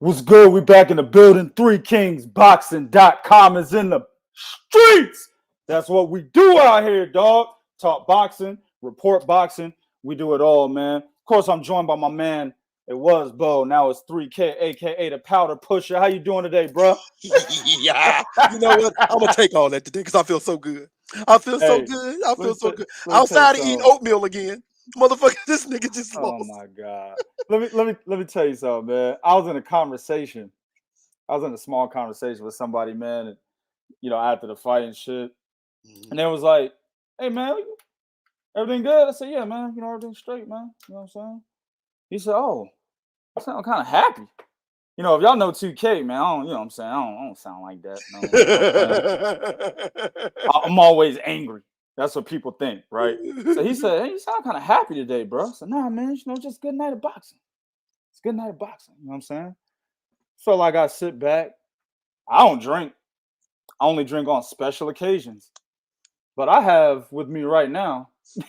What's good? We back in the building. 3kingsboxing.com is in the streets. That's what we do out here, dog. Talk boxing, report boxing. We do it all, man. Of course, I'm joined by my man. It was Bo. Now it's 3K, a.k.a. the Powder Pusher. How you doing today, bro? Yeah. You know what? I'm going to take all that today because I feel so good. I feel so good. Outside of eating oatmeal again. Motherfucker, this nigga just lost. Oh, my God. Let me tell you something, man. I was in a small conversation with somebody, man, and, after the fight and shit. And they was like, hey, man, everything good? I said, yeah, man, everything's straight, man. You know what I'm saying? He said, oh, I sound kind of happy. If y'all know 2K, man, I don't sound like that. No, I'm always angry. That's what people think, right? So he said, hey, you sound kind of happy today, bro. I said, nah, man, just good night of boxing. It's a good night of boxing. You know what I'm saying? Felt like I sit back. I don't drink. I only drink on special occasions. But I have with me right now. My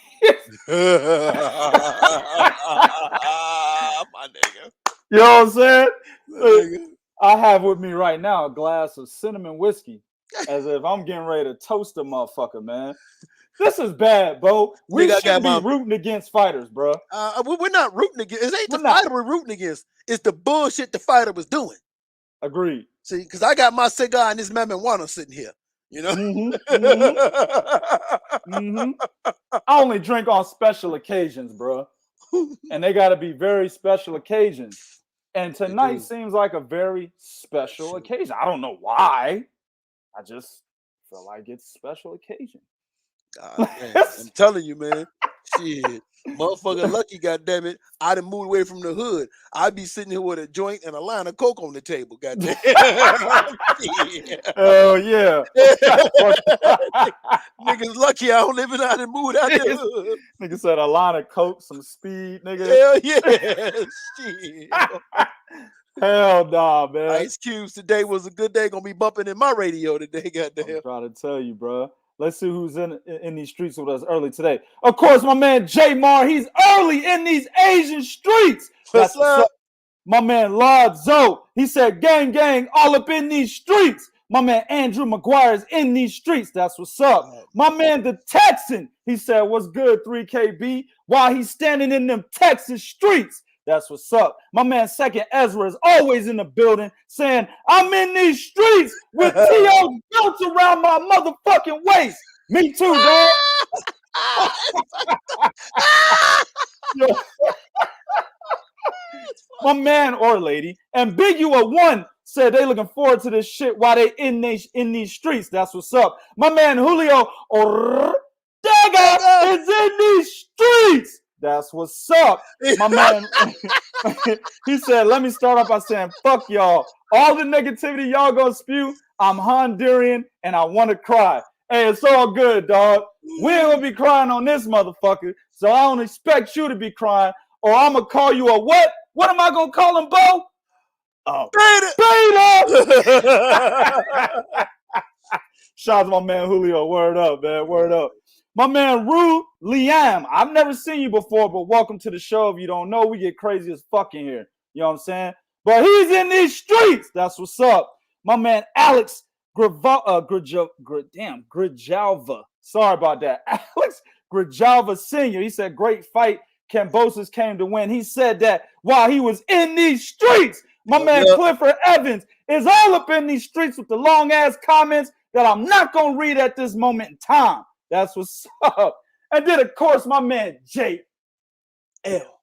nigga. You know what I'm saying? I have with me right now a glass of cinnamon whiskey, as if I'm getting ready to toast a motherfucker, man. This is bad, Bo. We shouldn't be rooting against fighters, bro. We're not rooting against. It ain't the fighter we're rooting against. It's the bullshit the fighter was doing. Agreed. See, because I got my cigar and this marijuana sitting here. You know? I only drink on special occasions, bro. And they got to be very special occasions. And tonight seems like a very special occasion. I don't know why. I just feel like it's a special occasion. God, man, I'm telling you, man. Shit. Motherfucker lucky, goddammit. I done moved away from the hood. I'd be sitting here with a joint and a line of coke on the table, goddamn. Oh, yeah. Niggas lucky I don't live in out and moved out the hood. Nigga said a line of coke, some speed, nigga. Hell yeah. Shit. Hell nah, man. Ice Cubes today was a good day. Gonna be bumping in my radio today, goddamn. I'm trying to tell you, bro. Let's see who's in these streets with us early today. Of course, my man J Mar, he's early in these Asian streets. What's up? My man Lord Zoe, he said, gang, gang, all up in these streets. My man Andrew McGuire's in these streets. That's what's up. My man the Texan, he said, what's good, 3KB? While he's standing in them Texas streets. That's what's up. My man Second Ezra is always in the building saying, I'm in these streets with T.O. belts around my motherfucking waist. Me too, dog. My man or lady, Ambigua One, said they looking forward to this shit while they in these streets. That's what's up. My man Julio Ortega is in these streets. That's what's up. My man, he said, let me start off by saying, fuck y'all. All the negativity y'all gonna spew, I'm Honduran and I want to cry. Hey, it's all good, dog. We ain't gonna be crying on this motherfucker, so I don't expect you to be crying, or I'm gonna call you a what? What am I gonna call him, Bo? Oh, beta! Shout out to my man Julio. Word up, man. Word up. My man Rue Liam, I've never seen you before, but welcome to the show. If you don't know, we get crazy as fuck in here. You know what I'm saying? But he's in these streets. That's what's up. My man Alex Grijalva. Sorry about that. Alex Grijalva Sr. He said, great fight. Kambosis came to win. He said that while he was in these streets. My man Clifford Evans is all up in these streets with the long-ass comments that I'm not going to read at this moment in time. That's what's up. And then, of course, my man J.L.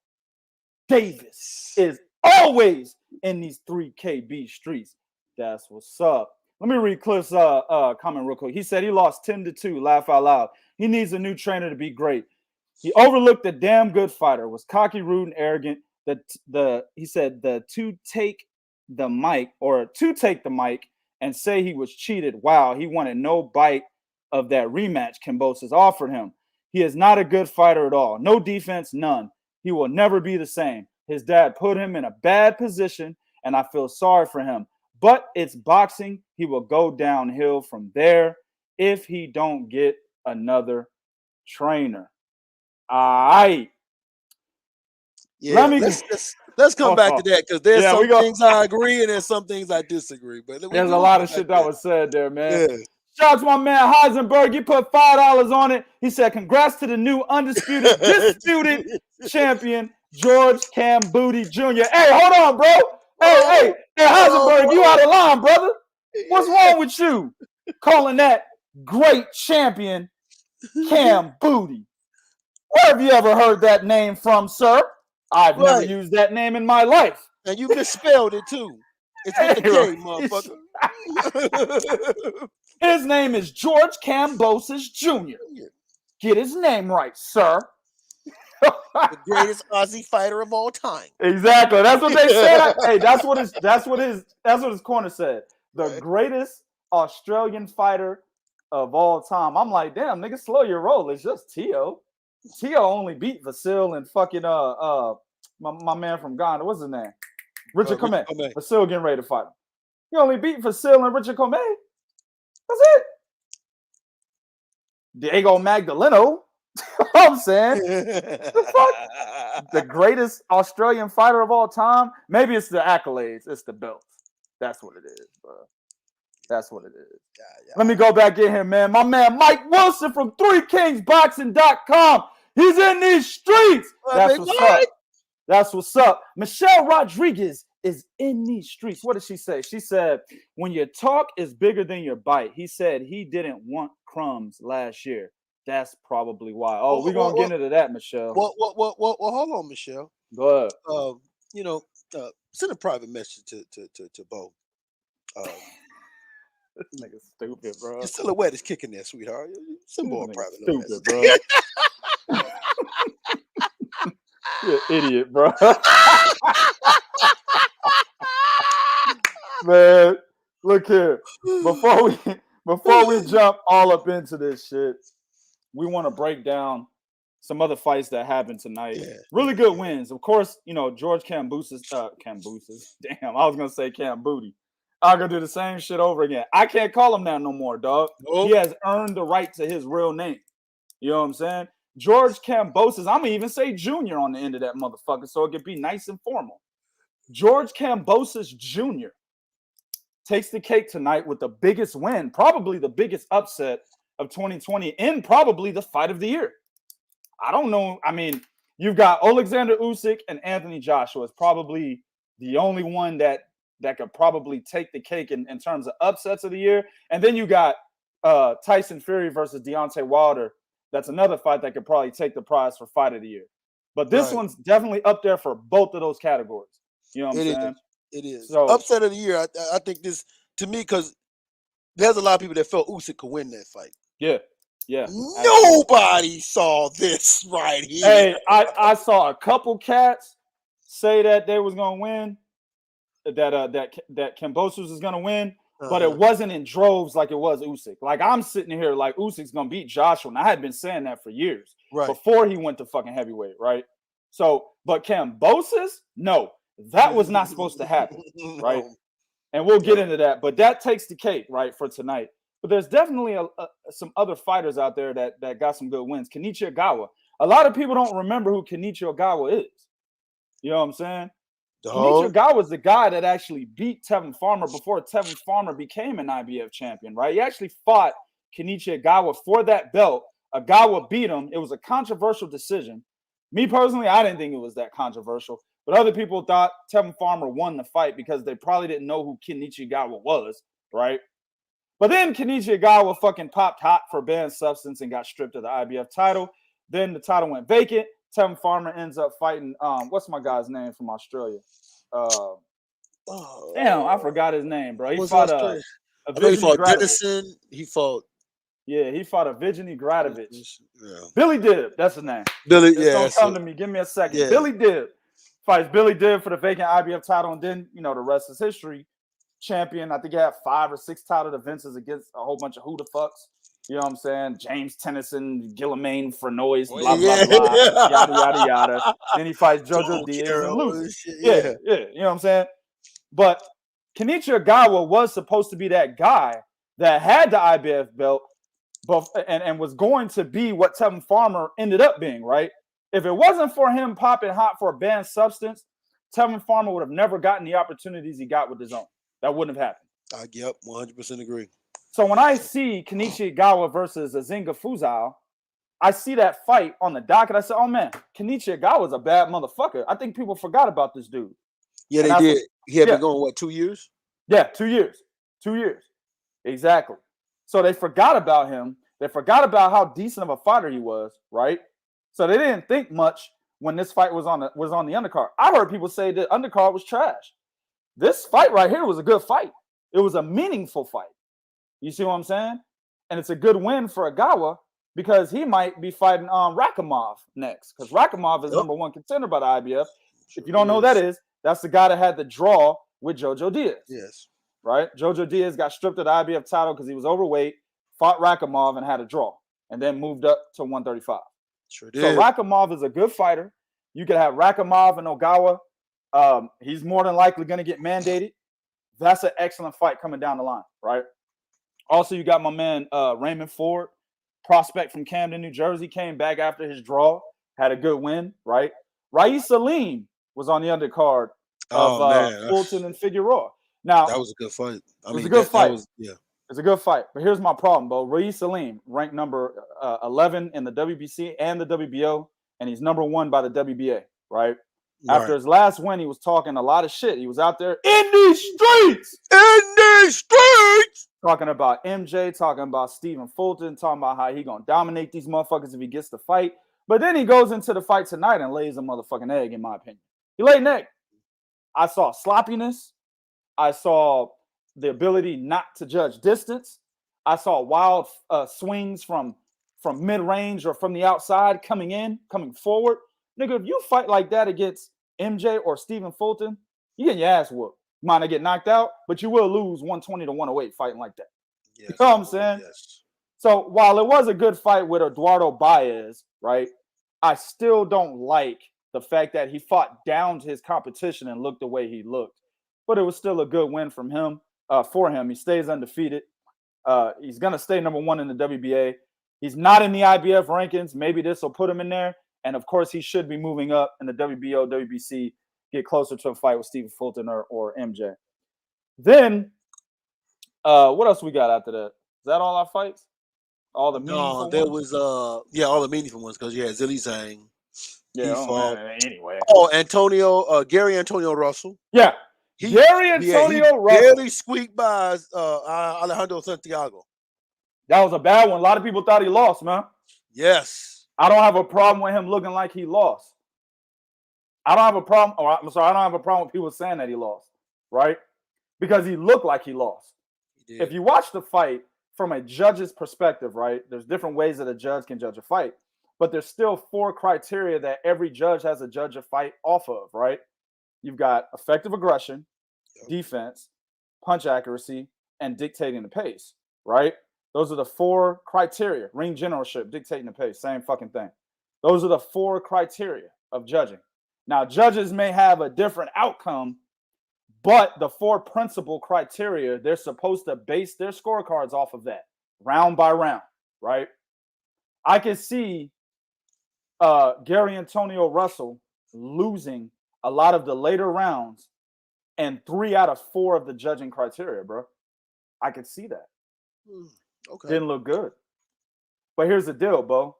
Davis is always in these 3KB streets. That's what's up. Let me read Cliff's comment real quick. He said he lost 10-2. Laugh out loud. He needs a new trainer to be great. He overlooked a damn good fighter, was cocky, rude, and arrogant. He said to take the mic and say he was cheated. Wow, he wanted no bite of that rematch Kambosis offered him. He is not a good fighter at all. No defense, none. He will never be the same. His dad put him in a bad position, and I feel sorry for him. But it's boxing. He will go downhill from there if he don't get another trainer. All right. Yeah, let's come back to that because there's some things I agree and there's some things I disagree. But there's a lot of shit that was said there, man. Yeah. Shout out to my man Heisenberg. He put $5 on it. He said, "Congrats to the new undisputed, disputed champion, George Kambosos Jr." Hey, hold on, bro. Hey, Heisenberg, you out of line, brother. What's wrong with you? Calling that great champion Kambosos. Where have you ever heard that name from, sir? I've never used that name in my life. And you misspelled it too. It's with the K, motherfucker. His name is George Kambosos Jr. Get his name right, sir. The greatest Aussie fighter of all time. Exactly. That's what they said. Hey, that's what his corner said. The greatest Australian fighter of all time. I'm like, damn, nigga, slow your roll. It's just Teo. Teo only beat Vasil and fucking my man from Ghana. What's his name? Richard Comey. Vasil getting ready to fight him. He only beat Vasil and Richard Comey. That's it. Diego Magdaleno. I'm saying the fuck? The greatest Australian fighter of all time. Maybe it's the accolades. It's the belts. That's what it is, bro. That's what it is. Yeah. Let me go back in here, man. My man Mike Wilson from 3kingsboxing.com. He's in these streets. That's what's up. That's what's up. Michelle Rodriguez is in these streets. What did she say? She said, when your talk is bigger than your bite. He said he didn't want crumbs last year. That's probably why. Oh, we're going to get into that, Michelle. Well, hold on, Michelle. Go ahead. Send a private message to Bo. This nigga's stupid, bro. Your silhouette is kicking there, sweetheart. Send more private stupid, bro. You're an idiot, bro. Man, look here. Before we jump all up into this shit, we want to break down some other fights that happened tonight. Yeah. Really good wins. Of course, George Kambosos. Damn, I was gonna say Kambosos. I'm gonna do the same shit over again. I can't call him that no more, dog. Nope. He has earned the right to his real name. You know what I'm saying? George Kambosos. I'm gonna even say Junior on the end of that motherfucker, so it could be nice and formal. George Kambosos Jr. takes the cake tonight with the biggest win, probably the biggest upset of 2020, and probably the fight of the year. I don't know. I mean, you've got Alexander Usyk and Anthony Joshua is probably the only one that could probably take the cake in terms of upsets of the year. And then you got Tyson Fury versus Deontay Wilder. That's another fight that could probably take the prize for fight of the year. But this one's definitely up there for both of those categories. You know what I'm saying? It is. So, upset of the year, I think this, to me, because there's a lot of people that felt Usyk could win that fight. Yeah. Nobody saw this right here. Hey, I saw a couple cats say that they was gonna win, that Kambosos is gonna win, but it wasn't in droves like it was Usyk. Like I'm sitting here like Usyk's gonna beat Joshua, and I had been saying that for years before he went to fucking heavyweight, right? So, but Kambosos, no, that was not supposed to happen, right? And we'll get into that, but that takes the cake, right, for tonight. But there's definitely some other fighters out there that got some good wins. Kenichi Ogawa. A lot of people don't remember who Kenichi Ogawa is. You know what I'm saying? Kenichi Ogawa is the guy that actually beat Tevin Farmer before Tevin Farmer became an IBF champion, right? He actually fought Kenichi Ogawa for that belt. Ogawa beat him. It was a controversial decision. Me personally, I didn't think it was that controversial. But other people thought Tevin Farmer won the fight because they probably didn't know who Kenichi Ogawa was, right? But then Kenichi Ogawa fucking popped hot for banned substance and got stripped of the IBF title. Then the title went vacant. Tevin Farmer ends up fighting, what's my guy's name from Australia? Damn, I forgot his name, bro. He fought Dennison. He fought a Evgeny Gradovic. Yeah. Billy Dibb, that's his name. Don't come to me. Give me a second. Yeah. Billy Dibb fights Billy Dibb for the vacant IBF title, and then the rest is history. Champion, I think he had 5 or 6 title defenses against a whole bunch of who the fucks. You know what I'm saying? James Tennyson, Guillaume Frenois, blah, blah, blah, yada, yada, yada. Then he fights Jojo Diaz and loses. Yeah. You know what I'm saying? But Kenichi Ogawa was supposed to be that guy that had the IBF belt and was going to be what Tevin Farmer ended up being, right? If it wasn't for him popping hot for a banned substance, Tevin Farmer would have never gotten the opportunities he got with his own. That wouldn't have happened. Yep, 100% agree. So when I see Kenichi Igawa versus Azinga Fuzao, I see that fight on the docket. I said, oh, man, Kenichi Igawa's a bad motherfucker. I think people forgot about this dude. Yeah, they did. He had been going, what, 2 years? Yeah, 2 years. 2 years. Exactly. So they forgot about him. They forgot about how decent of a fighter he was, right? So they didn't think much when this fight was on the undercard. I heard people say that undercard was trash. This fight right here was a good fight. It was a meaningful fight. You see what I'm saying? And it's a good win for Igawa because he might be fighting Rakhimov next because Rakhimov is number one contender by the IBF. If you don't know who that is, that's the guy that had the draw with Jojo Diaz. Yes. Right? Jojo Diaz got stripped of the IBF title because he was overweight, fought Rakhimov and had a draw, and then moved up to 135. Sure did. So Rakhimov is a good fighter. You could have Rakhimov and Ogawa. He's more than likely going to get mandated. That's an excellent fight coming down the line, right? Also, you got my man Raymond Ford, prospect from Camden, New Jersey, came back after his draw, had a good win, right? Rais Salim was on the undercard of Fulton and Figueroa. Now that was a good fight. It was a good fight. Yeah, it's a good fight. But here's my problem, Bo. Rais Salim ranked number 11 in the WBC and the WBO, and he's number 1 by the WBA, right? After his last win, he was talking a lot of shit. He was out there in these streets. Talking about MJ, talking about Stephen Fulton, talking about how he gonna dominate these motherfuckers if he gets the fight. But then he goes into the fight tonight and lays a motherfucking egg, in my opinion. He laid an egg. I saw sloppiness. I saw the ability not to judge distance. I saw wild swings from mid-range or from the outside coming forward. Nigga, if you fight like that against MJ or Stephen Fulton, you get your ass whooped. You might not get knocked out, but you will lose 120 to 108 fighting like that. Yes, you know what I'm saying? Yes. So while it was a good fight with Eduardo Baez, right, I still don't like the fact that he fought down to his competition and looked the way he looked. But it was still a good win from him, for him. He stays undefeated. He's going to stay number 1 in the WBA. He's not in the IBF rankings. Maybe this will put him in there. And, of course, he should be moving up in the WBO, WBC, get closer to a fight with Stephen Fulton or MJ. Then, what else we got after that? Is that all our fights? All the meaningful ones? There was, all the meaningful ones because you had Zilly Zhang. Yeah, anyway. Oh, Gary Antonio Russell. Yeah. Gary Antonio Russell. Barely squeaked by Alejandro Santiago. That was a bad one. A lot of people thought he lost, man. Yes. I don't have a problem with him looking like he lost. I don't have a problem. I don't have a problem with people saying that he lost, right? Because he looked like he lost. If you watch the fight from a judge's perspective, right, there's different ways that a judge can judge a fight, but there's still 4 criteria that every judge has to judge a fight off of, right? You've got effective aggression, defense, punch accuracy, and dictating the pace, right? Those are the 4 criteria. Ring generalship, dictating the pace, same fucking thing. Those are the 4 criteria of judging. Now, judges may have a different outcome, but the 4 principal criteria, they're supposed to base their scorecards off of that, round by round, right? I can see Gary Antonio Russell losing a lot of the later rounds and 3 out of 4 of the judging criteria, bro. I could see that. Okay. Didn't look good. But here's the deal, Bo.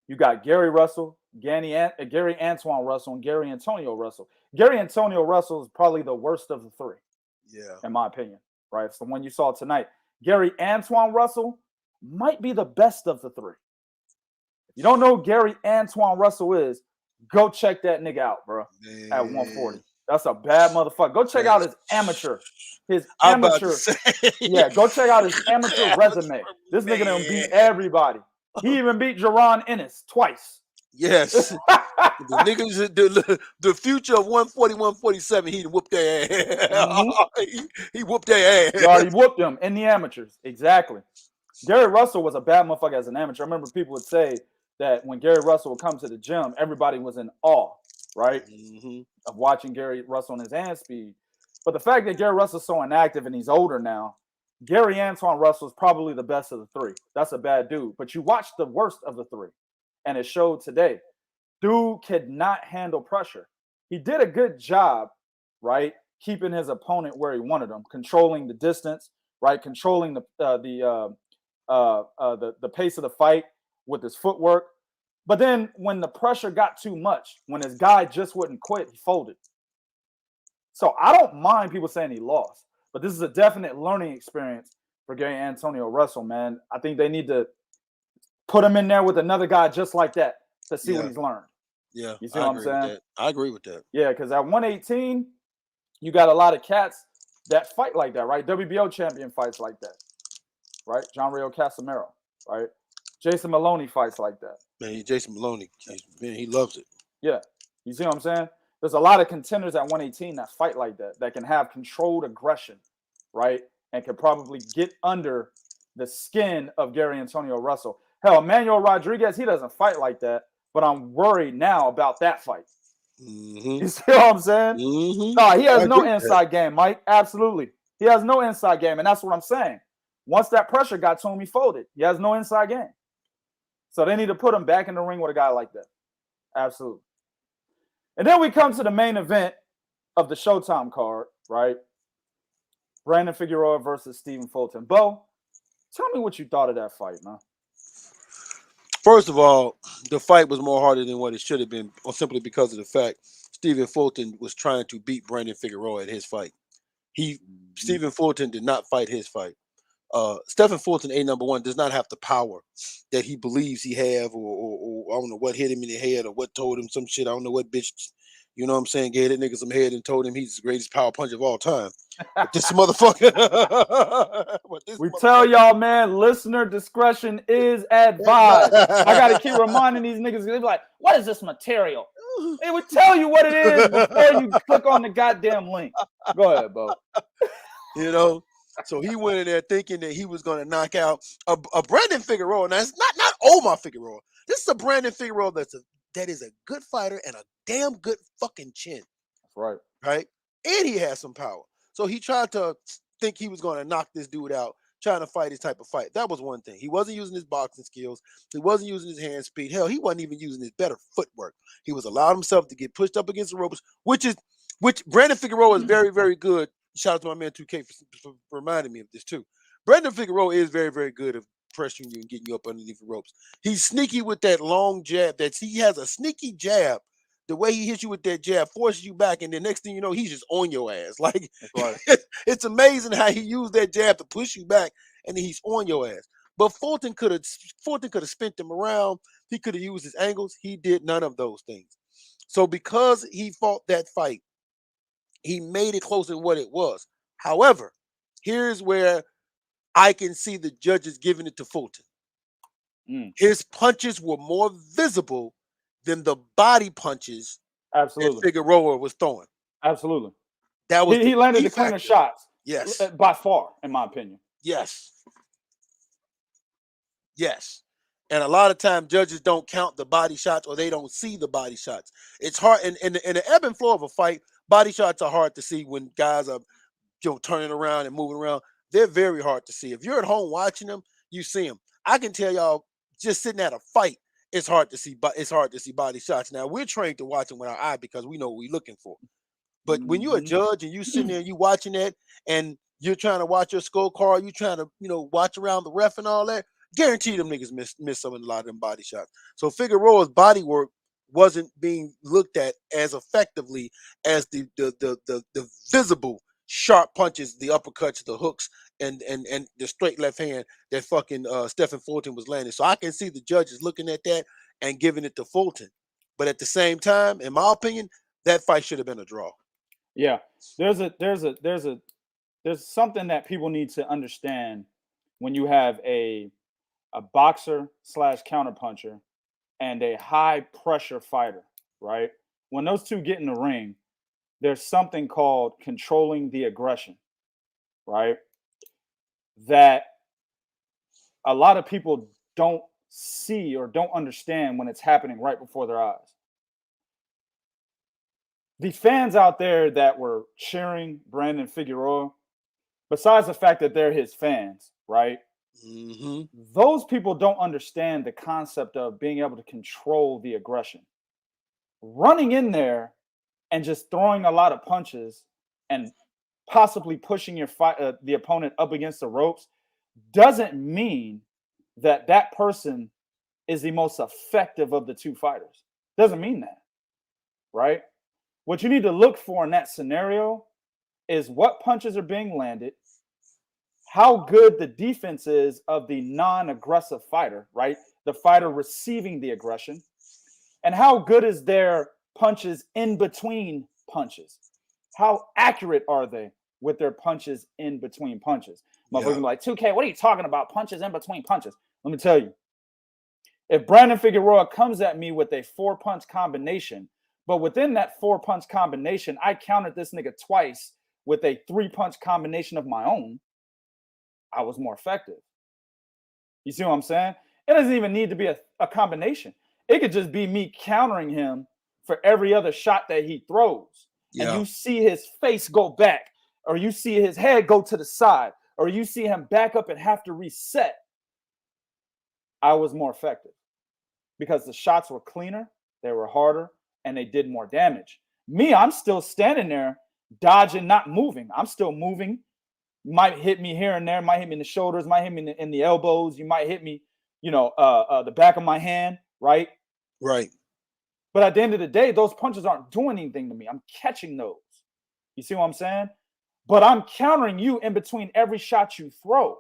You got Gary Russell, Gary Antoine Russell, and Gary Antonio Russell. Gary Antonio Russell is probably the worst of the 3. Yeah. In my opinion, right? It's the one you saw tonight. Gary Antoine Russell might be the best of the 3. If you don't know who Gary Antoine Russell is, go check that nigga out, bro. Man. At 140. That's a bad motherfucker. Go check out his amateur. Yeah, go check out his amateur resume. This nigga done beat everybody. He even beat Jaron Ennis twice. Yes. The niggas, the future of 140, 147, he whooped their ass. Mm-hmm. he whooped their ass. He already whooped them in the amateurs. Exactly. Gary Russell was a bad motherfucker as an amateur. I remember people would say that when Gary Russell would come to the gym, everybody was in awe, right? Mm-hmm. Of watching Gary Russell and his hand speed. But the fact that Gary Russell's so inactive and he's older now, Gary Antoine Russell is probably the best of the 3. That's a bad dude. But you watch the worst of the 3, and it showed today. Dude could not handle pressure. he did a good job, right, keeping his opponent where he wanted him, controlling the distance, right, controlling the pace of the fight with his footwork. But then when the pressure got too much, when his guy just wouldn't quit, he folded. So I don't mind people saying he lost, but this is a definite learning experience for Gary Antonio Russell, man. I think they need to put him in there with another guy just like that to see what he's learned. Yeah, you see what I'm saying? I agree with that. Yeah, because at 118, you got a lot of cats that fight like that, right? WBO champion fights like that, right? John Rio Casimiro, right? Jason Maloney fights like that. Man, Jason Maloney, man, he loves it. Yeah, you see what I'm saying? There's a lot of contenders at 118 that fight like that can have controlled aggression, right? And can probably get under the skin of Gary Antonio Russell. Hell, Emmanuel Rodriguez, he doesn't fight like that, but I'm worried now about that fight. You see what I'm saying? No, he has no inside game, Mike. Absolutely. He has no inside game, and that's what I'm saying. Once that pressure got to him, he folded. He has no inside game. So they need to put him back in the ring with a guy like that. Absolutely. And then we come to the main event of the Showtime card, right? Brandon Figueroa versus Stephen Fulton. Bo, tell me what you thought of that fight, man. First of all, the fight was more harder than what it should have been, or simply because of the fact Stephen Fulton was trying to beat Brandon Figueroa at his fight. Stephen Fulton did not fight his fight. Stephen Fulton, A#1, does not have the power that he believes he have, or I don't know what hit him in the head or what told him some shit. I don't know what bitch, you know what I'm saying, gave that nigga some head and told him he's the greatest power puncher of all time. But this motherfucker. Tell y'all, man, listener discretion is advised. I got to keep reminding these niggas. They be like, what is this material? They would tell you what it is before you click on the goddamn link. Go ahead, Bo. You know? So he went in there thinking that he was going to knock out a Brandon Figueroa. Now, it's not Omar Figueroa. This is a Brandon Figueroa that is a good fighter and a damn good fucking chin. That's right. Right? And he has some power. So he tried to think he was going to knock this dude out, trying to fight his type of fight. That was one thing. He wasn't using his boxing skills. He wasn't using his hand speed. Hell, he wasn't even using his better footwork. He was allowing himself to get pushed up against the ropes, which Brandon Figueroa is very, very good. Shout out to my man 2K for reminding me of this too. Brandon Figueroa is very, very good at pressuring you and getting you up underneath the ropes. He's sneaky with that long jab. He has a sneaky jab. The way he hits you with that jab forces you back, and the next thing you know, he's just on your ass. Like, right. It's amazing how he used that jab to push you back, and then he's on your ass. But Fulton could have spent him around. He could have used his angles. He did none of those things. So because he fought that fight, he made it closer than what it was. However, here's where I can see the judges giving it to Fulton. His punches were more visible than the body punches that Figueroa was throwing. Absolutely. That was he landed the cleaner shots. Yes. By far, in my opinion. Yes. Yes. And a lot of times judges don't count the body shots, or they don't see the body shots. It's hard in the ebb and flow of a fight. Body shots are hard to see when guys are turning around and moving around. They're very hard to see. If you're at home watching them, you see them. I can tell y'all, just sitting at a fight, it's hard to see. But it's hard to see body shots. Now we're trained to watch them with our eye because we know what we're looking for. But when you're a judge and you sitting there and you watching that, and you're trying to watch your scorecard, you trying to watch around the ref and all that, guarantee them niggas miss some of a lot of them body shots. So Figueroa's body work wasn't being looked at as effectively as the visible sharp punches, the uppercuts, the hooks, and the straight left hand that fucking Stephen Fulton was landing. So I can see the judges looking at that and giving it to Fulton. But at the same time, in my opinion, that fight should have been a draw. Yeah, there's something that people need to understand when you have a boxer / counterpuncher and a high pressure fighter, right? When those two get in the ring, there's something called controlling the aggression, right? That a lot of people don't see or don't understand when it's happening right before their eyes. The fans out there that were cheering Brandon Figueroa, besides the fact that they're his fans, right? Those people don't understand the concept of being able to control the aggression. Running in there and just throwing a lot of punches and possibly pushing your the opponent up against the ropes doesn't mean that that person is the most effective of the two fighters. Doesn't mean that, right? What you need to look for in that scenario is what punches are being landed, how good the defense is of the non-aggressive fighter, right? The fighter receiving the aggression, and how good is their punches in between punches? How accurate are they with their punches in between punches? Motherfuckers be like, 2K, what are you talking about? Punches in between punches. Let me tell you. If Brandon Figueroa comes at me with a 4-punch combination, but within that 4-punch combination, I countered this nigga twice with a 3-punch combination of my own, I was more effective. You see what I'm saying? It doesn't even need to be a combination. It could just be me countering him for every other shot that he throws. And you see his face go back, or you see his head go to the side, or you see him back up and have to reset. I was more effective because the shots were cleaner, they were harder, and they did more damage. Me, I'm still standing there, dodging, not moving. I'm still moving. Might hit me here and there, might hit me in the shoulders, might hit me in the elbows. You might hit me, the back of my hand, right? Right. But at the end of the day, those punches aren't doing anything to me. I'm catching those. You see what I'm saying? But I'm countering you in between every shot you throw.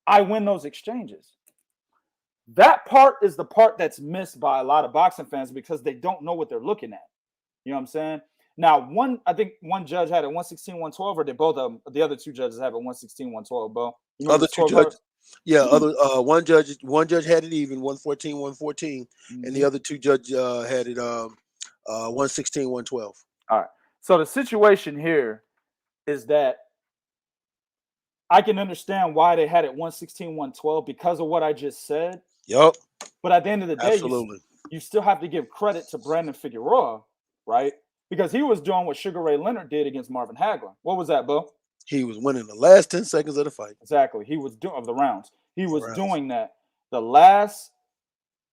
I win those exchanges. That part is the part that's missed by a lot of boxing fans because they don't know what they're looking at. You know what I'm saying? Now, I think one judge had it 116, 112, or did both of them? The other two judges have it 116, 112, Bo. You know other two judges, one judge had it even 114, 114, and the other two judges had it 116, 112. All right. So the situation here is that I can understand why they had it 116, 112 because of what I just said. Yep. But at the end of the day, absolutely, you still have to give credit to Brandon Figueroa, right? Because he was doing what Sugar Ray Leonard did against Marvin Hagler. What was that, Bo? He was winning the last 10 seconds of the fight. Exactly. He was doing of the rounds. He was doing that. The last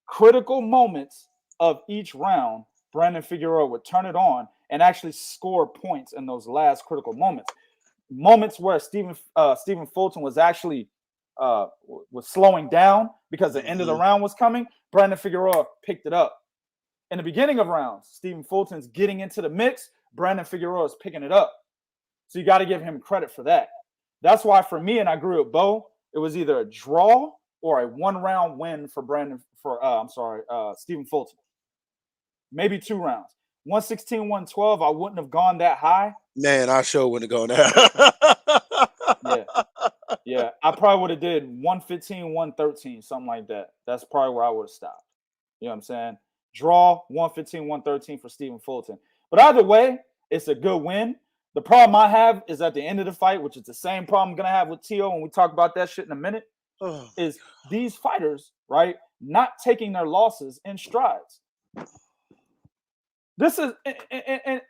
critical moments of each round, Brandon Figueroa would turn it on and actually score points in those last critical moments. Moments where Stephen Fulton was actually was slowing down because the end of the round was coming. Brandon Figueroa picked it up. In the beginning of rounds, Stephen Fulton's getting into the mix. Brandon Figueroa is picking it up. So you got to give him credit for that. That's why for me, and I agree with Bo, it was either a draw or a 1-round win for Stephen Fulton. Maybe 2 rounds. 116, 112, I wouldn't have gone that high. Man, I sure wouldn't have gone that. Yeah. I probably would have did 115, 113, something like that. That's probably where I would have stopped. You know what I'm saying? Draw 115, 113 for Stephen Fulton. But either way, it's a good win. The problem I have is at the end of the fight, which is the same problem I'm going to have with Teo when we talk about that shit in a minute, is these fighters, right, not taking their losses in strides. This is,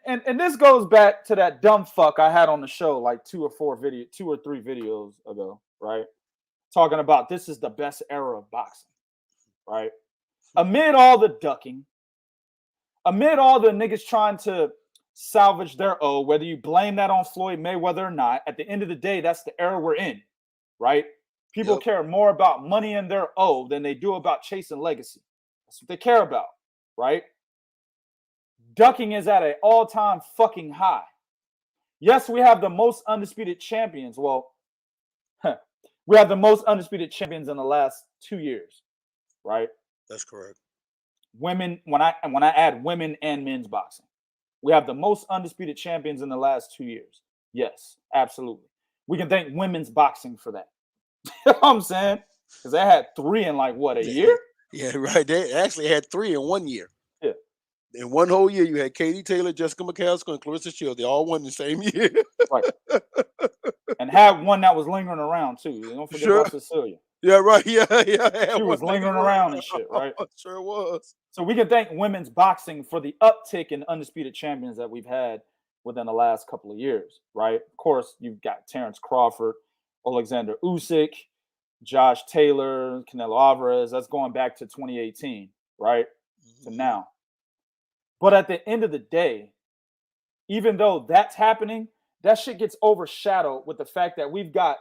and this goes back to that dumb fuck I had on the show like 2 or 3 videos ago, right? Talking about this is the best era of boxing, right? Amid all the ducking, amid all the niggas trying to salvage their O, whether you blame that on Floyd Mayweather or not, at the end of the day, that's the era we're in, right? People care more about money in their O than they do about chasing legacy. That's what they care about, right? Ducking is at an all-time fucking high. Yes, we have the most undisputed champions. Well, we have the most undisputed champions in the last 2 years, right? That's correct. Women, when I add women and men's boxing, we have the most undisputed champions in the last 2 years. Yes, absolutely. We can thank women's boxing for that. You know what I'm saying? Because they had 3 in like what, a year? Yeah, right. They actually had 3 in 1 year. Yeah. In one whole year, you had Katie Taylor, Jessica McCaskill, and Clarissa Shields. They all won the same year. Right. And had one that was lingering around too. Don't forget about Cecilia. Yeah, right. Yeah. She was lingering around and shit, right? Sure was. So we can thank women's boxing for the uptick in undisputed champions that we've had within the last couple of years, right? Of course, you've got Terrence Crawford, Alexander Usyk, Josh Taylor, Canelo Alvarez. That's going back to 2018, right? To now. But at the end of the day, even though that's happening, that shit gets overshadowed with the fact that we've got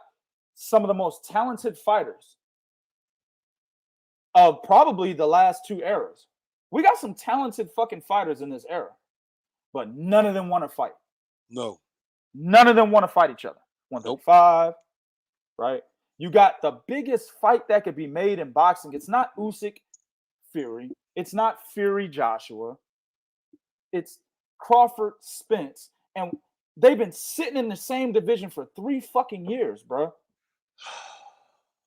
some of the most talented fighters of probably the last two eras. We got some talented fucking fighters in this era, but none of them want to fight. No. None of them want to fight each other. 135, right? You got the biggest fight that could be made in boxing. It's not Usyk Fury. It's not Fury Joshua. It's Crawford Spence. And they've been sitting in the same division for 3 fucking years, bro.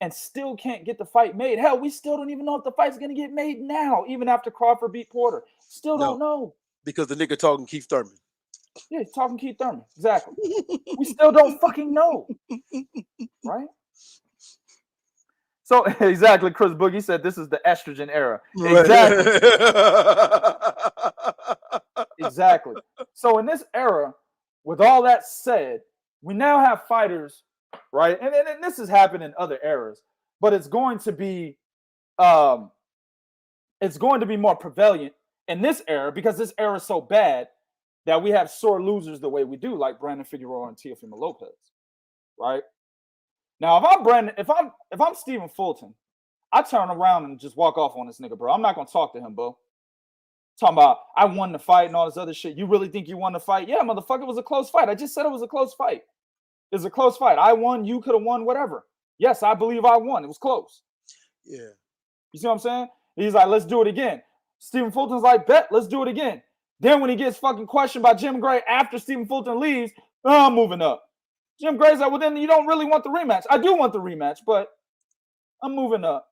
And still can't get the fight made. Hell, we still don't even know if the fight's going to get made now, even after Crawford beat Porter. Still don't know. Because the nigga talking Keith Thurman. Yeah, he's talking Keith Thurman. Exactly. We still don't fucking know. Right? So, exactly, Chris Boogie said this is the estrogen era. Exactly. Exactly. So, in this era, with all that said, we now have fighters, right? And this has happened in other eras, but it's going to be more prevalent in this era because this era is so bad that we have sore losers the way we do, like Brandon Figueroa and Teofimo Lopez, right? Now, if I'm Stephen Fulton, I turn around and just walk off on this nigga, bro. I'm not gonna talk to him, bro. Talking about I won the fight and all this other shit. You really think you won the fight? Yeah, motherfucker, it was a close fight. I just said it was a close fight. It was a close fight. I won. You could have won. Whatever. Yes, I believe I won. It was close. Yeah. You see what I'm saying? He's like, let's do it again. Stephen Fulton's like, bet, let's do it again. Then when he gets fucking questioned by Jim Gray after Stephen Fulton leaves, oh, I'm moving up. Jim Gray's like, well, then you don't really want the rematch. I do want the rematch, but I'm moving up.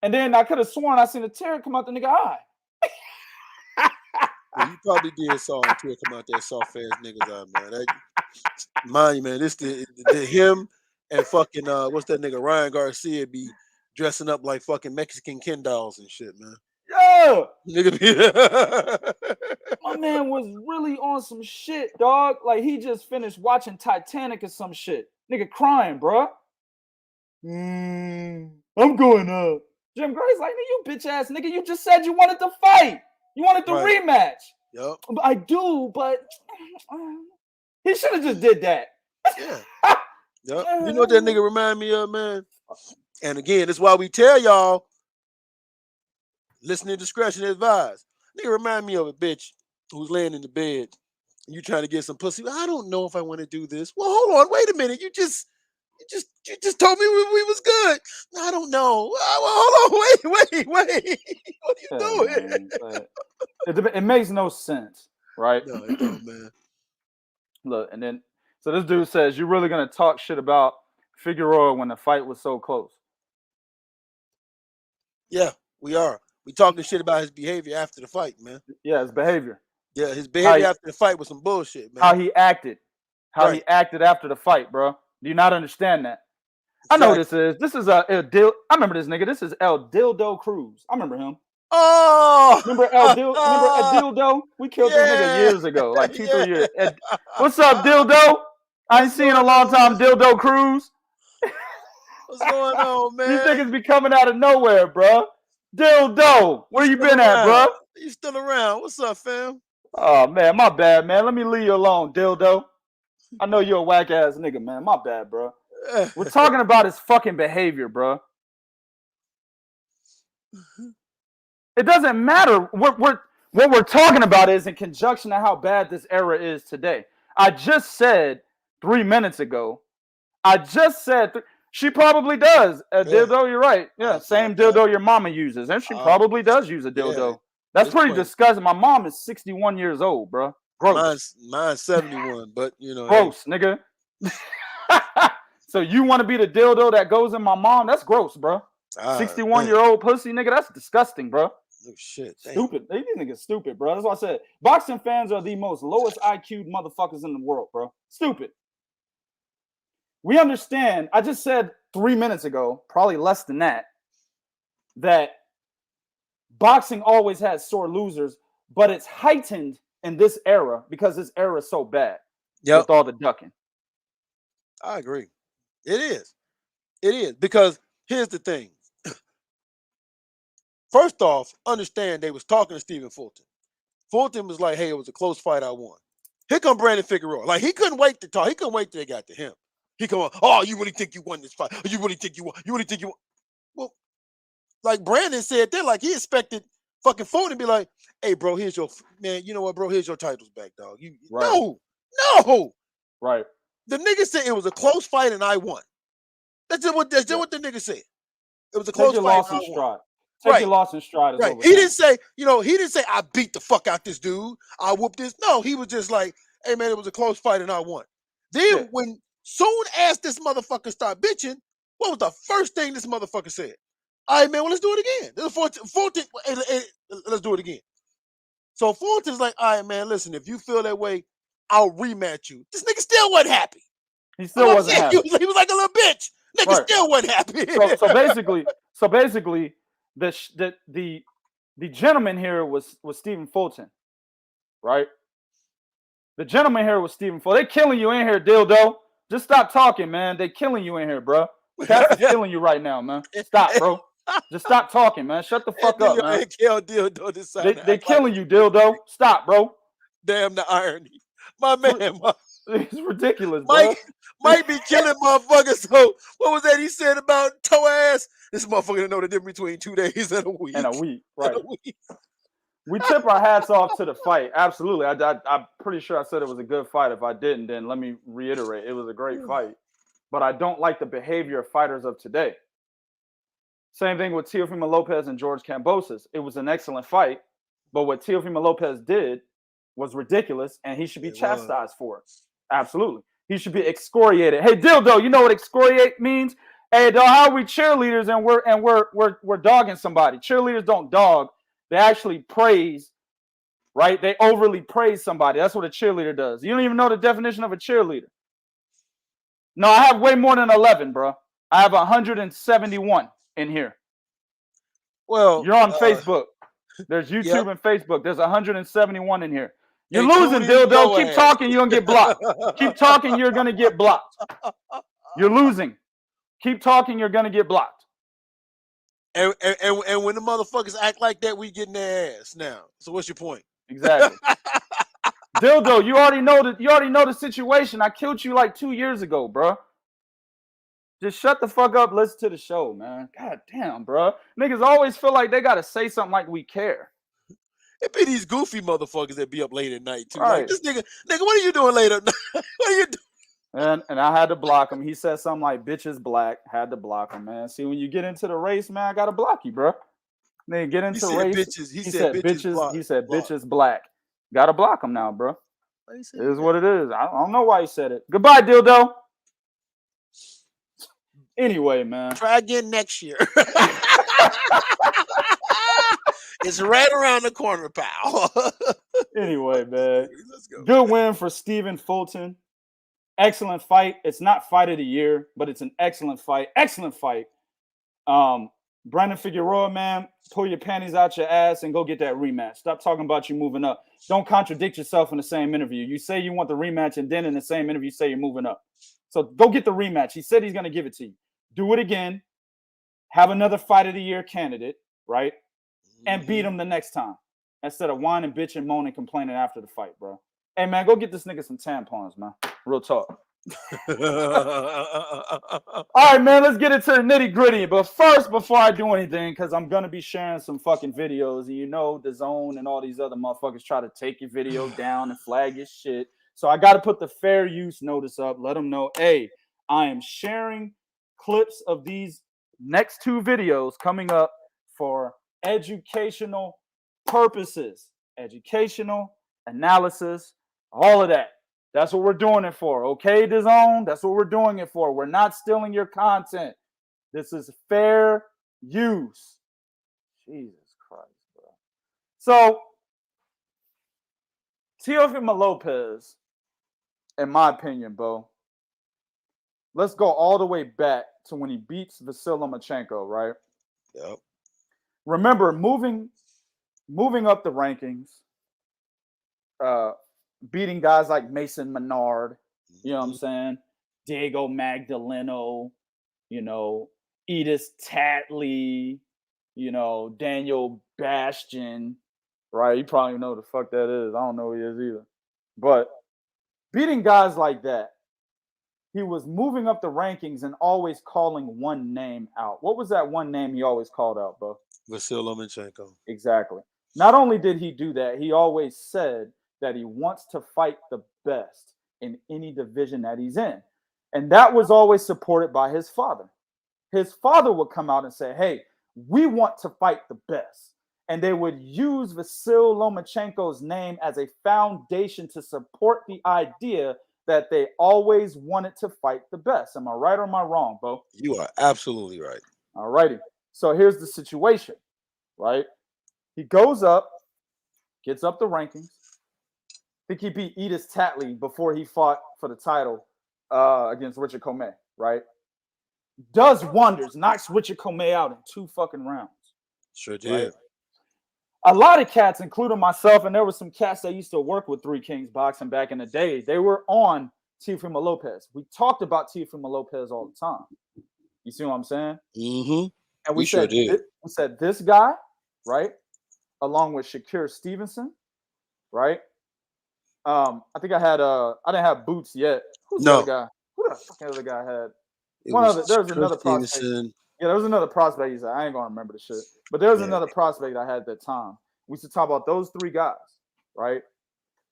And then I could have sworn I seen a tear come out the nigga eye. Yeah, you probably did saw a tear come out that soft ass nigga's eye, man. Mind you, man, this the him and fucking what's that nigga Ryan Garcia be dressing up like fucking Mexican Ken dolls and shit, man. Yo, Nigga be my man was really on some shit, dog. Like he just finished watching Titanic or some shit. Nigga crying, bro. I'm going up. Jim Gray's like, you bitch ass nigga, you just said you wanted to fight. You wanted the rematch. Yep. I do, but he should have just did that. Yeah. Yep. You know what that nigga remind me of, man? And again, that's why we tell y'all, listening discretion advised. Nigga remind me of a bitch who's laying in the bed and you trying to get some pussy. I don't know if I want to do this. Well, hold on, wait a minute. You just told me we was good. I don't know. Well, hold on, wait. What are you doing? Man, it makes no sense, right? No, it don't, man. Look, and then so this dude says, "You're really gonna talk shit about Figueroa when the fight was so close?" Yeah, we are. We talking shit about his behavior after the fight, man. Yeah, his behavior. Yeah, his behavior after the fight was some bullshit, man. How he acted after the fight, bro. Do you not understand that? Exactly. I know this is I remember this nigga. This is El Dildo Cruz. I remember him. Oh, remember El Dildo? We killed this nigga years ago, like 2-3 years. What's up, Dildo? I ain't seen in a long time, Dildo Cruz. What's going on, man? These niggas be coming out of nowhere, bro. Dildo, where you been at, bro? You still around? What's up, fam? Oh man, my bad, man. Let me leave you alone, Dildo. I know you're a whack ass nigga, man. My bad, bro. We're talking about his fucking behavior, bro. It doesn't matter. What we're talking about is in conjunction to how bad this era is today. I just said 3 minutes ago. She probably does. Dildo, you're right. Yeah, same dildo your mama uses. And she probably does use a dildo. Yeah, that's pretty disgusting. My mom is 61 years old, bro. Gross. Mine's 71, but you know. Gross, nigga. So you want to be the dildo that goes in my mom? That's gross, bro. 61-year-old pussy, nigga. That's disgusting, bro. Oh, shit. Stupid. These niggas stupid, bro. That's what I said. Boxing fans are the most lowest IQ motherfuckers in the world, bro. Stupid. We understand. I just said 3 minutes ago, probably less than that boxing always has sore losers, but it's heightened in this era because this era is so bad with all the ducking. I agree. It is. It is. Because here's the thing. First off, understand they was talking to Stephen Fulton. Fulton was like, hey, it was a close fight, I won. Here come Brandon Figueroa. Like, he couldn't wait to talk. He couldn't wait till they got to him. He come on, oh, you really think you won this fight? You really think you won? You really think you won? Well, like Brandon said there, like he expected fucking Fulton to be like, hey, bro, here's your, man, you know what, bro, here's your titles back, dog. Right. No. Right. The nigga said it was a close fight and I won. That's just what the nigga said. It was a close fight and I won. Take your loss in stride. Right. He didn't say, I beat the fuck out this dude. I whooped this. No, he was just like, hey man, it was a close fight and I won. Then when soon as this motherfucker started bitching, what was the first thing this motherfucker said? All right, man, well, let's do it again. This is Fulton, let's do it again. So Fulton's like, all right, man, listen, if you feel that way, I'll rematch you. This nigga still wasn't happy. He still wasn't happy. He was like a little bitch. Nigga still wasn't happy. So basically, the gentleman here was Stephen Fulton, right? The gentleman here was Stephen Fulton. They killing you in here, dildo. Just stop talking, man. They killing you in here, bro. Cass is killing you right now, man. Stop, bro. Just stop talking, man. Shut the fuck up, man. They killing you, dildo. Stop, bro. Damn the irony. My man, it's ridiculous, bro. Mike be killing motherfuckers. So what was that he said about toe ass? This motherfucker didn't know the difference between 2 days and a week. Right. We tip our hats off to the fight. Absolutely. I'm pretty sure I said it was a good fight. If I didn't, then let me reiterate. It was a great fight. But I don't like the behavior of fighters of today. Same thing with Teofimo Lopez and George Kambosos. It was an excellent fight, but what Teofimo Lopez did was ridiculous, and he should be chastised for it. Absolutely. He should be excoriated. Hey, dildo, you know what excoriate means? Hey, dog, how are we cheerleaders and we're dogging somebody? Cheerleaders don't dog. They actually praise, right? They overly praise somebody. That's what a cheerleader does. You don't even know the definition of a cheerleader. No, I have way more than 11, bro. I have 171 in here. Well, you're on Facebook. There's YouTube and Facebook. There's 171 in here. You're losing, dildo. Keep talking, you're gonna get blocked. Keep talking, you're gonna get blocked. You're losing. Keep talking, you're gonna get blocked. And when the motherfuckers act like that, we getting their ass now. So what's your point? Exactly. Dildo, you already know the situation. I killed you like 2 years ago, bro. Just shut the fuck up. Listen to the show, man. God damn, bro. Niggas always feel like they gotta say something like we care. It be these goofy motherfuckers that be up late at night too. Right. Like this nigga, what are you doing late at night? What are you doing? And I had to block him. He said something like "bitch is black." Had to block him, man. See, when you get into the race, man, I gotta block you, bro. Then get into race. Bitches. He said bitches. He said bitches black. Gotta block him now, bro. It is what it is. I don't know why he said it. Goodbye, dildo. Anyway, man. Try again next year. It's right around the corner, pal. Anyway, man. Let's go. Good win for Stephen Fulton. Excellent fight. It's not fight of the year, but it's an excellent fight. Excellent fight. Brandon Figueroa, man, pull your panties out your ass and go get that rematch. Stop talking about you moving up. Don't contradict yourself in the same interview. You say you want the rematch, and then in the same interview, you say you're moving up. So go get the rematch. He said he's going to give it to you. Do it again. Have another fight of the year candidate, right? And beat him the next time. Instead of whining, bitching, moaning, complaining after the fight, bro. Hey, man, go get this nigga some tampons, man. Real talk. All right, man, let's get into the nitty gritty. But first, before I do anything, because I'm going to be sharing some fucking videos, and you know, the Zone and all these other motherfuckers try to take your video down and flag your shit. So I got to put the fair use notice up. Let them know, hey, I am sharing clips of these next 2 videos coming up for educational purposes, educational analysis, all of that. That's what we're doing it for. Okay, DAZN? That's what we're doing it for. We're not stealing your content. This is fair use. Jesus Christ, bro. So, Teofimo Lopez, in my opinion, bro, let's go all the way back to when he beats Vasyl Lomachenko, right? Yep. Remember, moving up the rankings, beating guys like Mason Menard, you know what I'm saying? Diego Magdaleno, you know, Edis Tatley, you know, Daniel Bastian, right? You probably know what the fuck that is. I don't know who he is either. But beating guys like that, he was moving up the rankings and always calling one name out. What was that one name he always called out, bro? Vasyl Lomachenko. Exactly. Not only did he do that, he always said that he wants to fight the best in any division that he's in. And that was always supported by his father. His father would come out and say, hey, we want to fight the best. And they would use Vasyl Lomachenko's name as a foundation to support the idea that they always wanted to fight the best. Am I right or am I wrong, Bo? You are absolutely right. All righty. So here's the situation, right? He goes up, gets up the rankings. I think he beat Edis Tatley before he fought for the title against Richard Comey, right? Does wonders, knocks Richard Comey out in 2 fucking rounds. Sure did. Right? A lot of cats, including myself, and there were some cats that used to work with Three Kings Boxing back in the day. They were on Teofimo Lopez. We talked about Teofimo Lopez all the time. You see what I'm saying? Mm-hmm. And we said this guy, right, along with Shakir Stevenson, right? I think I didn't have Boots yet. Who's the other guy? Who the fucking other guy had? There was another prospect. Yeah, there was another prospect. He said, I ain't gonna remember the shit. But there was another prospect I had at that time. We used to talk about those 3 guys, right?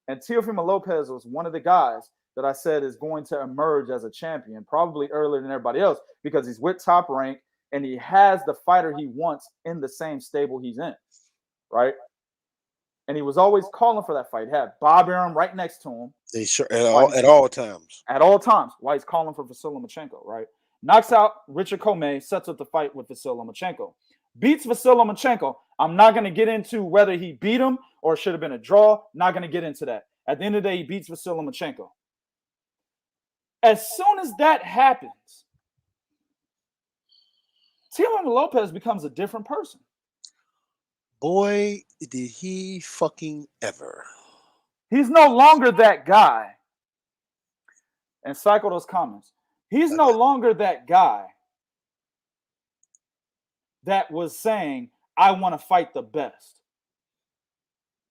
And Teofimo Lopez was one of the guys that I said is going to emerge as a champion, probably earlier than everybody else, because he's with Top Rank and he has the fighter he wants in the same stable he's in, right? And he was always calling for that fight. He had Bob Arum right next to him. At all times. At all times. Why he's calling for Vasyl Lomachenko, right? Knocks out Richard Comey, sets up the fight with Vasyl Lomachenko. Beats Vasyl Lomachenko. I'm not going to get into whether he beat him or it should have been a draw. Not going to get into that. At the end of the day, he beats Vasyl Lomachenko. As soon as that happens, Teofimo Lopez becomes a different person. Boy, did he fucking ever. He's no longer that guy. And cycle those comments. He's no longer that guy that was saying, I want to fight the best.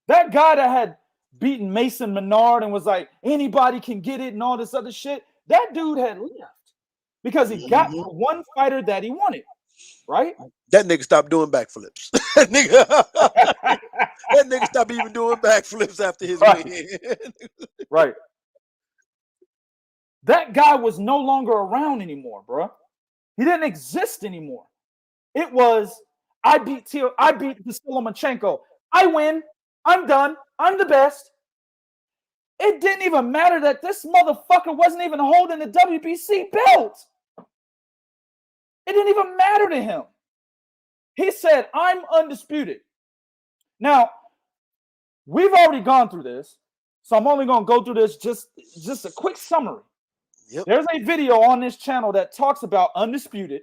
That guy that had beaten Mason Menard and was like, anybody can get it and all this other shit, that dude had left because he got one fighter that he wanted, right? That nigga stopped doing backflips. that nigga stopped even doing backflips after his win. Right. That guy was no longer around anymore, bro. He didn't exist anymore. It was, I beat Vasyl Lomachenko. I win. I'm done. I'm the best. It didn't even matter that this motherfucker wasn't even holding the WBC belt. It didn't even matter to him. He said, I'm undisputed. Now, we've already gone through this, so I'm only going to go through this just a quick summary. Yep. There's a video on this channel that talks about undisputed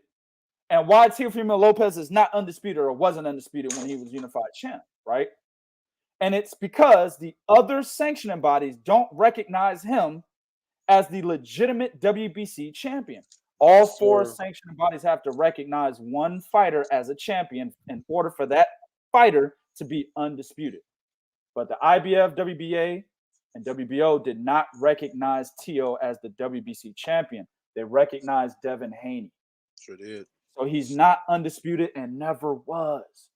and why Teofimo Lopez is not undisputed or wasn't undisputed when he was unified champ, right? And it's because the other sanctioning bodies don't recognize him as the legitimate WBC champion. All 4 sanctioning bodies have to recognize one fighter as a champion in order for that fighter to be undisputed. But the IBF, WBA, and WBO did not recognize Teo as the WBC champion. They recognized Devin Haney. Sure did. So he's not undisputed and never was,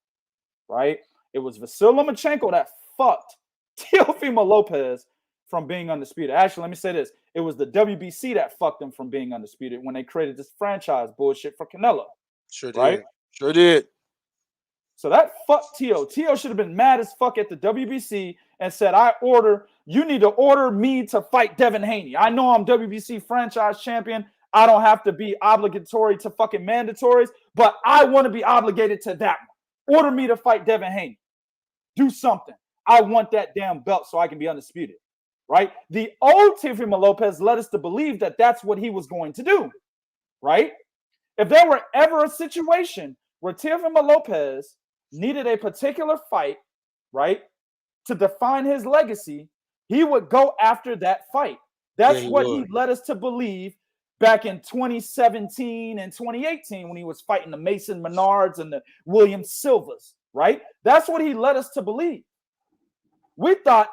right? It was Vasyl Lomachenko that fucked Teofimo Lopez from being undisputed. Actually, let me say this. It was the WBC that fucked him from being undisputed when they created this franchise bullshit for Canelo. Sure did. Right? Sure did. So that fucked Teo. Teo should have been mad as fuck at the WBC and said, you need to order me to fight Devin Haney. I know I'm WBC franchise champion. I don't have to be obligatory to fucking mandatories, but I want to be obligated to that one. Order me to fight Devin Haney. Do something. I want that damn belt so I can be undisputed, right? The old Teofimo Lopez led us to believe that that's what he was going to do, right? If there were ever a situation where Teofimo Lopez needed a particular fight, right, to define his legacy, he would go after that fight. That's what he led us to believe back in 2017 and 2018 when he was fighting the Mason Menards and the William Silvas, right? That's what he led us to believe. We thought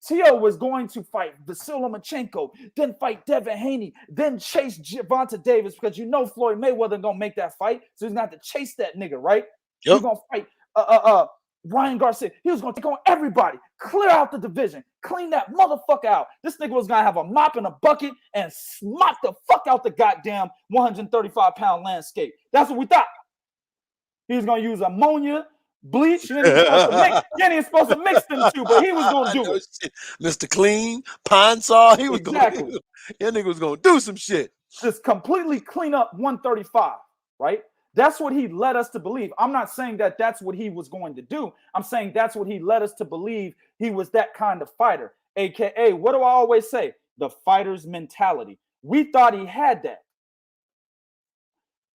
Tio was going to fight Vasily Lomachenko, then fight Devin Haney, then chase Gervonta Davis, because you know Floyd Mayweather gonna make that fight, so he's gonna have to chase that nigga, right? Yep. He's gonna fight Ryan Garcia. He was gonna take on everybody, clear out the division, clean that motherfucker out. This nigga was gonna have a mop and a bucket and mop the fuck out the goddamn 135-pound landscape. That's what we thought. He was gonna use ammonia, bleach. You ain't even supposed to mix them two, but he was gonna do it. Shit. Mr. Clean, Pine Saw, he was exactly. gonna that nigga was gonna do some shit. Just completely clean up 135, right? That's what he led us to believe. I'm not saying that that's what he was going to do. I'm saying that's what he led us to believe he was that kind of fighter. AKA, what do I always say? The fighter's mentality. We thought he had that.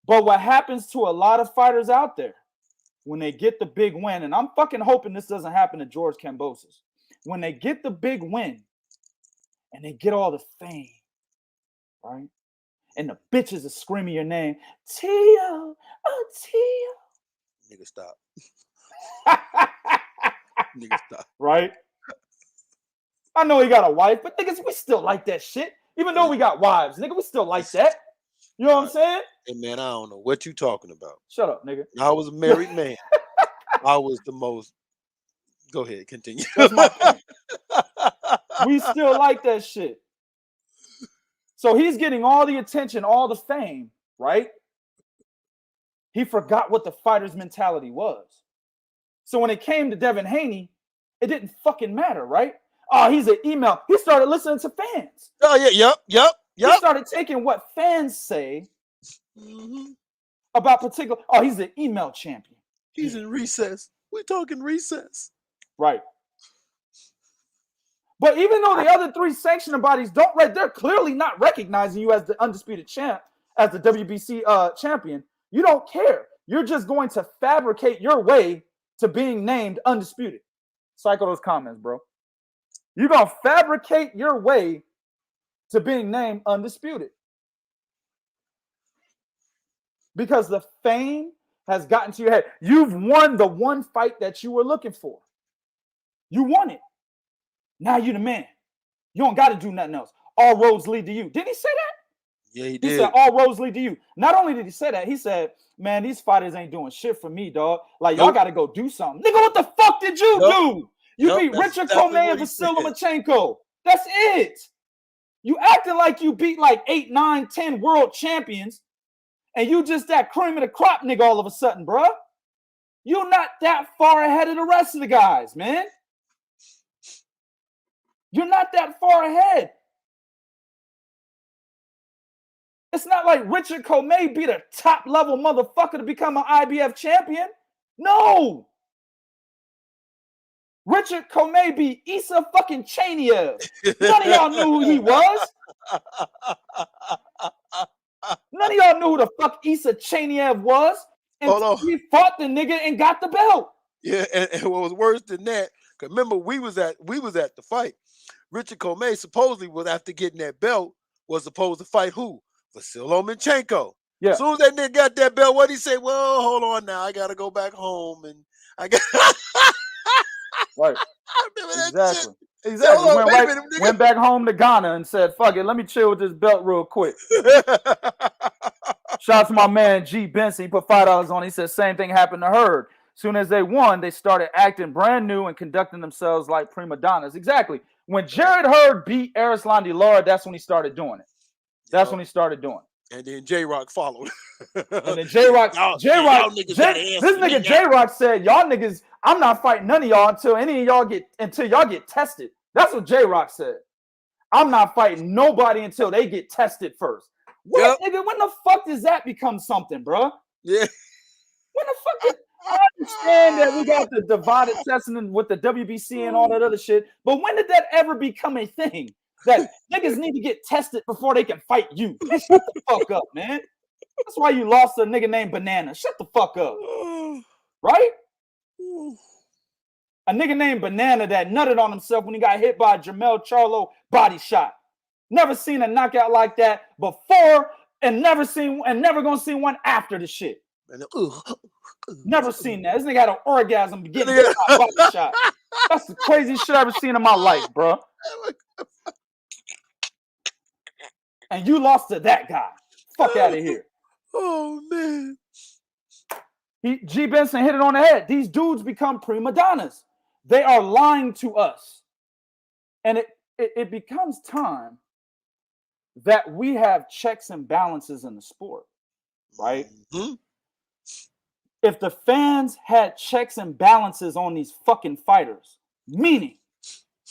But what happens to a lot of fighters out there when they get the big win, and I'm fucking hoping this doesn't happen to George Kambosos, when they get the big win and they get all the fame, right? And the bitches are screaming your name, Tio, oh Tio. Nigga, stop. Nigga, stop. Right? I know he got a wife, but niggas, we still like that shit. Even though we got wives, nigga, we still like that. You know what I'm saying? Hey, man, I don't know what you talking about. Shut up, nigga. I was a married man. I was the most. Go ahead, continue. That's my point. We still like that shit. So he's getting all the attention, all the fame, right? He forgot what the fighter's mentality was. So when it came to Devin Haney, it didn't fucking matter, right? Oh, he's an email. He started listening to fans. Oh, yeah, yep. He started taking what fans say about particular. Oh, he's an email champion. He's in recess. We're talking recess. Right. But even though the other three sanctioning bodies don't, they're clearly not recognizing you as the undisputed champ, as the WBC champion. You don't care. You're just going to fabricate your way to being named undisputed. Cycle those comments, bro. You're going to fabricate your way to being named undisputed. Because the fame has gotten to your head. You've won the one fight that you were looking for. You won it. Now you're the man. You don't got to do nothing else. All roads lead to you. Didn't he say that? Yeah, he did. He said all roads lead to you. Not only did he say that, he said, man, these fighters ain't doing shit for me, dog. Like, y'all got to go do something. Nigga, what the fuck did you do? You beat Richard Comey and Vasily Lomachenko. That's it. You acting like you beat like 8, 9, 10 world champions, and you just that cream of the crop nigga all of a sudden, bro. You're not that far ahead of the rest of the guys, man. You're not that far ahead. It's not like Richard Comey beat a top-level motherfucker to become an IBF champion. No. Richard Comey beat Isa fucking Chaniev. None of y'all knew who he was. None of y'all knew who the fuck Isa Chaniev was. And he fought the nigga and got the belt. Yeah, and what was worse than that, because remember, we was at the fight. Richard Comey supposedly was, after getting that belt, was supposed to fight who? Vasily Lomachenko. Yeah. As soon as that nigga got that belt, what he say? Well, hold on now, I gotta go back home, and I got right. I remember that exactly. shit. Exactly. Went back home to Ghana and said, fuck it, let me chill with this belt real quick. Shout out to my man G Benson. He put $5 on it. He said same thing happened to Hurd. Soon as they won, they started acting brand new and conducting themselves like prima donnas. Exactly. When Jared Hurd beat Arislan Lara, that's when he started doing it. That's when he started doing it. And then J-Rock followed. And then J-Rock, this nigga J-Rock said, y'all niggas, I'm not fighting none of y'all until y'all get tested. That's what J-Rock said. I'm not fighting nobody until they get tested first. What, nigga? When the fuck does that become something, bro? Yeah. When the fuck? I understand that we got the divided testing with the WBC and all that other shit, but when did that ever become a thing? That niggas need to get tested before they can fight you. Man, shut the fuck up, man. That's why you lost a nigga named Banana. Shut the fuck up. Right? A nigga named Banana that nutted on himself when he got hit by a Jamel Charlo body shot. Never seen a knockout like that before, and never gonna see one after the shit. Never seen that. This nigga had an orgasm beginning with a body shot. That's the craziest shit I've ever seen in my life, bro. And you lost to that guy. Fuck out of here. Oh man. G. Benson hit it on the head. These dudes become prima donnas. They are lying to us. And it becomes time that we have checks and balances in the sport, right? Mm-hmm. If the fans had checks and balances on these fucking fighters, meaning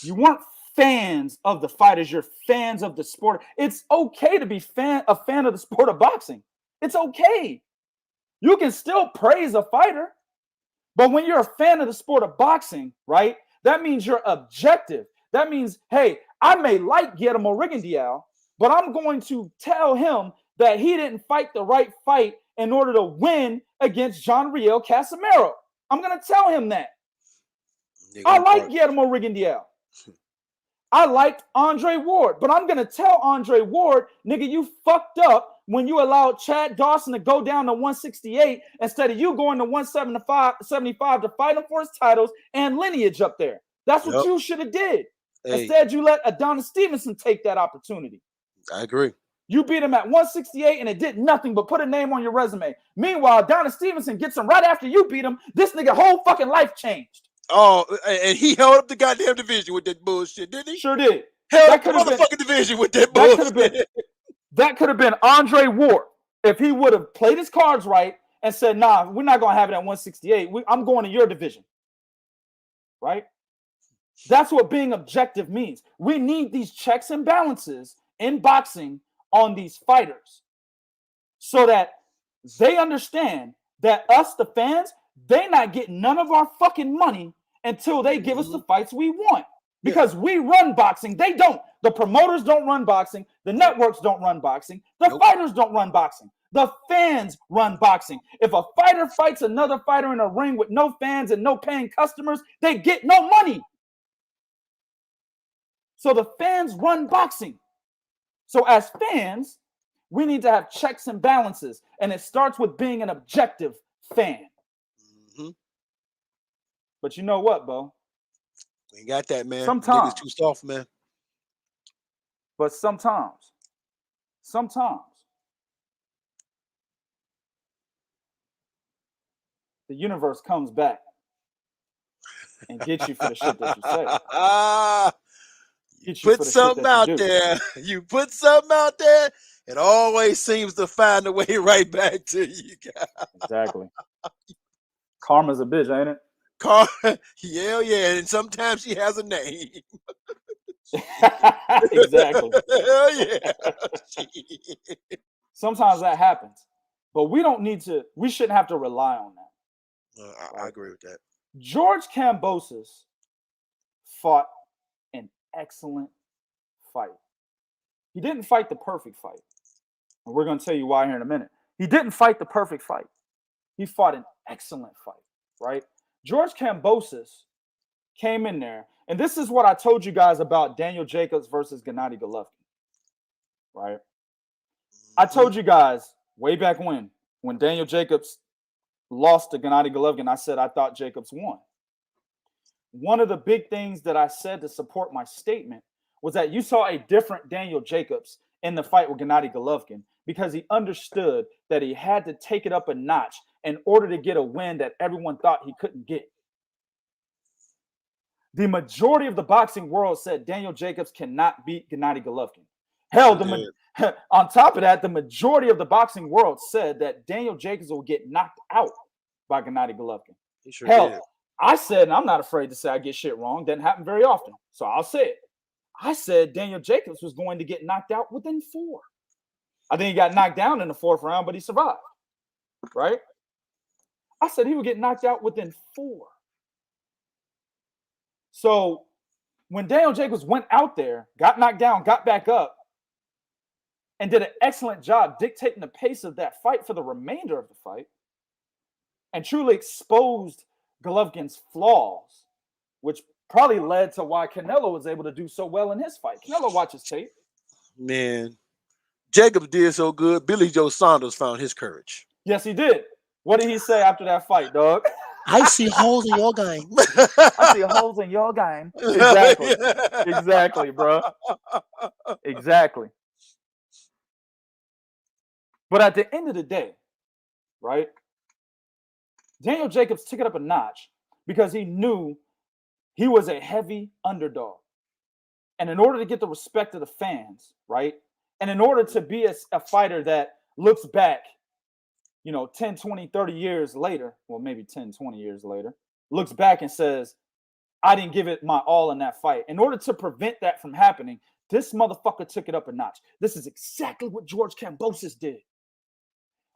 you weren't fans of the fighters, you're fans of the sport. It's okay to be a fan of the sport of boxing. It's okay. You can still praise a fighter, but when you're a fan of the sport of boxing, right, that means you're objective. That means, hey, I may like Guillermo Rigondeaux, but I'm going to tell him that he didn't fight the right fight in order to win against John Riel Casimero. I'm going to tell him that. I like Guillermo Rigondeaux. I liked Andre Ward, but I'm going to tell Andre Ward, nigga, you fucked up when you allowed Chad Dawson to go down to 168 instead of you going to 175 to fight him for his titles and lineage up there. That's what you should have did. Hey. Instead, you let Adonis Stevenson take that opportunity. I agree. You beat him at 168 and it did nothing but put a name on your resume. Meanwhile, Adonis Stevenson gets him right after you beat him. This nigga whole fucking life changed. Oh, and he held up the goddamn division with that bullshit, didn't he? Sure did. Held up the motherfucking division with that bullshit. That could have been Andre Ward if he would have played his cards right and said, nah, we're not going to have it at 168. I'm going to your division. Right? That's what being objective means. We need these checks and balances in boxing on these fighters so that they understand that us, the fans, they not getting none of our fucking money until they give us the fights we want. Because we run boxing. They don't. The promoters don't run boxing. The networks don't run boxing. The fighters don't run boxing. The fans run boxing. If a fighter fights another fighter in a ring with no fans and no paying customers, they get no money. So the fans run boxing. So as fans, we need to have checks and balances. And it starts with being an objective fan. Mm-hmm. But you know what, Bo? We ain't got that, man. Sometimes. Niggas too soft, man. But sometimes, the universe comes back and gets you for the shit that you say. Put something out there. You put something out there, it always seems to find a way right back to you guys. Exactly. Karma's a bitch, ain't it? Yeah, and sometimes she has a name. Exactly. Hell yeah. Sometimes that happens, but we shouldn't have to rely on that. I agree with that. George Kambosos fought an excellent fight. He didn't fight the perfect fight. And we're going to tell you why here in a minute. He didn't fight the perfect fight. He fought an excellent fight, right? George Kambosos came in there, and this is what I told you guys about Daniel Jacobs versus Gennady Golovkin, right? I told you guys way back when Daniel Jacobs lost to Gennady Golovkin, I said I thought Jacobs won. One of the big things that I said to support my statement was that you saw a different Daniel Jacobs in the fight with Gennady Golovkin because he understood that he had to take it up a notch in order to get a win that everyone thought he couldn't get. The majority of the boxing world said Daniel Jacobs cannot beat Gennady Golovkin. Hell, on top of that, the majority of the boxing world said that Daniel Jacobs will get knocked out by Gennady Golovkin. Hell, did. I said, and I'm not afraid to say I get shit wrong. Doesn't happen very often. So I'll say it. I said Daniel Jacobs was going to get knocked out within 4. I think he got knocked down in the 4th round, but he survived. Right? I said he would get knocked out within 4. So when Daniel Jacobs went out there, got knocked down, got back up, and did an excellent job dictating the pace of that fight for the remainder of the fight, and truly exposed Golovkin's flaws, which probably led to why Canelo was able to do so well in his fight. Canelo watches tape. Man, Jacobs did so good. Billy Joe Saunders found his courage. Yes, he did. What did he say after that fight, dog? I see holes in your game. I see holes in your game. Exactly. Exactly, bro. Exactly. But at the end of the day, right? Daniel Jacobs took it up a notch because he knew he was a heavy underdog. And in order to get the respect of the fans, right? And in order to be a fighter that looks back, 10, 20, 30 years later, well, maybe 10, 20 years later, looks back and says, I didn't give it my all in that fight. In order to prevent that from happening, this motherfucker took it up a notch. This is exactly what George Kambosos did.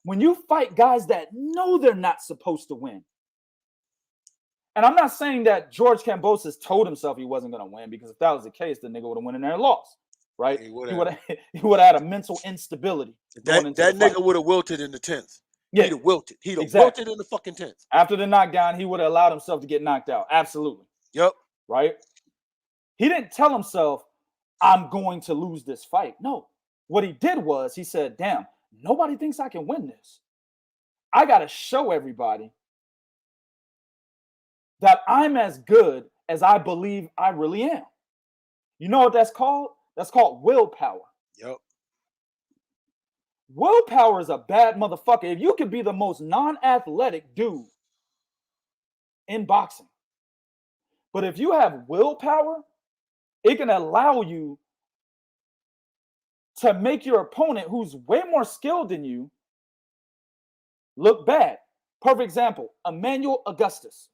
When you fight guys that know they're not supposed to win, and I'm not saying that George Kambosos told himself he wasn't going to win, because if that was the case, the nigga would have went in there and lost, right? He would have had a mental instability. That nigga would have wilted in the 10th. Yeah. He'd have wilted. He'd have wilted in the fucking 10th. After the knockdown, he would have allowed himself to get knocked out. Absolutely. Yep. Right? He didn't tell himself, I'm going to lose this fight. No. What he did was he said, damn, nobody thinks I can win this. I got to show everybody that I'm as good as I believe I really am. You know what that's called? That's called willpower. Yep. Willpower is a bad motherfucker. If you could be the most non-athletic dude in boxing, but if you have willpower, it can allow you to make your opponent, who's way more skilled than you, look bad. Perfect example, Emmanuel Augustus.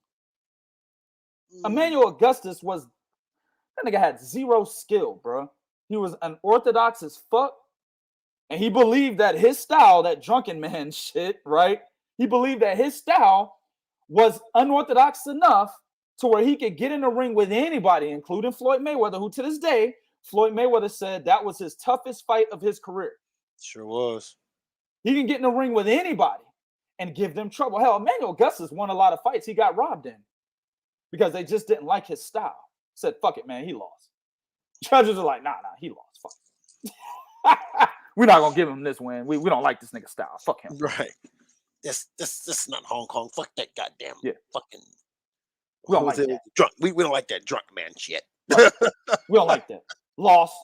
Emmanuel Augustus that nigga had zero skill, bro. He was unorthodox as fuck. And he believed that his style, that drunken man shit, right? He believed that his style was unorthodox enough to where he could get in the ring with anybody, including Floyd Mayweather, who to this day, Floyd Mayweather said that was his toughest fight of his career. Sure was. He can get in the ring with anybody and give them trouble. Hell, Emmanuel Augustus won a lot of fights he got robbed in because they just didn't like his style. Said, fuck it, man, he lost. Judges are like, nah, he lost. Fuck it. We're not gonna give him this win. We don't like this nigga style. Fuck him. Right. This not Hong Kong. Fuck that goddamn fucking. We don't like that. Drunk. We don't like that drunk man shit. Right. We don't like that. Lost.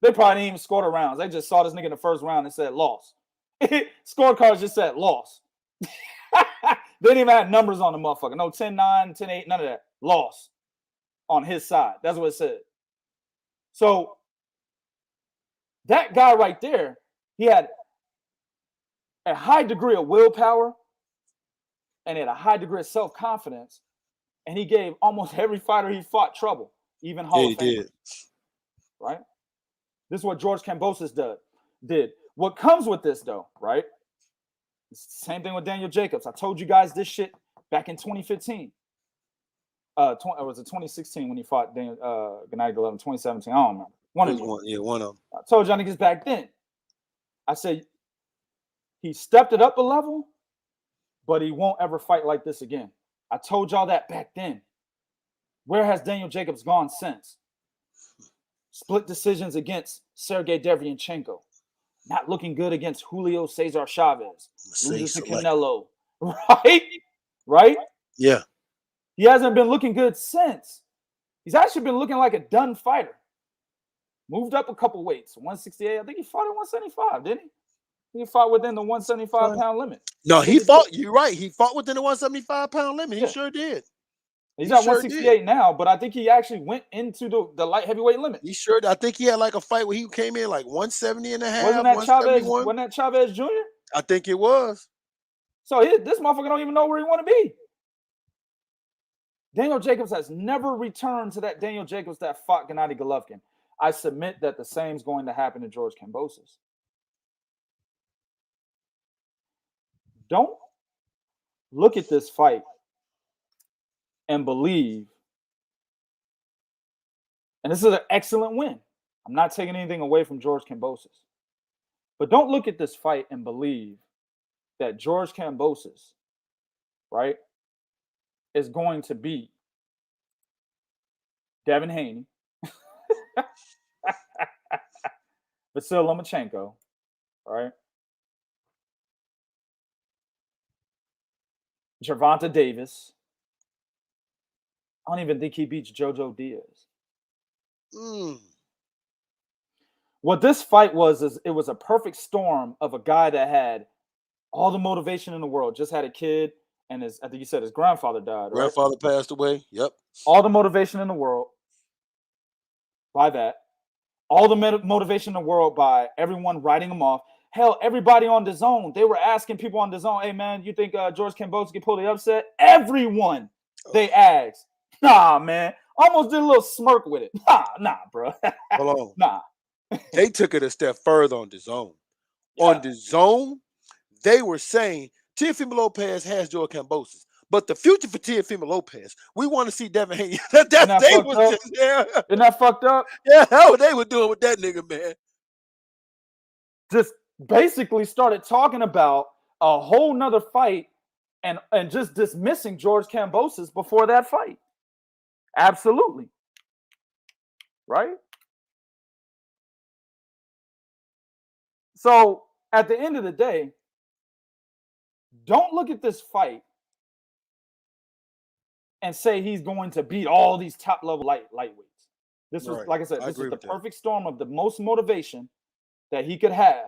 They probably didn't even score the rounds. They just saw this nigga in the first round and said loss. Scorecards just said loss. They didn't even have numbers on the motherfucker. No 10-9, 10-8, none of that. Loss on his side. That's what it said. So that guy right there, he had a high degree of willpower and had a high degree of self-confidence. And he gave almost every fighter he fought trouble, even Hall of Fame. He did. Right? This is what George Kambosos did. What comes with this, though, right? It's the same thing with Daniel Jacobs. I told you guys this shit back in 2015. Was it 2016 when he fought Gennady Golovkin? 2017, I don't remember. One of them. I told y'all niggas back then. I said he stepped it up a level, but he won't ever fight like this again. I told y'all that back then. Where has Daniel Jacobs gone since? Split decisions against Sergey Derevyanchenko. Not looking good against Julio Cesar Chavez. Loses to Canelo. Right? Yeah. He hasn't been looking good since. He's actually been looking like a done fighter. Moved up a couple weights. 168. I think he fought at 175, didn't he? He fought within the 175-pound limit. No, he fought. You're right. He fought within the 175-pound limit. He sure did. He's at 168 now, but I think he actually went into the light heavyweight limit. He sure did. I think he had like a fight where he came in like 170 and a half. Wasn't that Chavez Jr.? I think it was. So this motherfucker don't even know where he want to be. Daniel Jacobs has never returned to that Daniel Jacobs that fought Gennady Golovkin. I submit that the same is going to happen to George Kambosos. Don't look at this fight and believe, and this is an excellent win. I'm not taking anything away from George Kambosos. But don't look at this fight and believe that George Kambosos, right, is going to beat Devin Haney, Vasyl Lomachenko, right? Gervonta Davis, I don't even think he beats Jojo Diaz. What this fight was is it was a perfect storm of a guy that had all the motivation in the world, just had a kid, and I think you said his grandfather died, right? Grandfather passed away. Yep. All the motivation in the world by that. All the motivation in the world by everyone writing him off. Hell, everybody on DAZN, they were asking people on DAZN, hey, man, you think George Kambosos can pull the upset? Everyone, they asked. Nah, man. Almost did a little smirk with it. Nah, bro. Hold on. Nah. They took it a step further on DAZN. Yeah. On DAZN, they were saying Teofimo Lopez has George Kambosos. But the future for Teofimo Lopez, we want to see Devin Haney. Isn't that fucked up? Yeah, that's what they were doing with that nigga, man. Just basically started talking about a whole nother fight and just dismissing George Kambosos before that fight. Absolutely. Right? So at the end of the day, don't look at this fight and say he's going to beat all these top level lightweights. This was, like I said, this was the perfect storm of the most motivation that he could have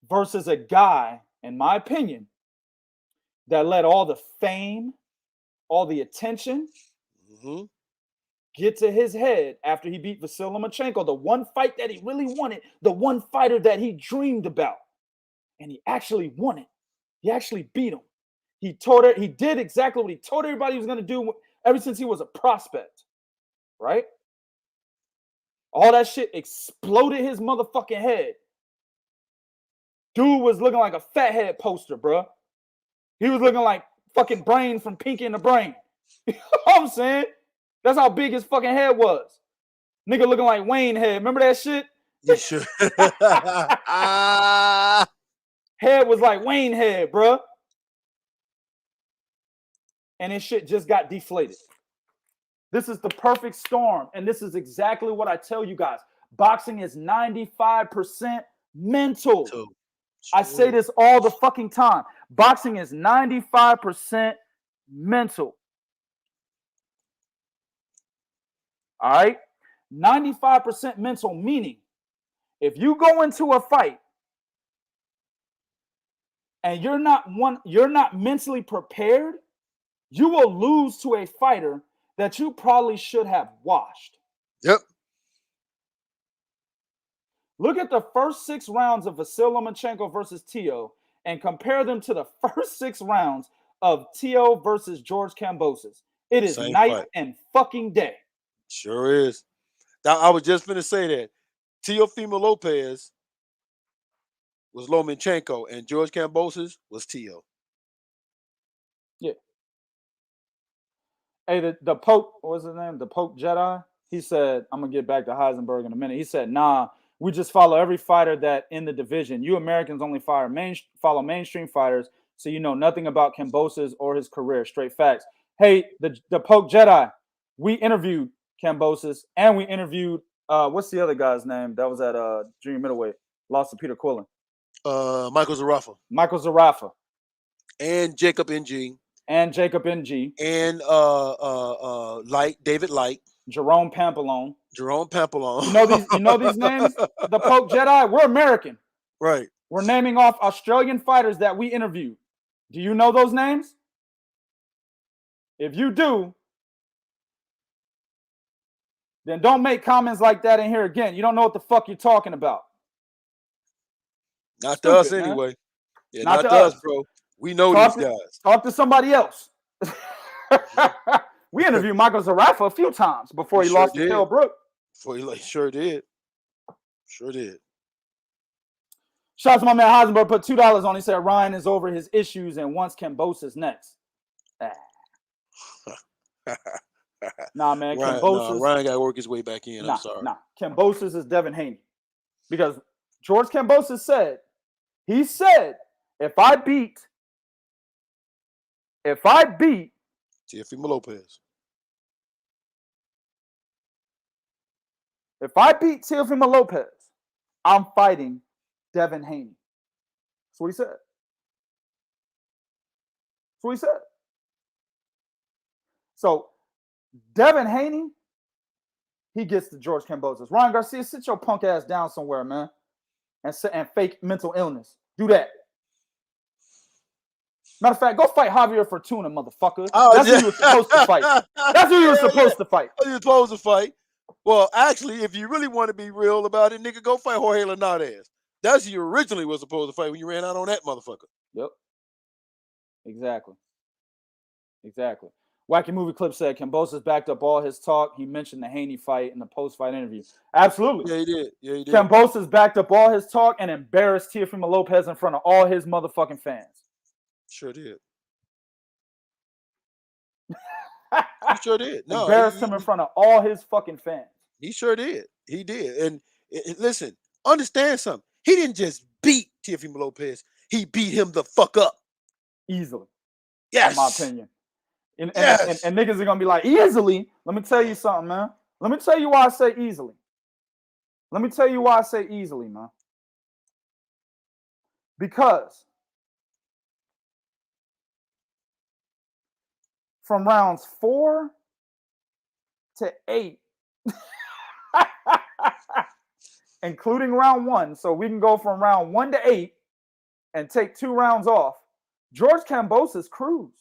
versus a guy, in my opinion, that let all the fame, all the attention get to his head after he beat Vasyl Lomachenko, the one fight that he really wanted, the one fighter that he dreamed about. And he actually won it. He actually beat him. He did exactly what he told everybody he was going to do ever since he was a prospect. Right? All that shit exploded his motherfucking head. Dude was looking like a fathead poster, bro. He was looking like fucking Brain from Pinky and the Brain. You know what I'm saying? That's how big his fucking head was. Nigga looking like Wayne head. Remember that shit? You should. Head was like Wayne head, bro. And his shit just got deflated. This is the perfect storm. And this is exactly what I tell you guys. Boxing is 95% mental. I say this all the fucking time. Boxing is 95% mental. All right? 95% mental, meaning if you go into a fight and you're not mentally prepared, you will lose to a fighter that you probably should have washed. Yep. Look at the first 6 rounds of Vasyl Lomachenko versus Teo and compare them to the first 6 rounds of Teo versus George Kambosos. It is Same night fight. and fucking day. Sure is. Now, I was just going to say that Teofimo Lopez was Lomachenko and George Kambosos was Teo. Yeah. Hey, the Pope, what's his name? The Pope Jedi. He said, I'm going to get back to Heisenberg in a minute. He said, nah, we just follow every fighter that in the division. You Americans only follow mainstream fighters, so you know nothing about Kambosos or his career. Straight facts. Hey, the Pope Jedi, we interviewed Kambosos and we interviewed, what's the other guy's name that was at junior middleweight? Lost to Peter Quillen. Michael Zarafa. Michael Zarafa. And Jacob NG. And Jacob NG. And Light, David Light. Jerome Pampalone. Jerome Pampalone. You know these names? The Pope Jedi, we're American. Right. We're naming off Australian fighters that we interviewed. Do you know those names? If you do, then don't make comments like that in here again. You don't know what the fuck you're talking about. Not to us anyway. Yeah, not to us, bro. We know these guys. Talk to somebody else. We interviewed Michael Zarafa a few times before he lost to Kell Brook. Sure did. Sure did. Shout out to my man Heisenberg, put $2 on. He said Ryan is over his issues and wants Kambosos next. Nah, man. Ryan got to work his way back in. I'm sorry. Nah. Kambosos is Devin Haney. Because George Kambosos said, if I beat Teofimo Lopez. If I beat Teofimo Lopez, I'm fighting Devin Haney. That's what he said. That's what he said. So Devin Haney, he gets the George Kambosos. Ryan Garcia, sit your punk ass down somewhere, man, and fake mental illness. Do that. Matter of fact, go fight Javier Fortuna, motherfucker. That's who you were supposed to fight. That's who you were supposed to fight. You were supposed to fight. Well, actually, if you really want to be real about it, nigga, go fight Jorge Linares. That's who you originally was supposed to fight when you ran out on that motherfucker. Yep. Exactly. Wacky Movie Clip said Kambosos backed up all his talk. He mentioned the Haney fight in the post-fight interview. Absolutely. Yeah, he did. Kambosos backed up all his talk and embarrassed Teofimo Lopez in front of all his motherfucking fans. Sure did. He sure did. No, embarrassed him in front of all his fucking fans. He sure did. He did. And listen, understand something. He didn't just beat Teofimo Lopez. He beat him the fuck up. Easily. Yes. In my opinion. And Yes. niggas are going to be like, easily? Let me tell you something, man. Let me tell you why I say easily. Man. Because from rounds 4 to 8, including round 1, so we can go from round 1 to 8 and take 2 rounds off, George Kambosos cruised.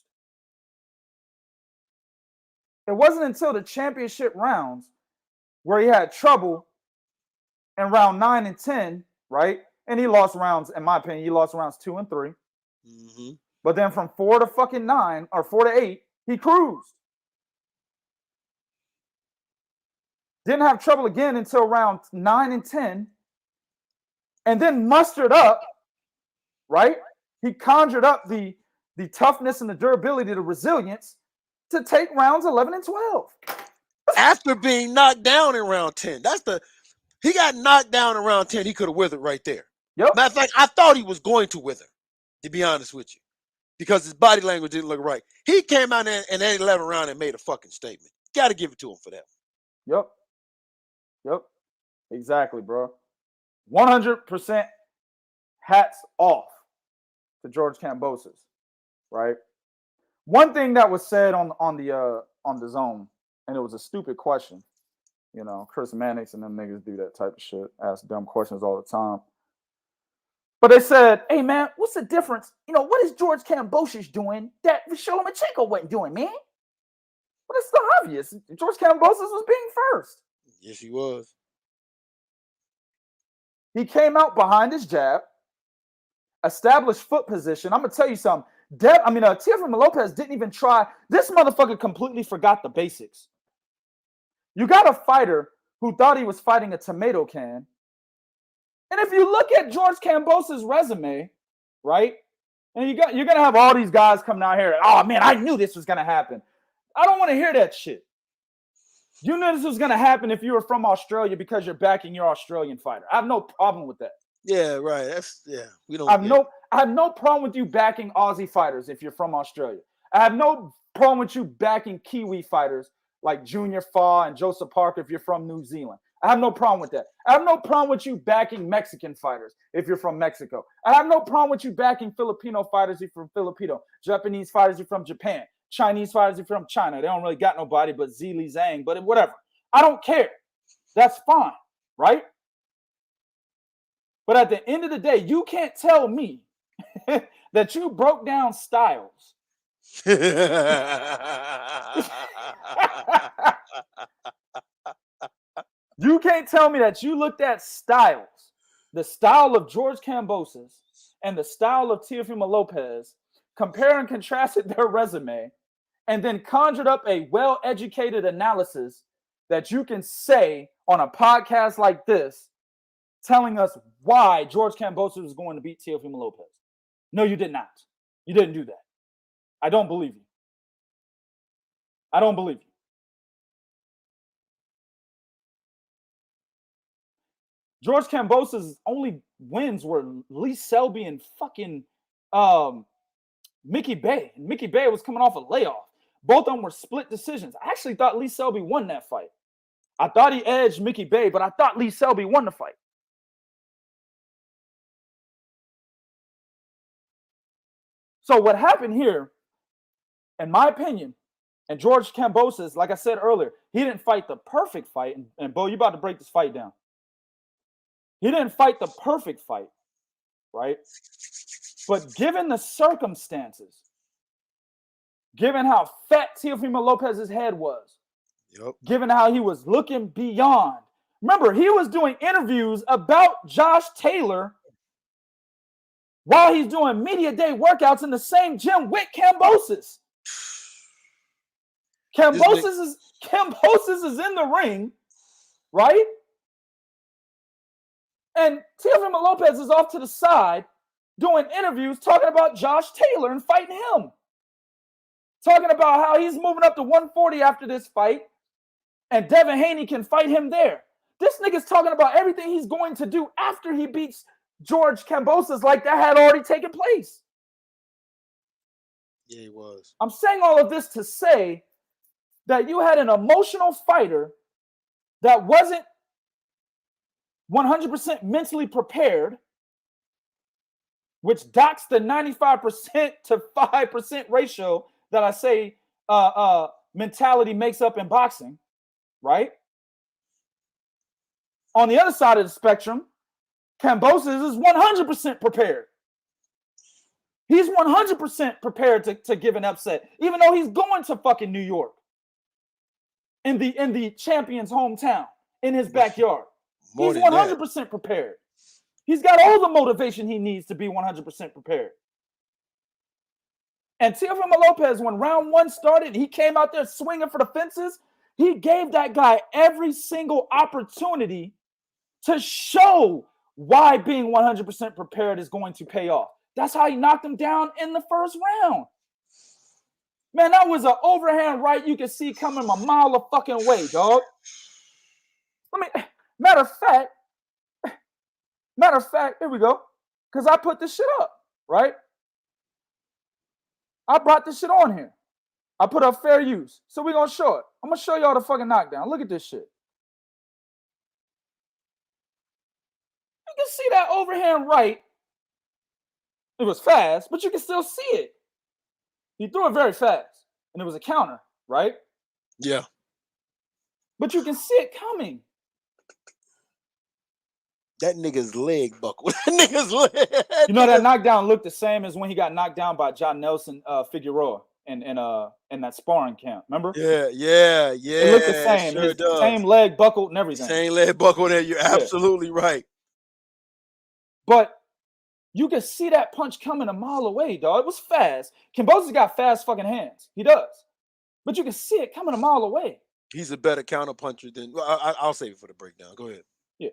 It wasn't until the championship rounds where he had trouble in round 9 and 10, right? And he lost rounds, in my opinion, he lost rounds 2 and 3. Mm-hmm. But then from 4 to fucking 9 or 4 to 8, he cruised. Didn't have trouble again until round 9 and 10. And then mustered up, right? He conjured up the toughness and the durability, the resilience to take rounds 11 and 12. After being knocked down in round 10. He got knocked down in round 10. He could have withered right there. Yep. Matter of fact, I thought he was going to wither, to be honest with you, because his body language didn't look right. He came out in that 11th round and made a fucking statement. Got to give it to him for that. Yep. Exactly, bro. 100% hats off to George Kambosos, right? One thing that was said on the zone, and it was a stupid question. You know, Chris Mannix and them niggas do that type of shit, ask dumb questions all the time. But they said, hey, man, what's the difference? You know, what is George Kambosos doing that Lomachenko wasn't doing, man? Well, it's obvious. George Kambosos was being first. Yes, he was. He came out behind his jab, established foot position. I'm going to tell you something. Teofimo Lopez didn't even try. This motherfucker completely forgot the basics. You got a fighter who thought he was fighting a tomato can. And if you look at George Kambosos' resume, right, and you're going to have all these guys coming out here, oh, man, I knew this was going to happen. I don't want to hear that shit. You knew this was going to happen if you were from Australia because you're backing your Australian fighter. I have no problem with that. Yeah, right. We don't. I have no problem with you backing Aussie fighters if you're from Australia. I have no problem with you backing Kiwi fighters like Junior Fa and Joseph Parker if you're from New Zealand. I have no problem with that. I have no problem with you backing Mexican fighters if you're from Mexico. I have no problem with you backing Filipino fighters if you're from Filipino, Japanese fighters if you're from Japan, Chinese fighters if you're from China. They don't really got nobody but Zili Zhang, but whatever. I don't care. That's fine, right? But at the end of the day, you can't tell me that you broke down styles. You can't tell me that you looked at styles, the style of George Kambosos and the style of Teofimo Lopez, compare and contrasted their resume, and then conjured up a well-educated analysis that you can say on a podcast like this, telling us why George Kambosos was going to beat Teofimo Lopez. No, you did not. You didn't do that. I don't believe you. I don't believe you. George Kambosos' only wins were Lee Selby and fucking Mickey Bay. And Mickey Bay was coming off a layoff. Both of them were split decisions. I actually thought Lee Selby won that fight. I thought he edged Mickey Bay, but I thought Lee Selby won the fight. So what happened here, in my opinion, And George Kambosos, like I said earlier, he didn't fight the perfect fight. And Bo, you about to break this fight down. He didn't fight the perfect fight, right? But given the circumstances, given how fat Teofimo Lopez's head was, given how he was looking beyond. Remember, he was doing interviews about Josh Taylor while he's doing media day workouts in the same gym with Kambosis. Kambosis is in the ring, right? And Teofimo Lopez is off to the side doing interviews talking about Josh Taylor and fighting him. Talking about how he's moving up to 140 after this fight and Devin Haney can fight him there. This nigga's talking about everything he's going to do after he beats George Kambosos like that had already taken place. Yeah, he was. I'm saying all of this to say that you had an emotional fighter that wasn't 100% mentally prepared, which docks the 95% to 5% ratio that I say mentality makes up in boxing, right? On the other side of the spectrum, Kambosos is 100% prepared. He's 100% prepared to give an upset, even though he's going to fucking New York in the champion's hometown, in his backyard. He's 100% prepared. He's got all the motivation he needs to be 100% prepared. And Teofimo Lopez, when round one started, he came out there swinging for the fences. He gave that guy every single opportunity to show why being 100% prepared is going to pay off. That's how he knocked him down in the first round. Man, that was an overhand right you could see coming a mile of fucking way, dog. Matter of fact, here we go. Because I put this shit up, right? I brought this shit on here. I put up fair use. So we're going to show it. I'm going to show y'all the fucking knockdown. Look at this shit. You can see that overhand right. It was fast, but you can still see it. He threw it very fast. And it was a counter, right? Yeah. But you can see it coming. That nigga's leg buckled. That nigga's leg. You know, that knockdown looked the same as when he got knocked down by John Nelson Figueroa in that sparring camp. Remember? Yeah. It looked the same. Sure His does. same leg buckled and everything. Same leg buckled there. You're absolutely right. But you can see that punch coming a mile away, dog. It was fast. Kambosis got fast fucking hands. He does. But you can see it coming a mile away. He's a better counter puncher than. Well, I'll save it for the breakdown. Go ahead. Yeah.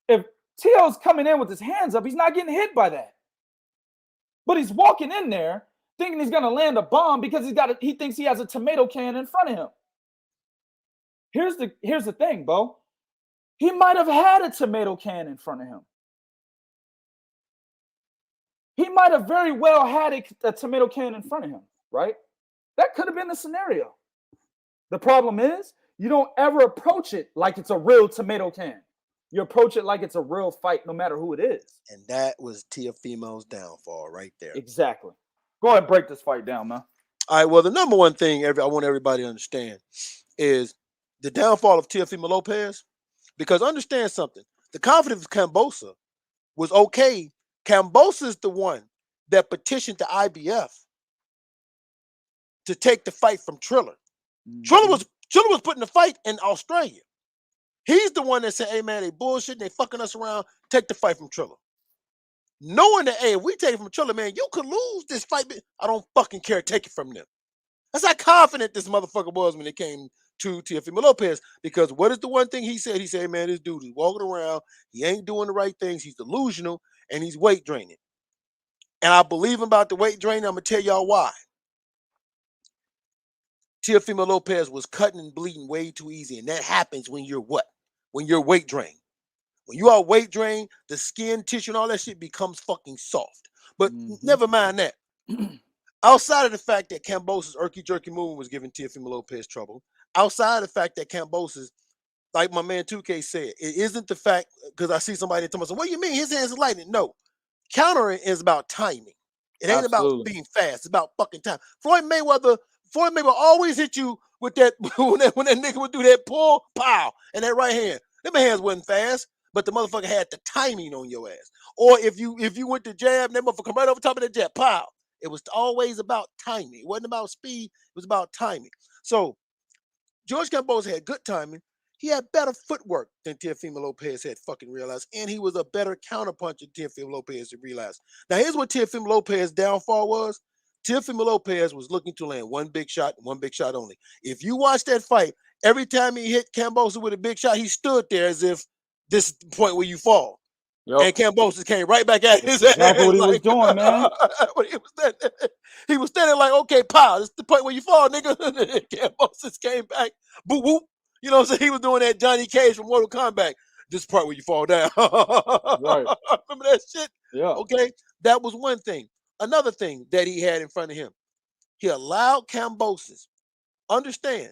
If Teo's coming in with his hands up, he's not getting hit by that. But he's walking in there thinking he's going to land a bomb because he thinks he has a tomato can in front of him. Here's the thing, Bo. He might have had a tomato can in front of him. He might have very well had a tomato can in front of him, right? That could have been the scenario. The problem is you don't ever approach it like it's a real tomato can. You approach it like it's a real fight, no matter who it is. And that was Teofimo's downfall right there. Exactly. Go ahead and break this fight down, man. All right, well, the number one thing I want everybody to understand is the downfall of Teofimo Lopez. Because understand something. The confidence of Kambosos was okay. Kambosos is the one that petitioned the IBF to take the fight from Triller. Mm-hmm. Triller was putting the fight in Australia. He's the one that said, hey, man, they bullshit, they fucking us around, take the fight from Triller. Knowing that, hey, if we take it from Triller, man, you could lose this fight. I don't fucking care, take it from them. That's how confident this motherfucker was when it came to Teofimo Lopez. Because what is the one thing he said? He said, hey, man, this dude is walking around, he ain't doing the right things, he's delusional, and he's weight draining. And I believe him about the weight draining. I'm going to tell y'all why. Teofimo Lopez was cutting and bleeding way too easy. And that happens when you're what? When you're weight drained. When you are weight drained, the skin, tissue, and all that shit becomes fucking soft. But never mind that. Outside of the fact that Kambosos' irky-jerky movement was giving Teofimo Lopez trouble, outside of the fact that Kambosos, like my man 2K said, it isn't the fact, because I see somebody tell me, what do you mean his hands are lightning? No. Countering is about timing. It ain't about Absolutely. being fast. It's about fucking time. Floyd Mayweather always hit you with that when that nigga would do that pull, pow, and that right hand. Them hands wasn't fast, but the motherfucker had the timing on your ass. Or if you went to jab, that motherfucker come right over top of that jab, pow. It was always about timing. It wasn't about speed. It was about timing. So George Kambosos had good timing. He had better footwork than Teofimo Lopez had fucking realized, and he was a better counterpuncher than Teofimo Lopez had realized. Now, here's what Teofimo Lopez's downfall was. Teofimo Lopez was looking to land one big shot only. If you watch that fight, every time he hit Kambosos with a big shot, he stood there as if this is the point where you fall. Yep. And Kambosos came right back at his That's exactly ass. what he was doing, man. He was standing like, okay, pow, this is the point where you fall, nigga. Kambosos came back, boop, whoop. You know what I'm saying? He was doing that Johnny Cage from Mortal Kombat. This part where you fall down. Right. Remember that shit? Yeah. Okay. That was one thing. Another thing that he had in front of him, he allowed Kambosos. Understand,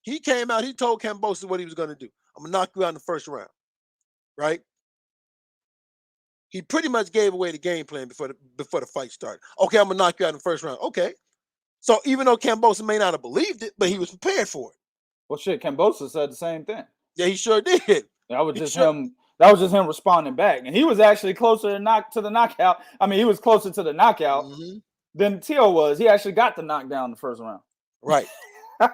he came out, he told Kambosos what he was going to do. I'm going to knock you out in the first round. Right? He pretty much gave away the game plan before the fight started. Okay, I'm going to knock you out in the first round. Okay. So even though Kambosos may not have believed it, but he was prepared for it. Well, shit, Kambosos said the same thing. Yeah, he sure did. That was just him. That was just him responding back, and he was actually closer to the knockout. I mean, he was closer to the knockout than Teo was. He actually got the knockdown in the first round. Right.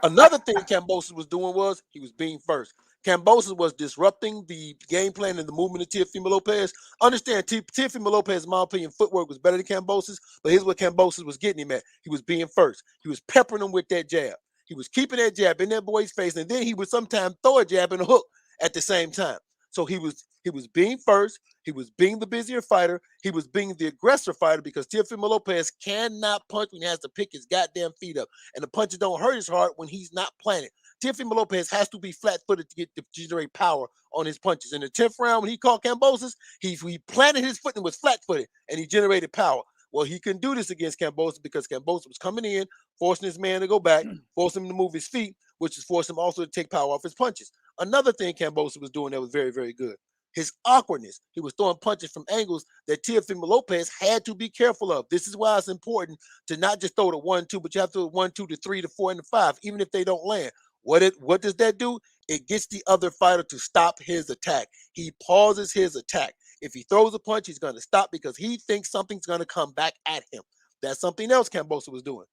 Another thing Kambosos was doing was he was being first. Kambosos was disrupting the game plan and the movement of Teofimo Lopez. Understand, Teofimo Lopez, in my opinion, footwork was better than Kambosos, but here's what Kambosos was getting him at. He was being first. He was peppering him with that jab. He was keeping that jab in that boy's face, and then he would sometimes throw a jab and a hook at the same time. So he was being first. He was being the busier fighter. He was being the aggressor fighter because Teofimo Lopez cannot punch when he has to pick his goddamn feet up. And the punches don't hurt as hard when he's not planted. Teofimo Lopez has to be flat-footed to generate power on his punches. In the 10th round, when he caught Kambosos, he planted his foot and was flat-footed, and he generated power. Well, he couldn't do this against Kambosos because Kambosos was coming in, forcing his man to go back, forcing him to move his feet, which is forcing him also to take power off his punches. Another thing Kambosos was doing that was very, very good. His awkwardness. He was throwing punches from angles that Teofimo Lopez had to be careful of. This is why it's important to not just throw the 1-2, but you have to throw 1-2 to 3 to 4 and to 5, even if they don't land. What does that do? It gets the other fighter to stop his attack. He pauses his attack. If he throws a punch, he's going to stop because he thinks something's going to come back at him. That's something else Kambosos was doing.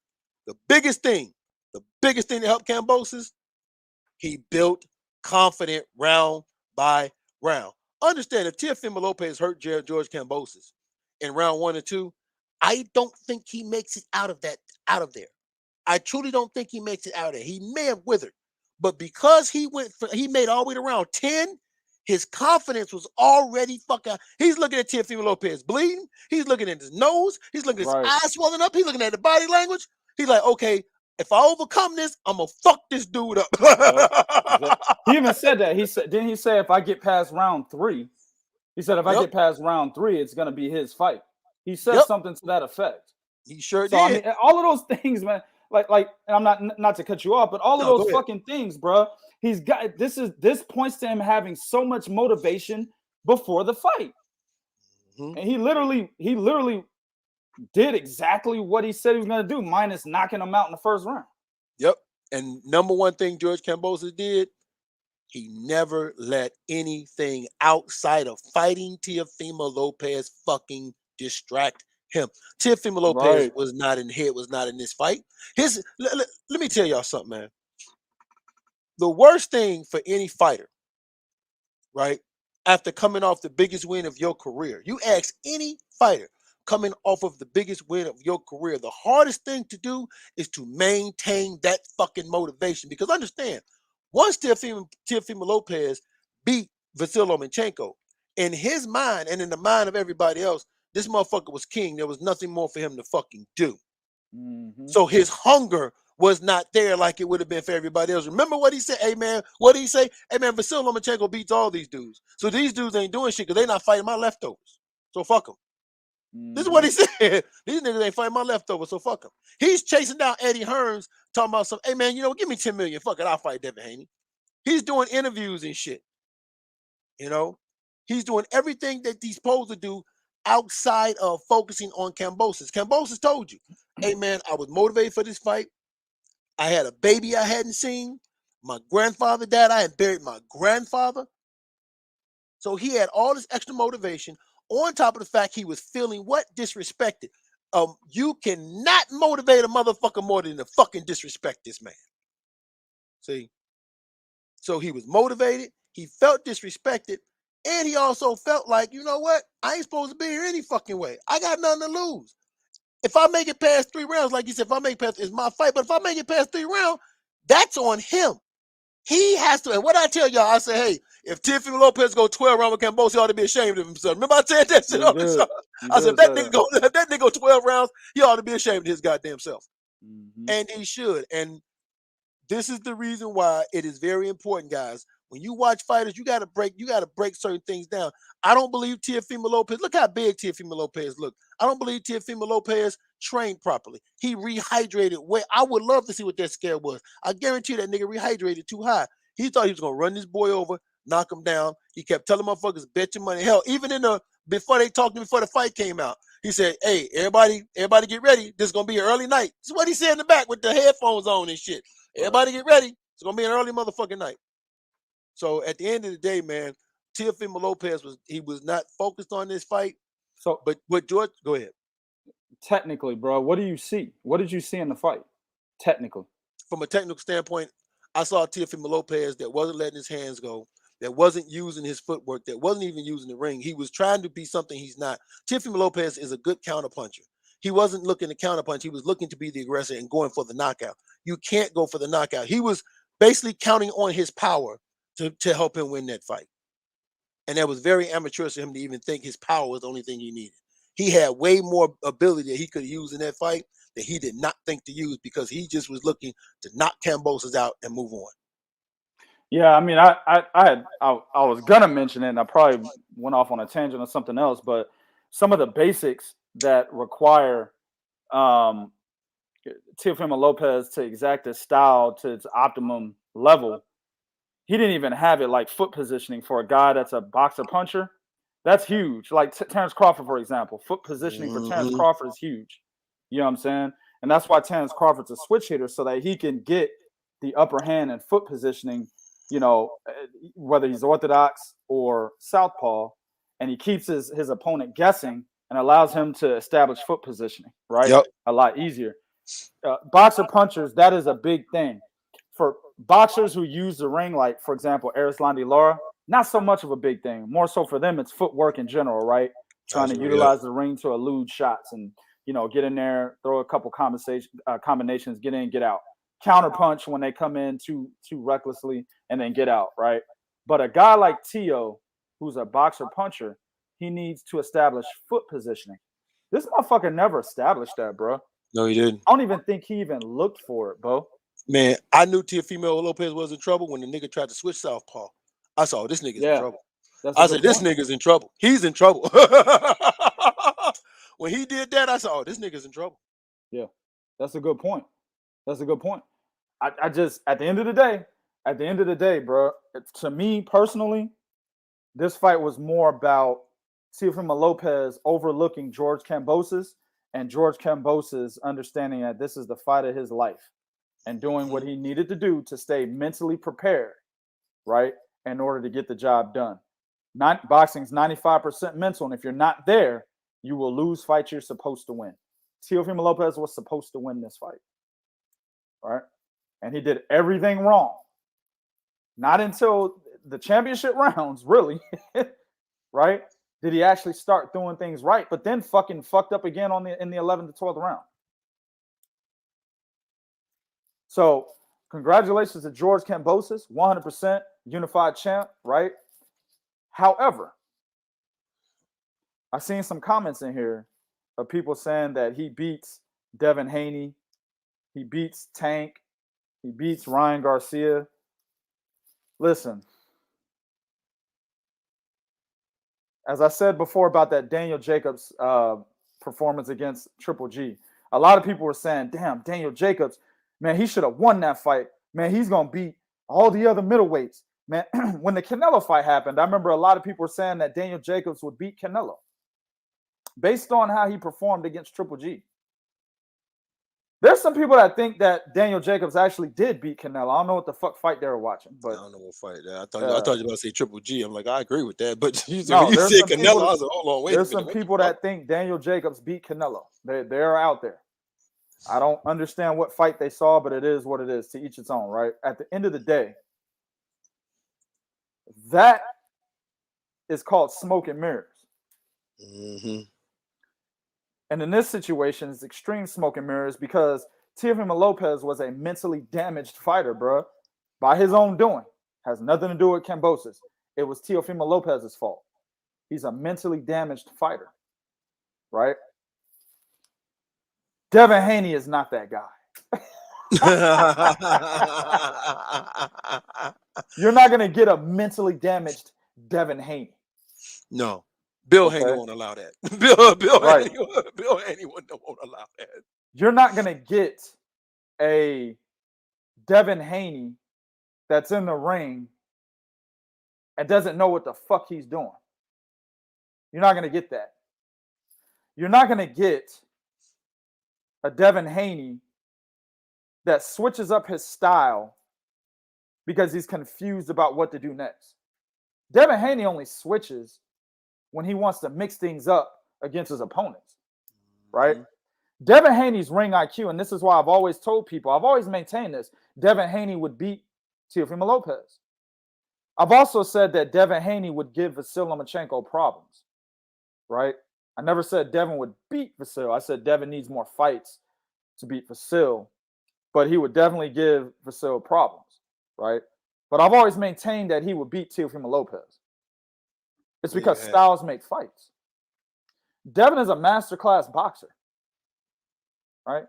The biggest thing that helped Kambosos, he built confident round by round. Understand, if Teofimo Lopez hurt George Kambosos in round 1 and 2, I don't think he makes it out of there. I truly don't think he makes it out of there. He may have withered, but because he made all the way to round 10, his confidence was already fucking. He's looking at Teofimo Lopez bleeding. He's looking at his nose. He's looking at his eyes swelling up. He's looking at the body language. He's like, okay, if I overcome this, I'm gonna fuck this dude up. He even said that. Didn't he say if I get past round 3, he said if I get past round 3, it's gonna be his fight. He said something to that effect. He sure did. I mean, all of those things, man. Like, and I'm not to cut you off, but all of those fucking things, bro. He's got this points to him having so much motivation before the fight, and he literally did exactly what he said he was going to do, minus knocking him out in the first round. Yep. And number one thing George Kambosos did, he never let anything outside of fighting Teofimo Lopez fucking distract him. Teofimo Lopez was not in this fight. Let me tell y'all something, man. The worst thing for any fighter, right, after coming off the biggest win of your career, you ask any fighter coming off of the biggest win of your career, the hardest thing to do is to maintain that fucking motivation. Because understand, once Teofimo Lopez beat Vasyl Lomachenko, in his mind and in the mind of everybody else, this motherfucker was king. There was nothing more for him to fucking do. So his hunger was not there like it would have been for everybody else. Remember what he said? Hey, man, what did he say? Hey, man, Vasyl Lomachenko beats all these dudes. So these dudes ain't doing shit because they're not fighting my leftovers. So fuck them. This is what he said. These niggas ain't fighting my leftovers, so fuck them. He's chasing down Eddie Hearns, talking about some, hey, man, give me 10 million. Fuck it, I'll fight Devin Haney. He's doing interviews and shit. He's doing everything that he's supposed to do outside of focusing on Kambosis. Kambosis told you, hey man, I was motivated for this fight. I had a baby I hadn't seen. My grandfather died. I had buried my grandfather. So he had all this extra motivation on top of the fact he was feeling what? Disrespected. You cannot motivate a motherfucker more than to fucking disrespect this man. See? So he was motivated. He felt disrespected. And he also felt like, you know what? I ain't supposed to be here any fucking way. I got nothing to lose. If I make it past 3 rounds, like you said, if I make it past, it's my fight. But if I make it past 3 rounds, that's on him. He has to. And what I tell y'all, I say, hey, if Teofimo Lopez go 12 rounds with Kambosos, he ought to be ashamed of himself. Remember I said that shit on the show? I said, if that nigga go 12 rounds, he ought to be ashamed of his goddamn self. And he should. And this is the reason why it is very important, guys. When you watch fighters, you gotta break certain things down. I don't believe Teofimo Lopez. Look how big Teofimo Lopez looked. I don't believe Teofimo Lopez trained properly. He rehydrated way. I would love to see what that scale was. I guarantee that nigga rehydrated too high. He thought he was gonna run this boy over, knock him down. He kept telling motherfuckers, bet your money. Hell, even before they talked to him before the fight came out, he said, hey, everybody get ready. This is gonna be an early night. This is what he said in the back with the headphones on and shit. Everybody get ready. It's gonna be an early motherfucking night. So at the end of the day, man, Teofimo Lopez was not focused on this fight. So, but George, go ahead. Technically, bro, what do you see? What did you see in the fight? Technically, from a technical standpoint, I saw Teofimo Lopez that wasn't letting his hands go, that wasn't using his footwork, that wasn't even using the ring. He was trying to be something he's not. Teofimo Lopez is a good counterpuncher. He wasn't looking to counterpunch. He was looking to be the aggressor and going for the knockout. You can't go for the knockout. He was basically counting on his power to help him win that fight. And that was very amateurish for him to even think his power was the only thing he needed. He had way more ability that he could use in that fight that he did not think to use because he just was looking to knock Kambosos out and move on. Yeah, I mean, I was gonna mention it, and I probably went off on a tangent or something else, but some of the basics that require Teofimo Lopez to exact his style to its optimum level, he didn't even have it, like foot positioning for a guy that's a boxer puncher. That's huge. Like Terrence Crawford, for example, foot positioning for Terrence Crawford is huge. You know what I'm saying? And that's why Terrence Crawford's a switch hitter, so that he can get the upper hand and foot positioning, you know, whether he's orthodox or southpaw, and he keeps his opponent guessing and allows him to establish foot positioning, right? Yep. A lot easier. Boxer punchers, that is a big thing. For boxers who use the ring, like, for example, Erislandy Lara, not so much of a big thing. More so for them, it's footwork in general, right? Trying to utilize the ring to elude shots and, you know, get in there, throw a couple combinations, get in, get out. Counterpunch when they come in too recklessly and then get out, right? But a guy like Teo, who's a boxer puncher, he needs to establish foot positioning. This motherfucker never established that, bro. No, he didn't. I don't even think he even looked for it, bro. Man, I knew Teofimo Lopez was in trouble when the nigga tried to switch southpaw. I saw this nigga's in trouble. I said, this nigga's in trouble. He's in trouble. When he did that, I said, oh, this nigga's in trouble. Yeah, that's a good point. That's a good point. I just, at the end of the day, bro, to me personally, this fight was more about Teofimo Lopez overlooking George Kambosos and George Kambosos understanding that this is the fight of his life and doing what he needed to do to stay mentally prepared, right, in order to get the job done. Boxing's 95% mental, and if you're not there, you will lose fights you're supposed to win. Teofimo Lopez was supposed to win this fight, right? And he did everything wrong. Not until the championship rounds, really, right, did he actually start doing things right, but then fucking fucked up again in the 11th to 12th round. So congratulations to George Kambosos, 100% unified champ, right? However, I've seen some comments in here of people saying that he beats Devin Haney, he beats Tank, he beats Ryan Garcia. Listen, as I said before about that Daniel Jacobs performance against Triple G, a lot of people were saying, damn, Daniel Jacobs, man, he should have won that fight. Man, he's going to beat all the other middleweights. Man, when the Canelo fight happened, I remember a lot of people were saying that Daniel Jacobs would beat Canelo. based on how he performed against Triple G. There's some people that think that Daniel Jacobs actually did beat Canelo. I don't know what the fuck fight they were watching, but I don't know what fight that. I thought you were about to say Triple G. I'm like, I agree with that, but when you said Canelo, I was like, hold on, wait a minute. There's some people that think Daniel Jacobs beat Canelo. They're out there. I don't understand what fight they saw, but it is what it is. To each its own, right? At the end of the day, that is called smoke and mirrors. Mm-hmm. And in this situation, it's extreme smoke and mirrors because Teofimo Lopez was a mentally damaged fighter, bro, by his own doing. Has nothing to do with Kambosis. It was Teofimo Lopez's fault. He's a mentally damaged fighter, right? Devin Haney is not that guy. You're not going to get a mentally damaged Devin Haney. No. Bill Haney won't allow that. Bill Haney won't allow that. You're not going to get a Devin Haney that's in the ring and doesn't know what the fuck he's doing. You're not going to get that. You're not going to get a Devin Haney that switches up his style because he's confused about what to do next. Devin Haney only switches when he wants to mix things up against his opponents, right? Mm-hmm. Devin Haney's ring IQ, and this is why I've always told people, I've always maintained this, Devin Haney would beat Teofimo Lopez. I've also said that Devin Haney would give Vasyl Lomachenko problems, right? I never said Devin would beat Vasyl. I said Devin needs more fights to beat Vasyl, but he would definitely give Vasyl problems, right? But I've always maintained that he would beat Teofimo Lopez. It's because styles make fights. Devin is a masterclass boxer, right?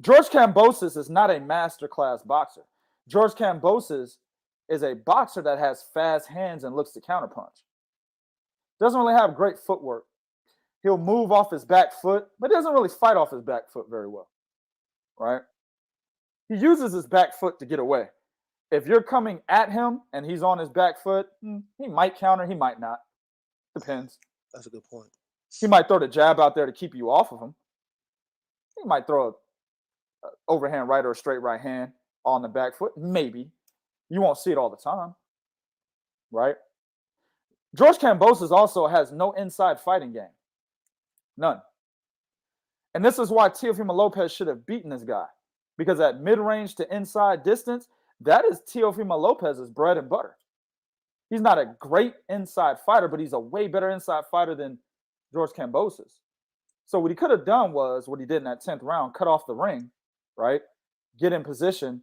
George Kambosos is not a masterclass boxer. George Kambosos is a boxer that has fast hands and looks to counterpunch. Doesn't really have great footwork. He'll move off his back foot, but doesn't really fight off his back foot very well, right? He uses his back foot to get away. If you're coming at him and he's on his back foot, he might counter, he might not. Depends. That's a good point. He might throw the jab out there to keep you off of him. He might throw an overhand right or a straight right hand on the back foot. Maybe. You won't see it all the time, right? George Kambosos also has no inside fighting game. None. And this is why Teofimo Lopez should have beaten this guy. Because at mid-range to inside distance, that is Teofimo Lopez's bread and butter. He's not a great inside fighter, but he's a way better inside fighter than George Kambosos. So what he could have done was what he did in that 10th round, cut off the ring, right? Get in position,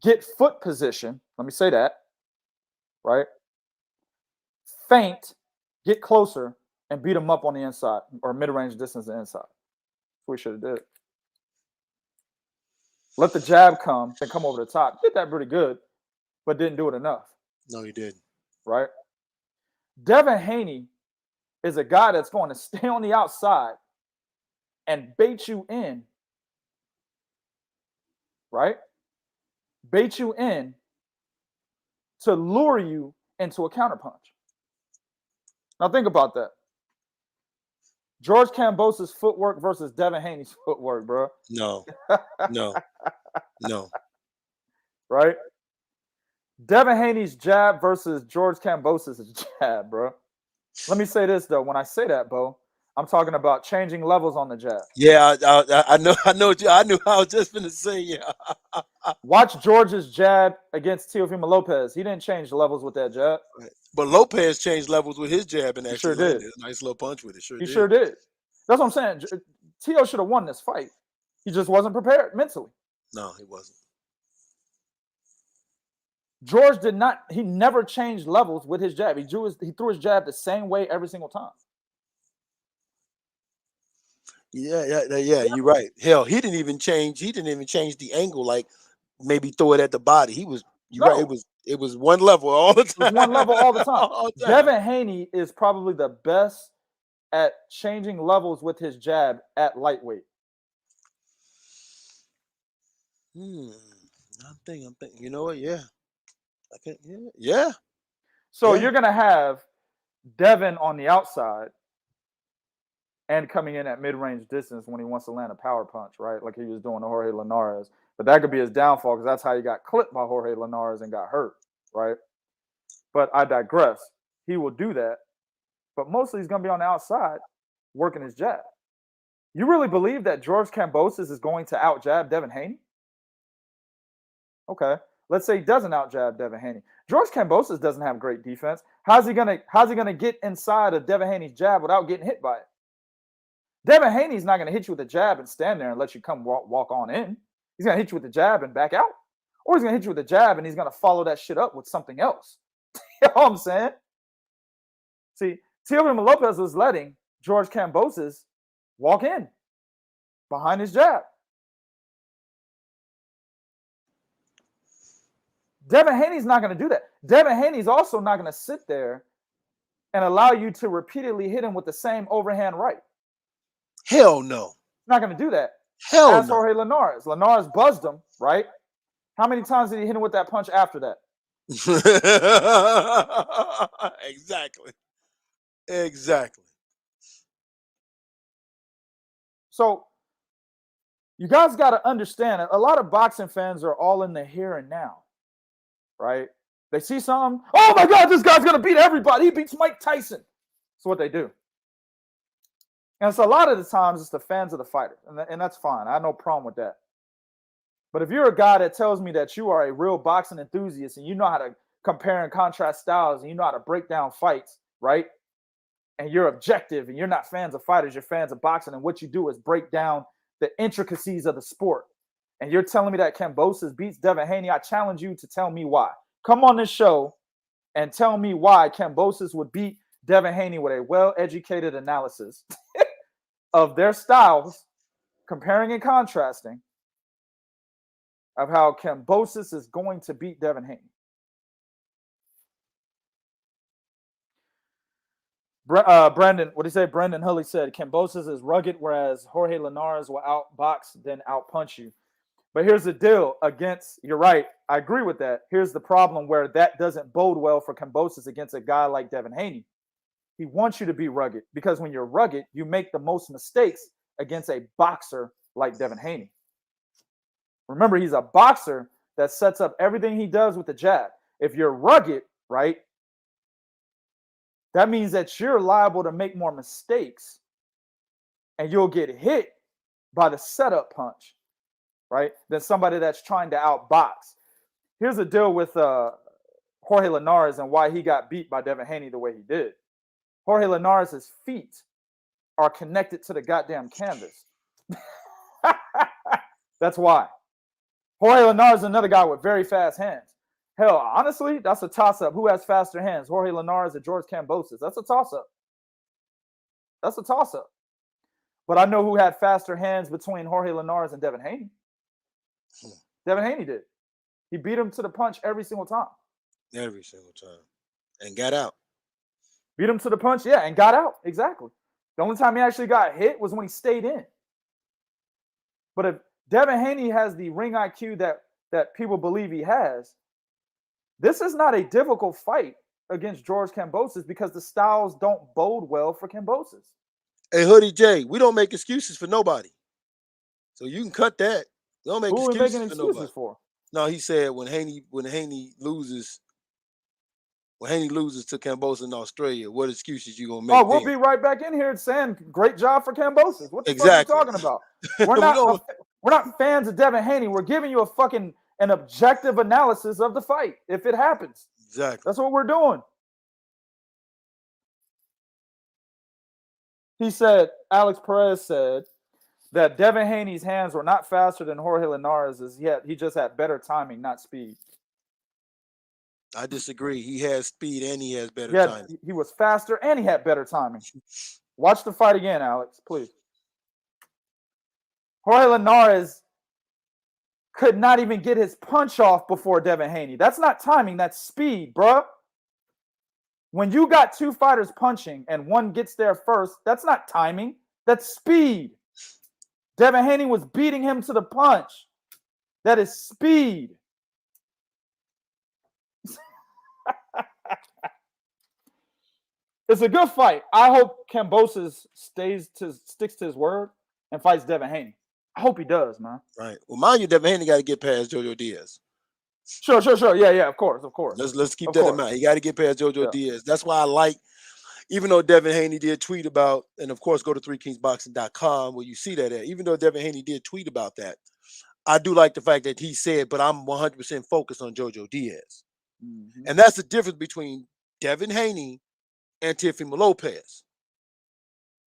get foot position. Let me say that, right? Feint, get closer, and beat him up on the inside or mid-range distance to inside. That's what he should have did. Let the jab come and come over the top. Did that pretty good, but didn't do it enough. No, he didn't. Right? Devin Haney is a guy that's going to stay on the outside and bait you in. Right? Bait you in to lure you into a counterpunch. Now think about that. George Kambosos' footwork versus Devin Haney's footwork, bro. No. Right? Devin Haney's jab versus George Kambosos' jab, bro. Let me say this, though. When I say that, Bo, I'm talking about changing levels on the jab. Yeah, I know. I knew I was just going to say, yeah. Watch George's jab against Teofimo Lopez. He didn't change levels with that jab. Right. But Lopez changed levels with his jab and actually sure did. A nice little punch with it. He sure did. That's what I'm saying. Teo should have won this fight. He just wasn't prepared mentally. No, he wasn't. George did not. He never changed levels with his jab. He threw his jab the same way every single time. Yeah. You're right. Hell, he didn't even change the angle. Like maybe throw it at the body. He was. You're right. It was one level all the time. It was one level all the time. Devin Haney is probably the best at changing levels with his jab at lightweight. I'm thinking. You know what? Yeah. Yeah. So you're gonna have Devin on the outside, and coming in at mid-range distance when he wants to land a power punch, right? Like he was doing to Jorge Linares. But that could be his downfall because that's how he got clipped by Jorge Linares and got hurt, right? But I digress. He will do that. But mostly he's going to be on the outside working his jab. You really believe that George Kambosis is going to out-jab Devin Haney? Okay. Let's say he doesn't out-jab Devin Haney. George Kambosis doesn't have great defense. How's he gonna get inside of Devin Haney's jab without getting hit by it? Devin Haney's not gonna hit you with a jab and stand there and let you come walk on in. He's gonna hit you with the jab and back out. Or he's gonna hit you with a jab and he's gonna follow that shit up with something else. You know what I'm saying? See, Teofimo Lopez was letting George Kambosis walk in behind his jab. Devin Haney's not going to do that. Devin Haney's also not going to sit there and allow you to repeatedly hit him with the same overhand right. Hell no. He's not going to do that. Hell Ask no. Jorge Linares. Linares buzzed him, right? How many times did he hit him with that punch after that? Exactly. So you guys got to understand, a lot of boxing fans are all in the here and now, right? They see something, oh my God, this guy's going to beat everybody. He beats Mike Tyson. That's what they do. And so a lot of the times it's the fans of the fighter, and that's fine. I have no problem with that. But if you're a guy that tells me that you are a real boxing enthusiast and you know how to compare and contrast styles and you know how to break down fights, right? And you're objective and you're not fans of fighters, you're fans of boxing, and what you do is break down the intricacies of the sport. And you're telling me that Kambosis beats Devin Haney, I challenge you to tell me why. Come on this show and tell me why Kambosis would beat Devin Haney with a well-educated analysis of their styles, comparing and contrasting, of how Kambosis is going to beat Devin Haney. Brandon, what did he say? Brendan Hulley said, Kambosis is rugged, whereas Jorge Linares will outbox, then outpunch you. But here's the deal you're right, I agree with that. Here's the problem where that doesn't bode well for Kambosis against a guy like Devin Haney. He wants you to be rugged because when you're rugged, you make the most mistakes against a boxer like Devin Haney. Remember, he's a boxer that sets up everything he does with the jab. If you're rugged, right, that means that you're liable to make more mistakes and you'll get hit by the setup punch, right, than somebody that's trying to outbox. Here's the deal with Jorge Linares and why he got beat by Devin Haney the way he did. Jorge Linares' feet are connected to the goddamn canvas. That's why. Jorge Linares is another guy with very fast hands. Hell, honestly, that's a toss-up. Who has faster hands, Jorge Linares or George Kambosis? That's a toss-up. That's a toss-up. But I know who had faster hands between Jorge Linares and Devin Haney. Devin Haney did. He beat him to the punch every single time. Every single time. And got out. Beat him to the punch, yeah, and got out. Exactly. The only time he actually got hit was when he stayed in. But if Devin Haney has the ring IQ that people believe he has, this is not a difficult fight against George Kambosis because the styles don't bode well for Kambosis. Hey, Hoodie J, we don't make excuses for nobody. So you can cut that. We don't make Who are we excuses making for excuses nobody. for? No, he said when Haney loses to Kambosis in Australia, what excuses you gonna make? Oh, we'll be right back in here saying great job for Kambosis. What the fuck are you talking about? We're not fans of Devin Haney. We're giving you an objective analysis of the fight if it happens. Exactly. That's what we're doing. He said, Alex Perez said that Devin Haney's hands were not faster than Jorge Linares', yet he just had better timing, not speed. I disagree. He has speed and he has better timing. He was faster and he had better timing. Watch the fight again, Alex, please. Jorge Linares could not even get his punch off before Devin Haney. That's not timing, that's speed, bruh. When you got two fighters punching and one gets there first, that's not timing, that's speed. Devin Haney was beating him to the punch. That is speed. It's a good fight. I hope Kambosis sticks to his word and fights Devin Haney. I hope he does, man. Right. Well, mind you, Devin Haney got to get past JoJo Diaz. Sure. Yeah, of course. Let's keep that in mind. He got to get past JoJo Diaz. That's why I like, even though Devin Haney did tweet about, and of course go to 3kingsboxing.com where you see that at. Even though Devin Haney did tweet about that, I do like the fact that he said, but I'm 100% focused on JoJo Diaz. Mm-hmm. And that's the difference between Devin Haney and Teofimo Lopez.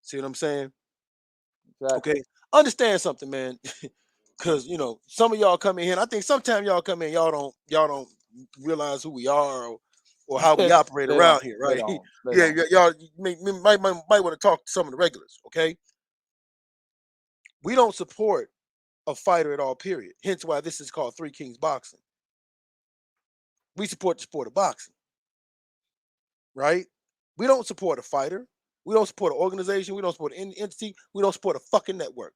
See what I'm saying? Exactly. Okay. Understand something, man. Because some of y'all come in here, and I think sometimes y'all come in, y'all don't realize who we are or how we operate around here, right? Y'all might want to talk to some of the regulars, okay? We don't support a fighter at all, period. Hence why this is called Three Kings Boxing. We support the sport of boxing, right? We don't support a fighter. We don't support an organization. We don't support an entity. We don't support a fucking network.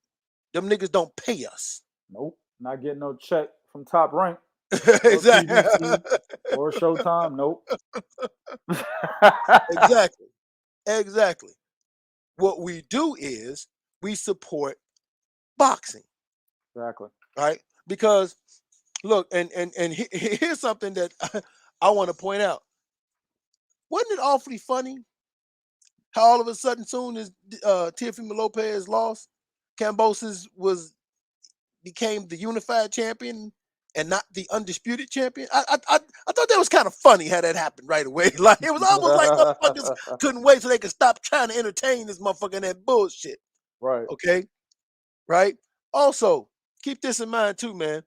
Them niggas don't pay us. Nope. Not getting no check from Top Rank. Exactly. Or Showtime. Nope. Exactly. What we do is we support boxing. Exactly. Right? Because look, and here's something that I want to point out. Wasn't it awfully funny how all of a sudden, soon as Teofimo Lopez lost, Kambosis became the unified champion and not the undisputed champion? I thought that was kind of funny how that happened right away. Like, it was almost like motherfuckers couldn't wait so they could stop trying to entertain this motherfucker and that bullshit. Right. Okay. Right. Also, keep this in mind too, man.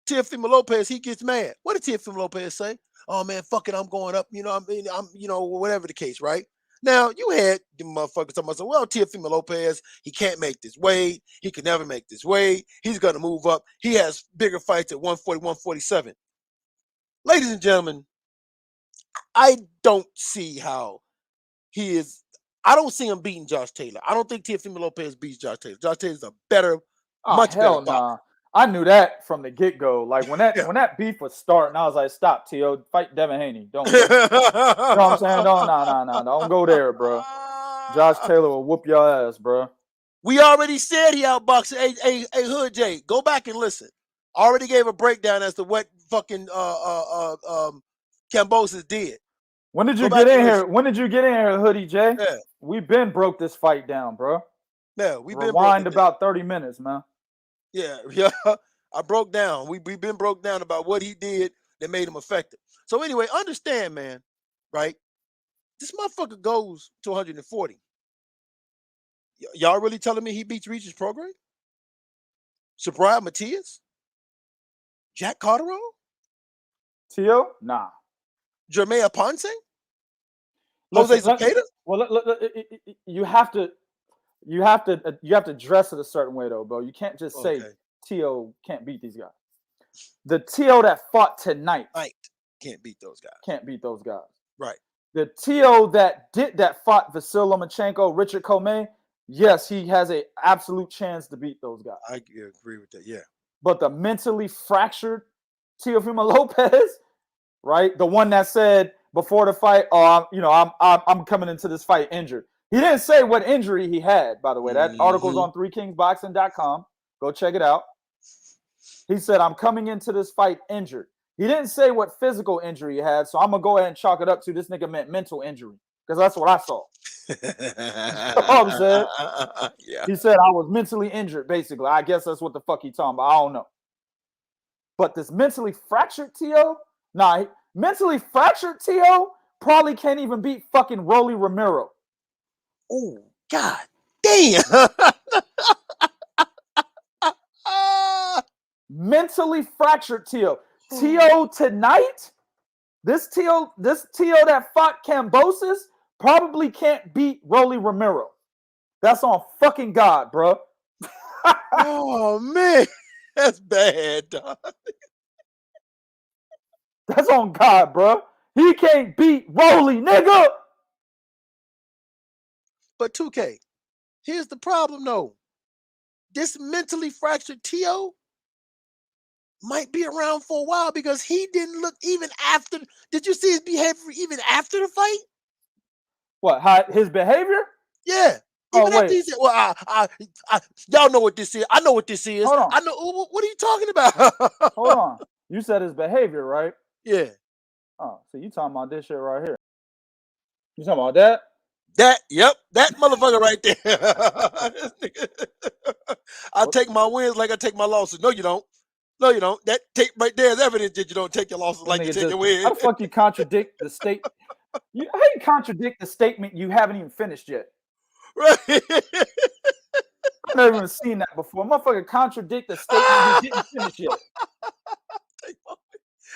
Teofimo Lopez, he gets mad. What did Teofimo Lopez say? Oh man, fuck it, I'm going up. I'm whatever the case, right? Now you had the motherfuckers talking about, well, Teofimo Lopez, he can't make this weight. He can never make this weight. He's gonna move up. He has bigger fights at 140, 147. Ladies and gentlemen, I don't see how he is. I don't see him beating Josh Taylor. I don't think Teofimo Lopez beats Josh Taylor. Josh Taylor's a better, much better boxer. I knew that from the get-go. Like when that beef was starting, I was like, stop, Tio. Fight Devin Haney. Don't go. You know what I'm saying? No. Don't go there, bro. Josh Taylor will whoop your ass, bro. We already said he outboxed a Hood J. Go back and listen. Already gave a breakdown as to what fucking Kambosis did. When did you get in here? When did you get in here, Hoodie J? Yeah. We been broke this fight down, bro. Yeah, we been rewind about 30 minutes, man. Yeah. I broke down. We've been broke down about what he did that made him effective. So anyway, understand, man, right? This motherfucker goes to 140. Y'all really telling me he beats Regis Prograis? Sabriah Matias? Jack Carterall? Tio? Nah. Jermaine Ponce? Jose Zepeda? Well, you have to dress it a certain way, though, bro. You can't just say Tio can't beat these guys. The Tio that fought tonight can't beat those guys. Right. The Tio that fought Vasyl Lomachenko, Richard Commey, yes, he has an absolute chance to beat those guys. I agree with that, yeah. But the mentally fractured Teofimo Lopez, right? The one that said before the fight, I'm coming into this fight injured. He didn't say what injury he had, by the way. That article's on 3kingsboxing.com. Go check it out. He said, I'm coming into this fight injured. He didn't say what physical injury he had, so I'm going to go ahead and chalk it up to this nigga meant mental injury, because that's what I saw. I'm saying? Yeah. He said I was mentally injured, basically. I guess that's what the fuck he talking about. I don't know. But this mentally fractured Tio? Nah, mentally fractured Tio probably can't even beat fucking Rolly Romero. Oh, God damn. Mentally fractured Tio. Tio tonight, this Tio that fought Kambosis probably can't beat Rolly Romero. That's on fucking God, bro. Oh, man. That's bad, dog. That's on God, bro. He can't beat Rolly, nigga. But 2K, here's the problem, though. This mentally fractured Tio might be around for a while because he didn't look even after. Did you see his behavior even after the fight? What? How, his behavior? Yeah. Oh, Even after wait. he said, "Well, y'all know what this is. I know what this is. Hold on. I know what are you talking about?" Hold on. You said his behavior, right? Yeah. Oh, so you talking about this shit right here. You talking about that? That motherfucker right there. I take my wins like I take my losses. No, you don't. No, you don't. That tape right there is evidence that you don't take your losses That like you nigga take your just, wins. how the fuck you contradict the state? How you contradict the statement you haven't even finished yet? Right. I've never even seen that before. Motherfucker contradict the statement he didn't finish yet.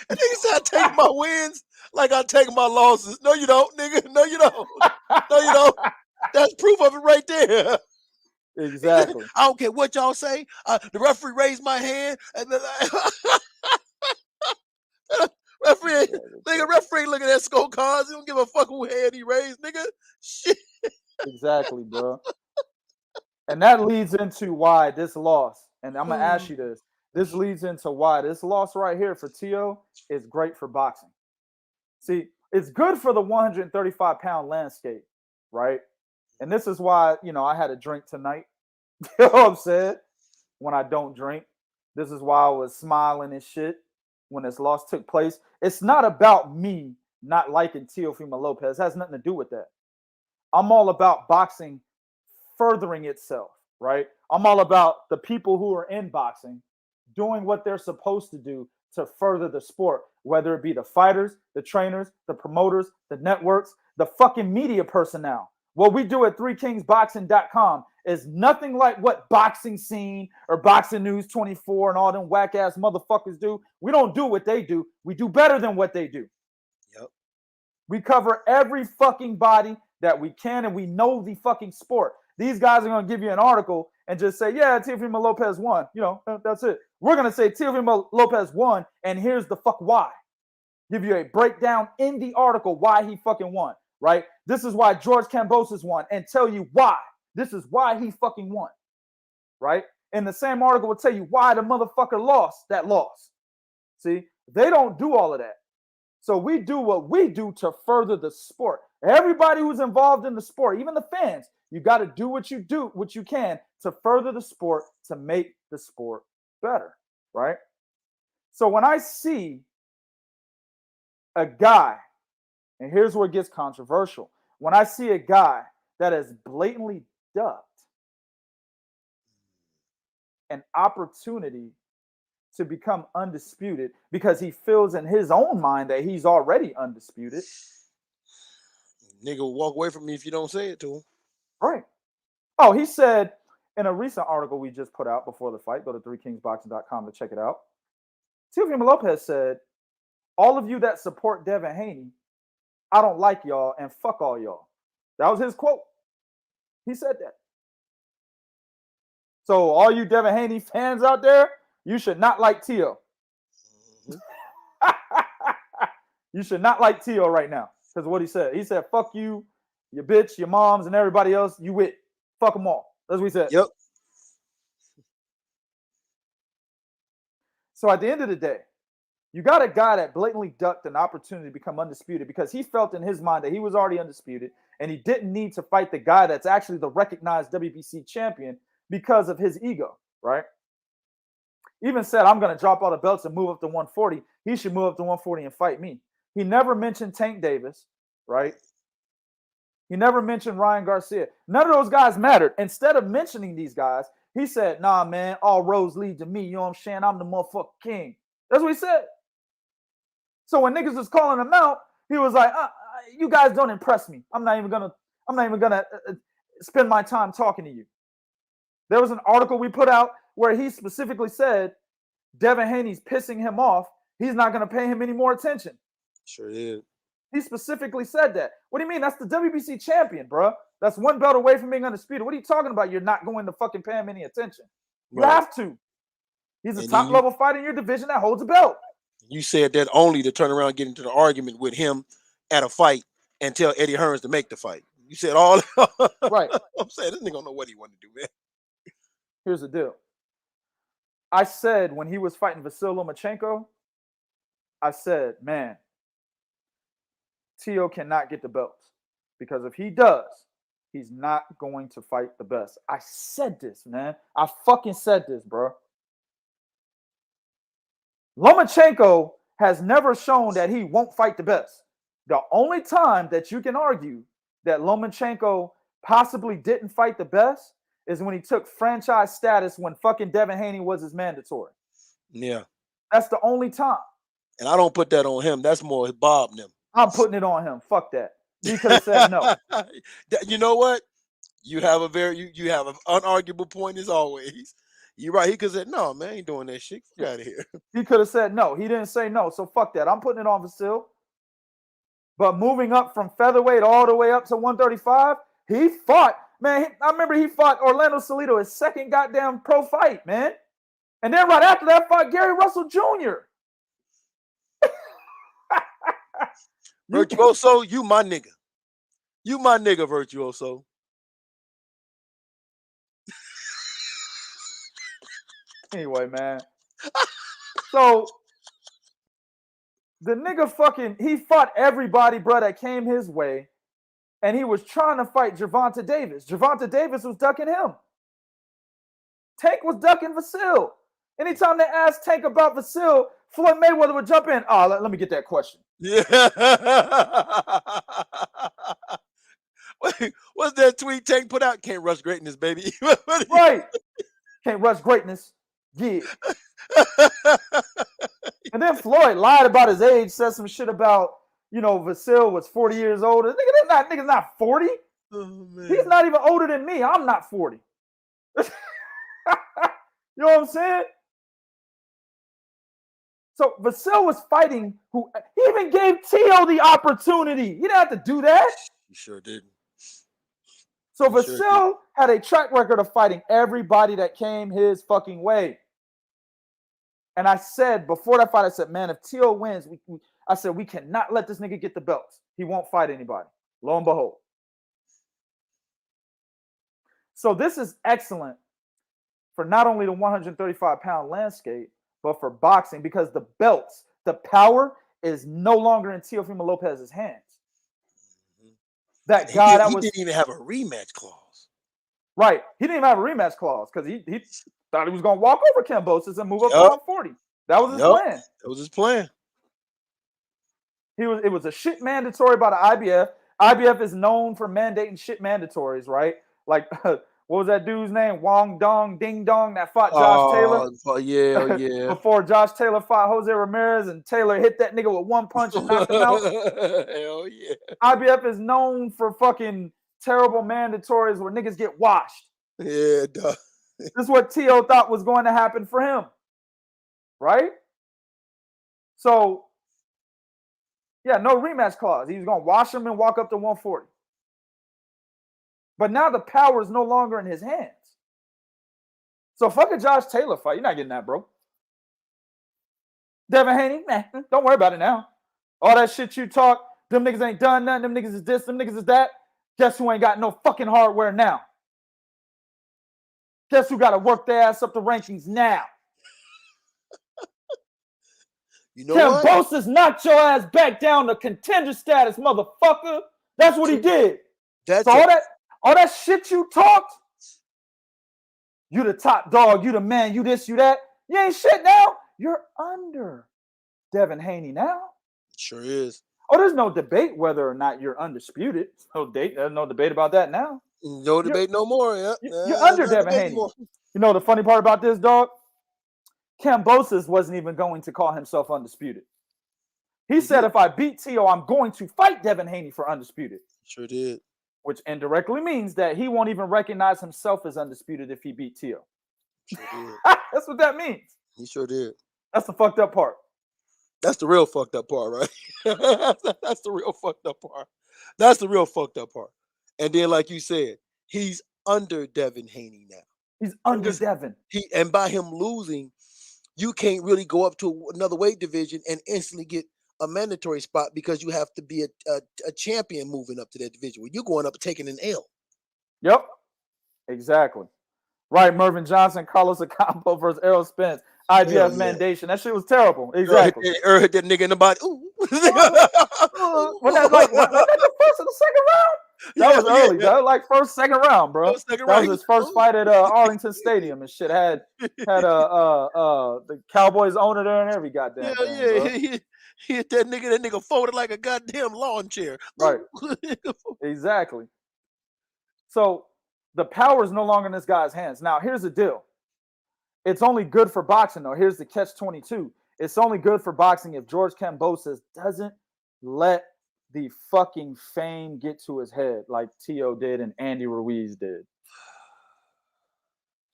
And nigga said I take my wins like I take my losses. No, you don't, nigga. No, you don't. No, you don't. That's proof of it right there. Exactly. I don't care what y'all say. The referee raised my hand, and then referee, nigga, referee looking at scorecards. He don't give a fuck who hand he raised, nigga. Shit. Exactly, bro. And that leads into why this loss, and I'm gonna ask you this. This leads into why this loss right here for Tio is great for boxing. See, it's good for the 135-pound landscape, right? And this is why, I had a drink tonight. You know what I'm saying? When I don't drink. This is why I was smiling and shit when this loss took place. It's not about me not liking Teofimo Lopez. It has nothing to do with that. I'm all about boxing furthering itself, right? I'm all about the people who are in boxing doing what they're supposed to do to further the sport, whether it be the fighters, the trainers, the promoters, the networks, the fucking media personnel. What we do at 3kingsboxing.com is nothing like what Boxing Scene or Boxing News 24 and all them whack ass motherfuckers do. We don't do what they do. We do better than what they do. Yep. We cover every fucking body that we can, and we know the fucking sport. These guys are going to give you an article and just say, yeah, Teofimo Lopez won. That's it. We're going to say Teofimo Lopez won, and here's the fuck why. Give you a breakdown in the article why he fucking won, right? This is why George Kambosos won, and tell you why. This is why he fucking won, right? And the same article will tell you why the motherfucker lost that loss. See, they don't do all of that. So we do what we do to further the sport. Everybody who's involved in the sport, even the fans, you got to do what you can to further the sport, to make the sport better, right? So when I see a guy, and here's where it gets controversial, when I see a guy that has blatantly ducked an opportunity to become undisputed because he feels in his own mind that he's already undisputed. Nigga will walk away from me if you don't say it to him. Right. Oh, he said in a recent article we just put out before the fight, go to 3kingsboxing.com to check it out. Teofimo Lopez said, all of you that support Devin Haney, I don't like y'all and fuck all y'all. That was his quote. He said that. So all you Devin Haney fans out there, you should not like Teo. You should not like Teo right now because of what he said. He said, fuck you, your bitch, your moms, and everybody else you with. Fuck them all. That's what he said. Yep. So at the end of the day, you got a guy that blatantly ducked an opportunity to become undisputed because he felt in his mind that he was already undisputed and he didn't need to fight the guy that's actually the recognized WBC champion because of his ego, right? Even said, I'm going to drop all the belts and move up to 140. He should move up to 140 and fight me. He never mentioned Tank Davis, right? He never mentioned Ryan Garcia. None of those guys mattered. Instead of mentioning these guys, he said, nah, man, all roads lead to me. You know what I'm saying? I'm the motherfucking king. That's what he said. So when niggas was calling him out, he was like, you guys don't impress me. I'm not even gonna spend my time talking to you. There was an article we put out where he specifically said Devin Haney's pissing him off. He's not going to pay him any more attention. Sure is. He specifically said that. What do you mean? That's the WBC champion, bro. That's one belt away from being undisputed. What are you talking about? You're not going to fucking pay him any attention. You have to. He's a top-level fighter in your division that holds a belt. You said that only to turn around and get into the argument with him at a fight and tell Eddie Hearns to make the fight. You said all right. I'm saying this nigga don't know what he wanted to do, man. Here's the deal. I said when he was fighting Vasyl Lomachenko, I said, man, Teo cannot get the belts Because if he does, he's not going to fight the best. I said this, man. I fucking said this, bro. Lomachenko has never shown that he won't fight the best. The only time that you can argue that Lomachenko possibly didn't fight the best is when he took franchise status when fucking Devin Haney was his mandatory. Yeah. That's the only time. And I don't put that on him. That's more Bob and them. I'm putting it on him. Fuck that. He could have said no. You know what? You have you have an unarguable point as always. You're right. He could have said, no, man, I ain't doing that shit. Get out of here. He could have said no. He didn't say no. So fuck that. I'm putting it on Vasil. But moving up from featherweight all the way up to 135, he fought. Man, I remember he fought Orlando Salido, his second goddamn pro fight, man. And then right after that, fought Gary Russell Jr. Virtuoso, you my nigga. You my nigga, Virtuoso. Anyway, man. So the nigga he fought everybody, bro, that came his way. And he was trying to fight Gervonta Davis. Gervonta Davis was ducking him. Tank was ducking Vasil. Anytime they asked Tank about Vasil, Floyd Mayweather would jump in. Oh, let me get that question. Yeah. What's that tweet Tank put out? Can't rush greatness, baby. Right. Can't rush greatness. Yeah. And then Floyd lied about his age, said some shit about, Vasil was 40 years old. Nigga's not 40. Oh, he's not even older than me. I'm not 40. You know what I'm saying? So Vasil was fighting he even gave Teo the opportunity. He didn't have to do that. He sure didn't. So Vasil had a track record of fighting everybody that came his fucking way. And I said, before that fight, I said, man, if Teo wins, I said, we cannot let this nigga get the belts. He won't fight anybody. Lo and behold. So this is excellent for not only the 135-pound landscape, but for boxing, because the belts, the power is no longer in Teofimo Lopez's hands. That guy he didn't even have a rematch clause. Right. He didn't even have a rematch clause because he thought he was going to walk over Kambosis and move up to 140. That was his plan. That was his plan. It was a shit mandatory by the IBF. IBF is known for mandating shit mandatories, right? Like, what was that dude's name? Wong Dong Ding Dong that fought Josh Taylor? Yeah. Before Josh Taylor fought Jose Ramirez and Taylor hit that nigga with one punch and knocked him out. Hell yeah. IBF is known for fucking terrible mandatories where niggas get washed. Yeah, duh. This is what Teo thought was going to happen for him. Right? So, yeah, no rematch clause. He was going to wash him and walk up to 140. But now the power is no longer in his hands. So fuck a Josh Taylor fight. You're not getting that, bro. Devin Haney, man, don't worry about it now. All that shit you talk, them niggas ain't done nothing. Them niggas is this, them niggas is that. Guess who ain't got no fucking hardware now? Guess who got to work their ass up the rankings now? You know what? Kambosis knocked your ass back down to contender status, motherfucker. That's what he did. That's so all that shit you talked, you the top dog, you the man, you this, you that. You ain't shit now. You're under Devin Haney now. Sure is. Oh, there's no debate whether or not you're undisputed. There's no debate about that now. No debate no more. Yeah. You're under Devin Haney. You know the funny part about this, dog? Kambosis wasn't even going to call himself undisputed. He said, if I beat Teo, I'm going to fight Devin Haney for undisputed. Sure did. Which indirectly means that he won't even recognize himself as undisputed if he beat Teo. Sure did. That's what that means. He sure did. That's the fucked up part. That's the real fucked up part, right? That's the real fucked up part. That's the real fucked up part. And then, like you said, he's under Devin Haney now. He's under Devin. And by him losing, you can't really go up to another weight division and instantly get a mandatory spot because you have to be a champion moving up to that division. Where you're going up and taking an L. Yep. Exactly. Right, Mervyn Johnson, Carlos Acampo versus Errol Spence. IBF mandation. That shit was terrible. Exactly. Hit that nigga in the body. Ooh. Was that the first or the second round? That was early. That was like first, second round, bro. Second That round. was his first fight at Arlington Stadium and shit. Had the Cowboys owner there and every goddamn thing, bro. He hit that nigga. That nigga folded like a goddamn lawn chair. Right. Exactly. So the power is no longer in this guy's hands. Now, here's the deal. It's only good for boxing, though. Here's the catch-22. It's only good for boxing if George Kambosos doesn't let the fucking fame get to his head like Teo did and Andy Ruiz did.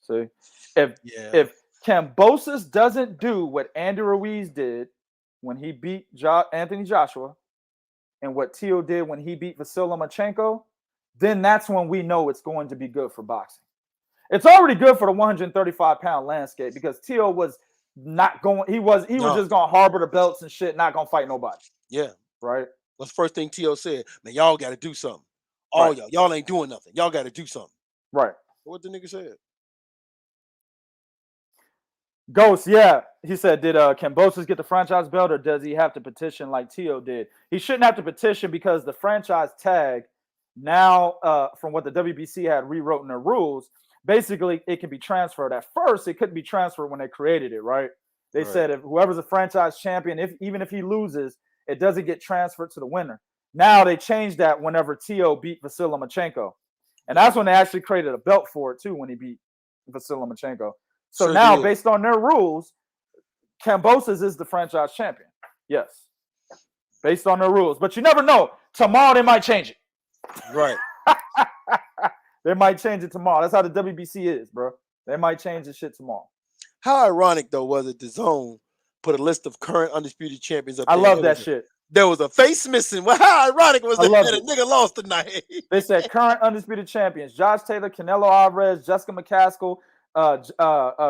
See? If Kambosos doesn't do what Andy Ruiz did when he beat Anthony Joshua and what Teo did when he beat Vasily Lomachenko, then that's when we know it's going to be good for boxing. It's already good for the 135-pound landscape because Teo was not going. He was just going to harbor the belts and shit, not going to fight nobody. Yeah. Right. What's the first thing Teo said? Man, y'all got to do something. All y'all ain't doing nothing. Y'all got to do something. Right. What the nigga said? Ghost, yeah. He said, did Kambosos get the franchise belt or does he have to petition like Teo did? He shouldn't have to petition because the franchise tag now, from what the WBC had rewrote in their rules, basically it can be transferred. At first, it couldn't be transferred when they created it, right? They said if whoever's a franchise champion, even if he loses, it doesn't get transferred to the winner. Now they changed that whenever Teo beat Vasily Lomachenko. And that's when they actually created a belt for it too, when he beat Vasily Lomachenko. So now, based on their rules, Kambosos is the franchise champion. Yes. Based on their rules. But you never know. Tomorrow they might change it. Right. They might change it tomorrow. That's how the WBC is, bro. They might change the shit tomorrow. How ironic, though, was it DAZN put a list of current undisputed champions up I there? love that shit. There was a face missing. Well, how ironic was that? A nigga lost tonight. They said current undisputed champions: Josh Taylor, Canelo Alvarez, Jessica McCaskill,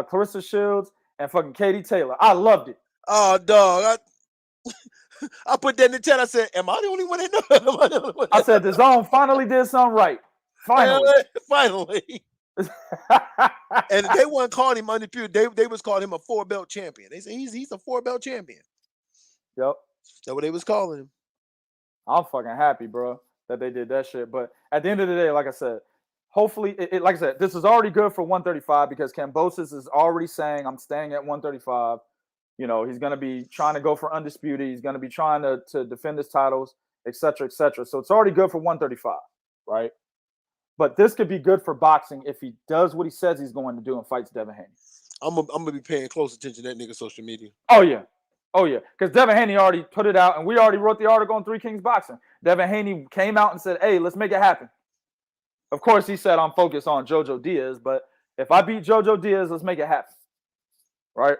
Clarissa Shields, and fucking Katie Taylor. I loved it. Oh, dog. I put that in the chat. I said, am I the only one that knows? I said, DAZN finally did something right. Finally. Finally. And they weren't calling him undisputed. They was calling him a 4-belt champion. They said he's a 4-belt champion. Yep. That's what they was calling him. I'm fucking happy, bro, that they did that shit. But at the end of the day, like I said, hopefully, like I said, this is already good for 135 because Kambosos is already saying, I'm staying at 135. You know, he's going to be trying to go for undisputed. He's going to be trying to defend his titles, et cetera, et cetera. So it's already good for 135, right? But this could be good for boxing if he does what he says he's going to do and fights Devin Haney. I'm gonna be paying close attention to that nigga social media. Oh, yeah. Oh, yeah. Because Devin Haney already put it out, and we already wrote the article on Three Kings Boxing. Devin Haney came out and said, hey, let's make it happen. Of course, he said, I'm focused on Jojo Diaz, but if I beat Jojo Diaz, let's make it happen. Right?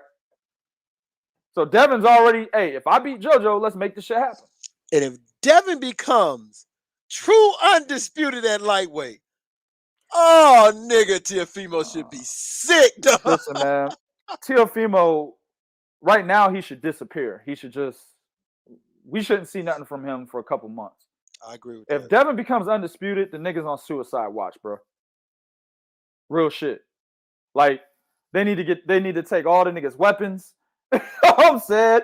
So Devin's already, hey, if I beat Jojo, let's make this shit happen. And if Devin becomes true undisputed at lightweight, oh, nigga, Teofimo should be sick, dog. Listen, man. Teofimo, right now, he should disappear. He should just, we shouldn't see nothing from him for a couple months. I agree with that. If Devin becomes undisputed, the nigga's on suicide watch, bro. Real shit. Like, they need to take all the niggas' weapons. You know what I'm saying?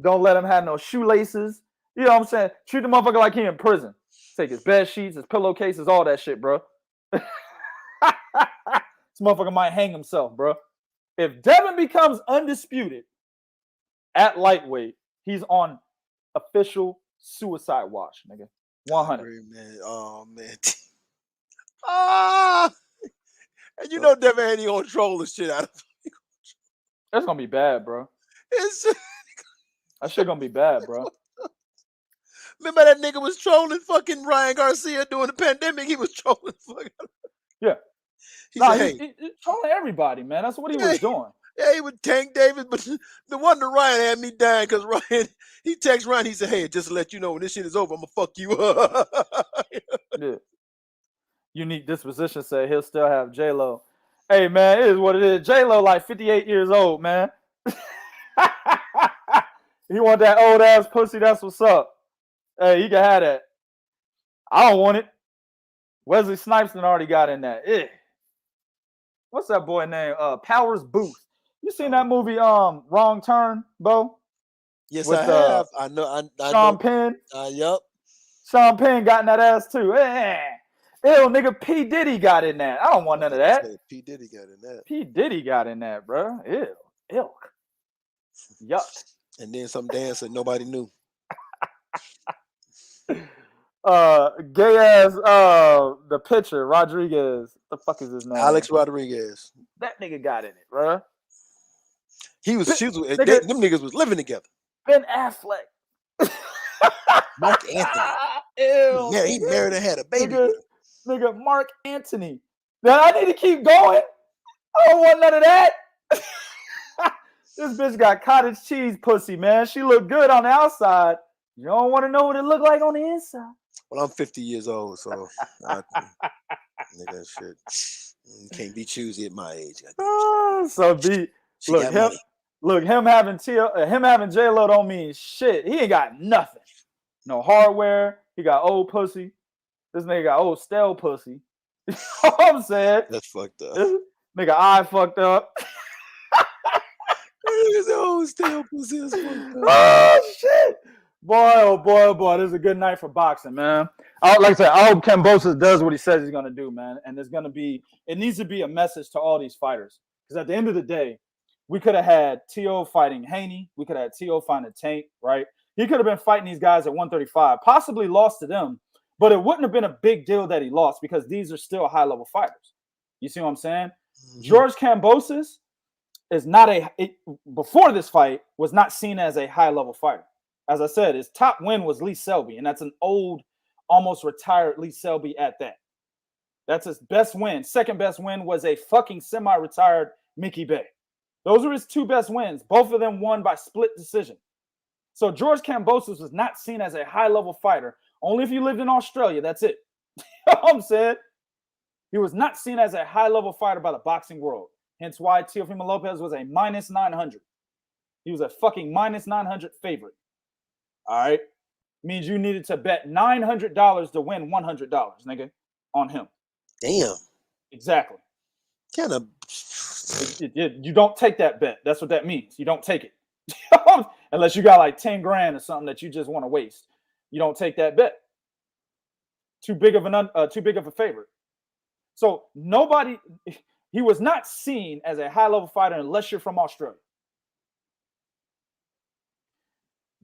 Don't let him have no shoelaces. You know what I'm saying? Treat the motherfucker like he in prison. Take his bed sheets, his pillowcases, all that shit, bro. This motherfucker might hang himself, bro. If Devin becomes undisputed at lightweight, he's on official suicide watch, nigga. 100. Agree, man. Oh, man. And you know Devin Haney gonna troll the shit out of him. That's gonna be bad, bro. That shit gonna be bad, bro. Remember that nigga was trolling fucking Ryan Garcia during the pandemic? He was trolling fucking. Yeah. He trolling everybody, man. That's what he was doing. Yeah, he would tank David, but the wonder Ryan had me dying because Ryan, he texted Ryan, he said, hey, just to let you know when this shit is over, I'm gonna fuck you up. Yeah. Unique disposition said he'll still have J-Lo. Hey, man, it is what it is. J-Lo like 58 years old, man. He want that old ass pussy. That's what's up. Hey, you can have that. I don't want it. Wesley Snipes already got in that. What's that boy name? Powers Booth. You seen that movie, Wrong Turn, Bo? Yes, with, I have. I know. Sean Penn. Yup. Sean Penn got in that ass too. Ew, nigga, P. Diddy got in that. I don't want none of that. P. Diddy got in that. P. Diddy got in that, bro. Ew. Ilk. Yuck. And then some dancer nobody knew. Gay ass the pitcher, Rodriguez. What the fuck is his name? Alex Rodriguez. That nigga got in it, bro. Them niggas was living together. Ben Affleck. Mark Anthony. Ew. Yeah, he married and had a baby. Nigga, Mark Anthony. Now I need to keep going. I don't want none of that. This bitch got cottage cheese pussy, man. She look good on the outside. You don't want to know what it look like on the inside. Well, I'm 50 years old, so nigga, shit. You can't be choosy at my age. Him having J-Lo don't mean shit. He ain't got nothing. No hardware. He got old pussy. This nigga got old stale pussy. You know what I'm saying? That's fucked up. This nigga eye fucked up. Nigga's old stale pussy is fucked up. Oh shit. Boy, oh boy, oh boy. This is a good night for boxing, man. Like I said, I hope Kambosis does what he says he's gonna do, man. And it needs to be a message to all these fighters. Because at the end of the day, we could have had T.O. fighting Haney. We could have had T.O. fighting Tank, right? He could have been fighting these guys at 135, possibly lost to them, but it wouldn't have been a big deal that he lost because these are still high-level fighters. You see what I'm saying? Mm-hmm. George Kambosis is before this fight, was not seen as a high-level fighter. As I said, his top win was Lee Selby, and that's an old, almost retired Lee Selby at that. That's his best win. Second best win was a fucking semi-retired Mickey Bay. Those were his two best wins. Both of them won by split decision. So George Kambosos was not seen as a high-level fighter. Only if you lived in Australia, that's it. You know what I'm saying? He was not seen as a high-level fighter by the boxing world. Hence why Teofimo Lopez was a minus 900. He was a fucking minus 900 favorite. All right? Means you needed to bet $900 to win $100, nigga, on him. Damn. Exactly. Kind of. You don't take that bet. That's what that means. You don't take it. Unless you got like 10 grand or something that you just want to waste. You don't take that bet. Too big of a favorite. So he was not seen as a high-level fighter unless you're from Australia.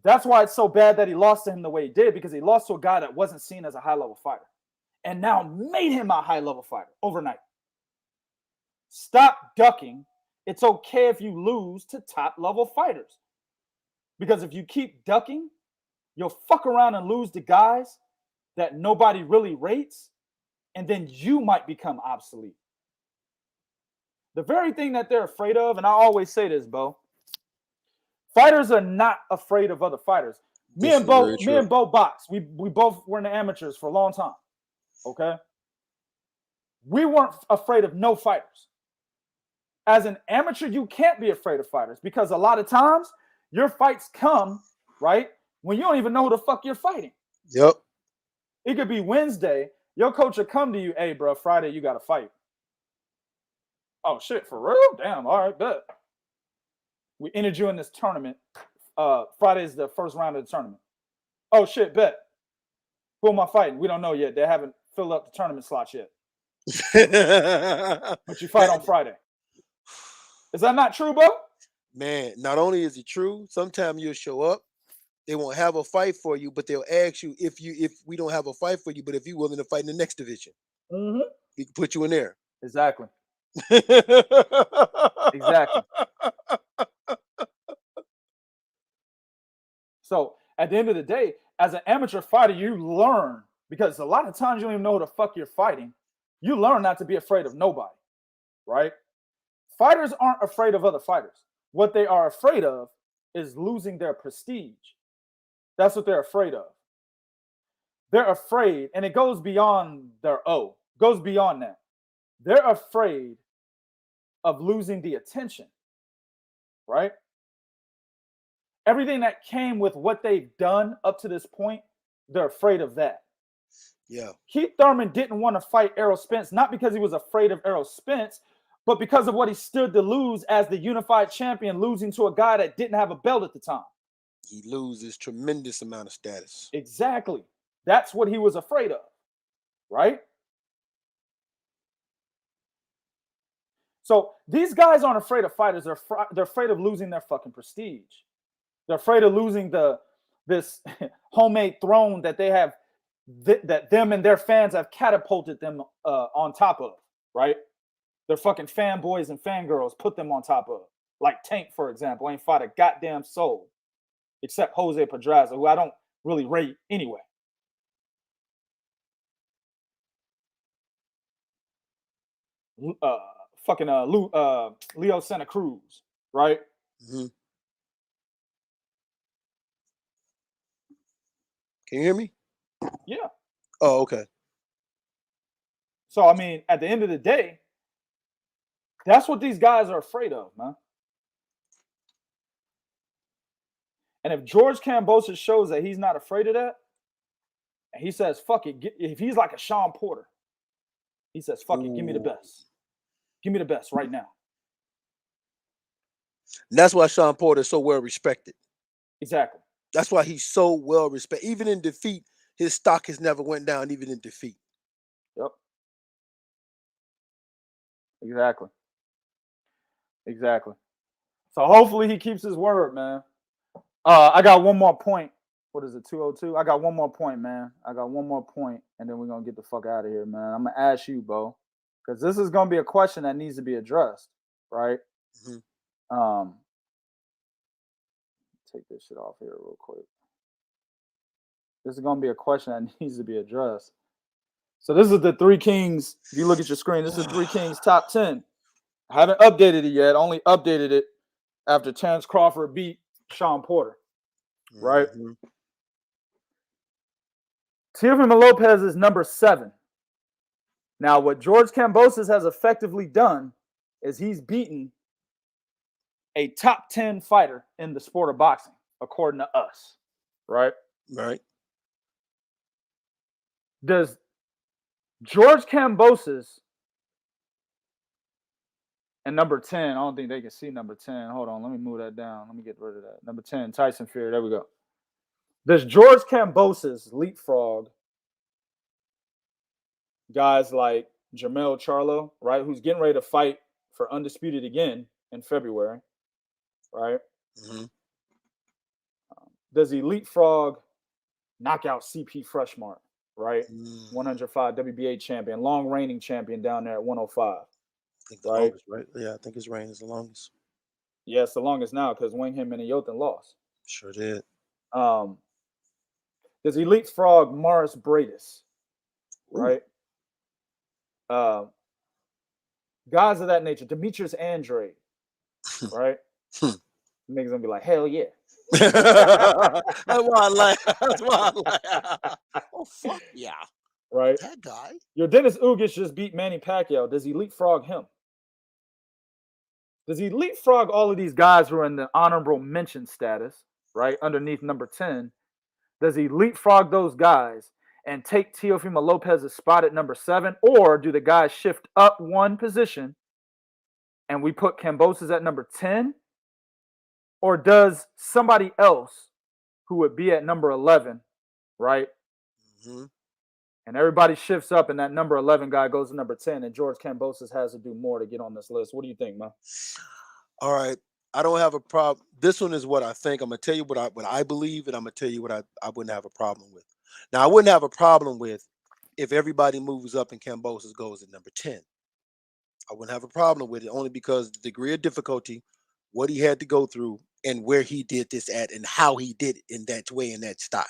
That's why it's so bad that he lost to him the way he did, because he lost to a guy that wasn't seen as a high-level fighter and now made him a high-level fighter overnight. Stop ducking. It's okay if you lose to top-level fighters, because if you keep ducking, you'll fuck around and lose to guys that nobody really rates, and then you might become obsolete. The very thing that they're afraid of, and I always say this, Bo, fighters are not afraid of other fighters. Me and Bo box. We both were in the amateurs for a long time. Okay? We weren't afraid of no fighters. As an amateur, you can't be afraid of fighters, because a lot of times your fights come, right, when you don't even know who the fuck you're fighting. Yep. It could be Wednesday. Your coach will come to you, hey, bro, Friday you got to fight. Oh, shit, for real? Damn, all right, bet. We entered you in this tournament. Friday is the first round of the tournament. Oh, shit, bet. Who am I fighting? We don't know yet. They haven't filled up the tournament slots yet. But you fight on Friday. Is that not true, Bo? Man, not only is it true, sometimes you'll show up, they won't have a fight for you, but they'll ask you if we don't have a fight for you, but if you're willing to fight in the next division, we can put you in there. Exactly. Exactly. So at the end of the day, as an amateur fighter, you learn, because a lot of times you don't even know who the fuck you're fighting. You learn not to be afraid of nobody, right? Fighters aren't afraid of other fighters. What they are afraid of is losing their prestige. That's what they're afraid of. They're afraid, and it goes beyond their goes beyond that. They're afraid of losing the attention, right? Everything that came with what they've done up to this point, they're afraid of that. Yeah. Keith Thurman didn't want to fight Errol Spence, not because he was afraid of Errol Spence, but because of what he stood to lose as the unified champion, losing to a guy that didn't have a belt at the time. He loses tremendous amount of status. Exactly. That's what he was afraid of, right? So these guys aren't afraid of fighters. They're afraid of losing their fucking prestige. They're afraid of losing this homemade throne that they have, that them and their fans have catapulted them on top of, right? Their fucking fanboys and fangirls put them on top of. Like Tank, for example, ain't fought a goddamn soul except Jose Pedraza, who I don't really rate anyway. Leo Santa Cruz, right? Mm-hmm. Can you hear me? Yeah. Oh, okay. So, I mean, at the end of the day, that's what these guys are afraid of, man. And if George Kambosos shows that he's not afraid of that, and he says, fuck it, if he's like a Sean Porter, he says, fuck it, give me the best. Give me the best right now. And that's why Sean Porter is so well respected. Exactly. That's why he's so well respected. Even in defeat, his stock has never went down, even in defeat. Yep. Exactly. Exactly. So hopefully he keeps his word, man. I got one more point. What is it, 202? I got one more point, man. I got one more point, and then we're going to get the fuck out of here, man. I'm going to ask you, Bo, because this is going to be a question that needs to be addressed, right? Mm-hmm. Take this shit off here real quick. This is going to be a question that needs to be addressed. So this is the Three Kings. If you look at your screen, this is the Three Kings top 10. I haven't updated it yet. I only updated it after Terrence Crawford beat Sean Porter, right? Mm-hmm. Teofimo Lopez is number 7. Now, what George Kambosos has effectively done is he's beaten a top 10 fighter in the sport of boxing, according to us, right? Right. Does George Kambosos and number 10, I don't think they can see number 10. Hold on, let me move that down. Let me get rid of that. Number 10, Tyson Fury. There we go. Does George Kambosos leapfrog guys like Jermell Charlo, right, who's getting ready to fight for Undisputed again in February, right? Mm-hmm. Does he leapfrog knockout CP Freshmart, right? 105 WBA champion, long reigning champion down there at 105. I think the longest, right? Yeah, I think his reign is the longest. Yeah, it's the longest now because Wayne him and Ioka lost. Sure did. Does he leapfrog Morris Bradis, right? Guys of that nature, Demetrius Andrade, right? Niggas gonna be like, hell yeah. That's why I like. That's why I like. Oh fuck yeah! Right. That guy. Your Dennis Ugas just beat Manny Pacquiao. Does he leapfrog him? Does he leapfrog all of these guys who are in the honorable mention status, right, underneath number 10? Does he leapfrog those guys and take Teofimo Lopez's spot at number 7? Or do the guys shift up one position and we put Kambosos at number 10? Or does somebody else who would be at number 11, right? Mm-hmm. And everybody shifts up and that number 11 guy goes to number 10 and George Kambosos has to do more to get on this list. What do you think, man? All right. I don't have a problem. This one is what I think. I'm going to tell you what I believe, and I'm going to tell you what I wouldn't have a problem with. Now, I wouldn't have a problem with if everybody moves up and Kambosos goes at number 10. I wouldn't have a problem with it only because the degree of difficulty, what he had to go through, and where he did this at and how he did it in that way, in that style,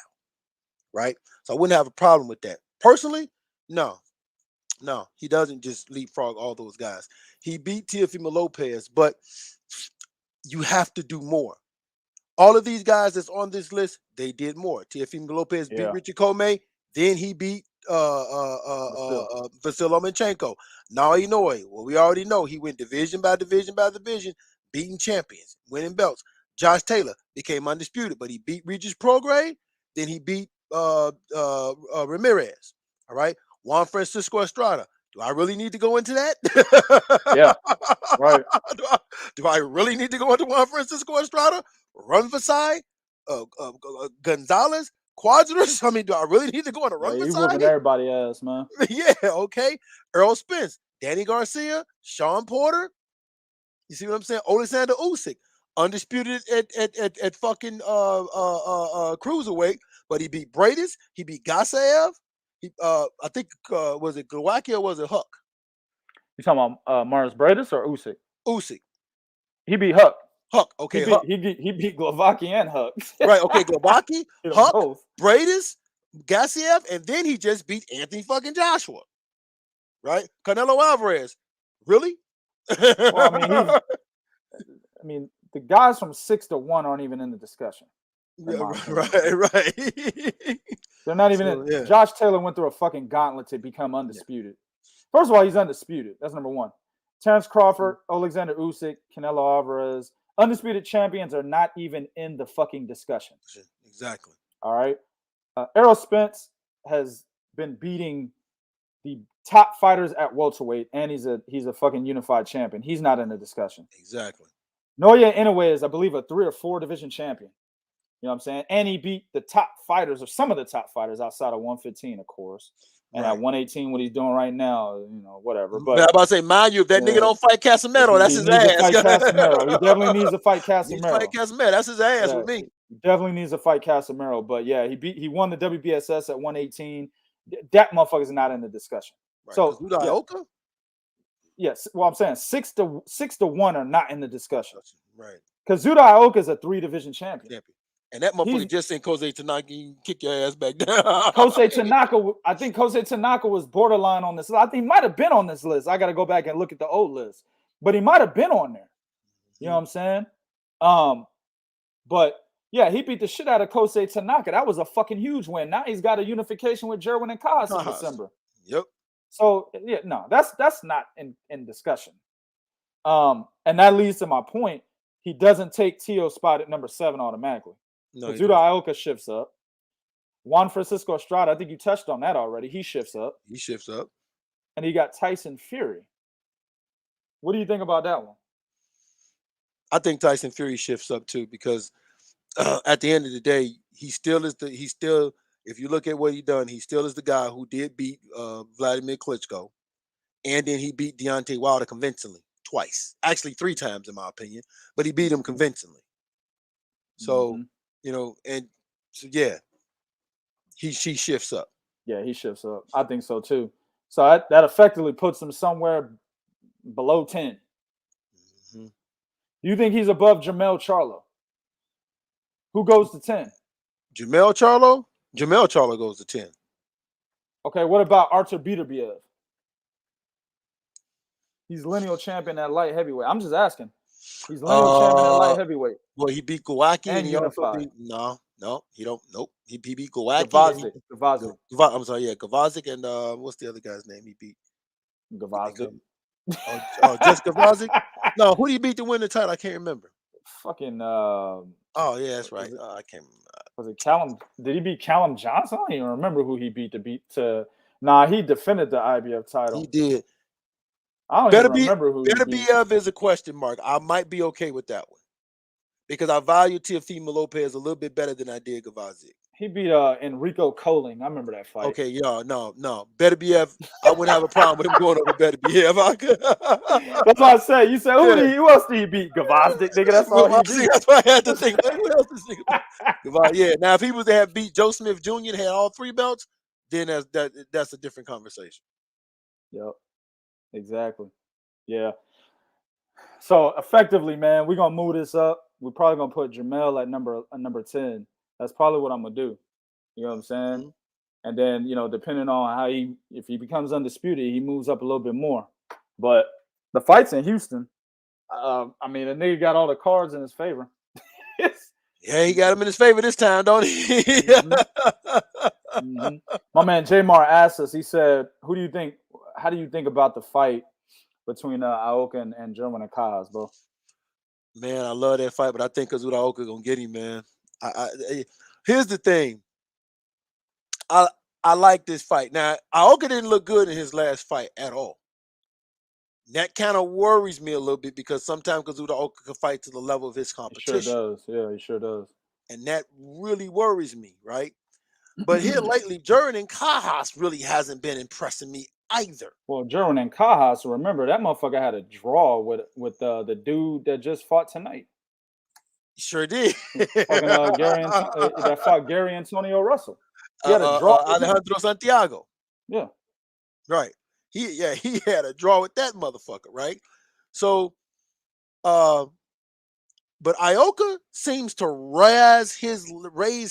right? So I wouldn't have a problem with that. Personally, no, he doesn't just leapfrog all those guys. He beat Teofimo Lopez, but you have to do more. All of these guys that's on this list, they did more. Teofimo Lopez beat Richard Comey, then he beat Vasil Lomachenko. Now Inoue, well, we already know he went division by division by division, beating champions, winning belts. Josh Taylor became undisputed, but he beat Regis Prograis, then he beat Ramirez. All right. Juan Francisco Estrada. Do I really need to go into that? Yeah. Right. Do I really need to go into Juan Francisco Estrada? Run Vasai? Gonzalez? Quadras? I mean, do I really need to go into Run Vasai? You whooping everybody ass, man. Yeah, okay. Earl Spence, Danny Garcia, Sean Porter. You see what I'm saying? Alexander Usyk, undisputed at fucking cruiserweight, but he beat Bradis, he beat Gasaev. I think was it Glowacki or was it Huck? You talking about Mars Bradis or Usyk? Usyk. He beat Huck. Huck. Okay, Huck. He beat Glowacki and Huck. Right. Okay, Glowacki, Huck, both. Bradis, Gasaev, and then he just beat Anthony fucking Joshua. Right? Canelo Alvarez. Really? Well, I mean, the guys from 6-1 aren't even in the discussion. Yeah, right. They're not even in. Yeah. Josh Taylor went through a fucking gauntlet to become undisputed. Yeah. First of all, he's undisputed. That's number one. Terrence Crawford, Alexander Usyk, Canelo Alvarez, undisputed champions are not even in the fucking discussion. Exactly. All right. Errol Spence has been beating the top fighters at welterweight, and he's a fucking unified champion. He's not in the discussion. Exactly. Naoya Inoue is, I believe, a 3 or 4 division champion. You know what I'm saying? And he beat the top fighters, or some of the top fighters outside of 115, of course. And at 118, what he's doing right now, whatever. But I'm about to say, mind you, if that nigga don't fight Casemiro, that's his ass. Fight Casemiro. He definitely needs to fight Casemiro. That's his ass with me. He definitely needs to fight Casemiro. But yeah, he won the WBSS at 118. That motherfucker's not in the discussion. Right. So Ioka? Yes. Well, I'm saying 6-1 are not in the discussion. Right. Because Zuda Ioka is a 3 division champion. And that motherfucker just sent Kosei Tanaka, you can kick your ass back down. I think Kosei Tanaka was borderline on this list. I think he might have been on this list. I got to go back and look at the old list. But he might have been on there. You know what I'm saying? But yeah, he beat the shit out of Kosei Tanaka. That was a fucking huge win. Now he's got a unification with Jerwin and Kaz in December. Yep. So yeah, no, that's not in discussion. And that leads to my point. He doesn't take Tio's spot at number 7 automatically. No, Zuda Ioka shifts up. Juan Francisco Estrada, I think you touched on that already. He shifts up. And he got Tyson Fury. What do you think about that one? I think Tyson Fury shifts up too, because at the end of the day, if you look at what he done, he still is the guy who did beat Vladimir Klitschko, and then he beat Deontay Wilder convincingly twice, actually 3 times in my opinion, but he beat him convincingly. So and so yeah, she shifts up. Yeah, he shifts up. I think so too. So that effectively puts him somewhere below 10. Do you think he's above Jermell Charlo? Who goes to 10? Jermell Charlo? Jermell Charlo goes to 10. Okay, what about Artur Beterbiev? He's lineal champion at light heavyweight. I'm just asking. He's lineal champion at light heavyweight. Well, he beat Glowacki and he also beat, no, he don't. Nope. He beat Glowacki. Gavazic. I'm sorry, yeah, Gavazic and what's the other guy's name he beat? Gavazic. Just Gavazic? No, who did he beat to win the title? I can't remember. Fucking oh yeah, that's right. I can't remember. Was it Callum? Did he beat Callum Johnson? I don't even remember who he beat to. Nah, he defended the IBF title. He did. I don't even remember who. Beterbiev is a question mark. I might be okay with that one because I value Teofimo Lopez a little bit better than I did Gavazic. He beat Enrico Colling. I remember that fight. Okay, no. Beterbiev, I wouldn't have a problem with him going over Beterbiev. That's what I said. You said who else did he beat? Gavazic, nigga. That's all he beat. That's why I had to think. What else is he? Yeah. Now, if he was to have beat Joe Smith Jr. and had all 3 belts, then that's a different conversation. Yep. Exactly. Yeah. So effectively, man, we're gonna move this up. We're probably gonna put Jermell at number 10. That's probably what I'm gonna do. You know what I'm saying? And then, depending on how if he becomes undisputed, he moves up a little bit more. But the fight's in Houston. The nigga got all the cards in his favor. Yeah, he got him in his favor this time, don't he? My man Jamar asked us. He said, how do you think about the fight between Ioka and Jerwin and Kaz, bro? Man, I love that fight, but I think Kazuda Ioka gonna get him, man. Here's the thing. I like this fight. Now, Ioka didn't look good in his last fight at all. That kind of worries me a little bit because sometimes Kazuda Ioka can fight to the level of his competition. He sure does. Yeah, he sure does. And that really worries me, right? But here lately, Jerwin and Kajas really hasn't been impressing me either. Well, Jerwin and Kaha, so remember that motherfucker had a draw with the dude that just fought tonight. Sure did. Fucking that fought Gary Antonio Russell. He had a draw. Alejandro Santiago. Yeah. Right. He had a draw with that motherfucker, right? So but Ioka seems to raise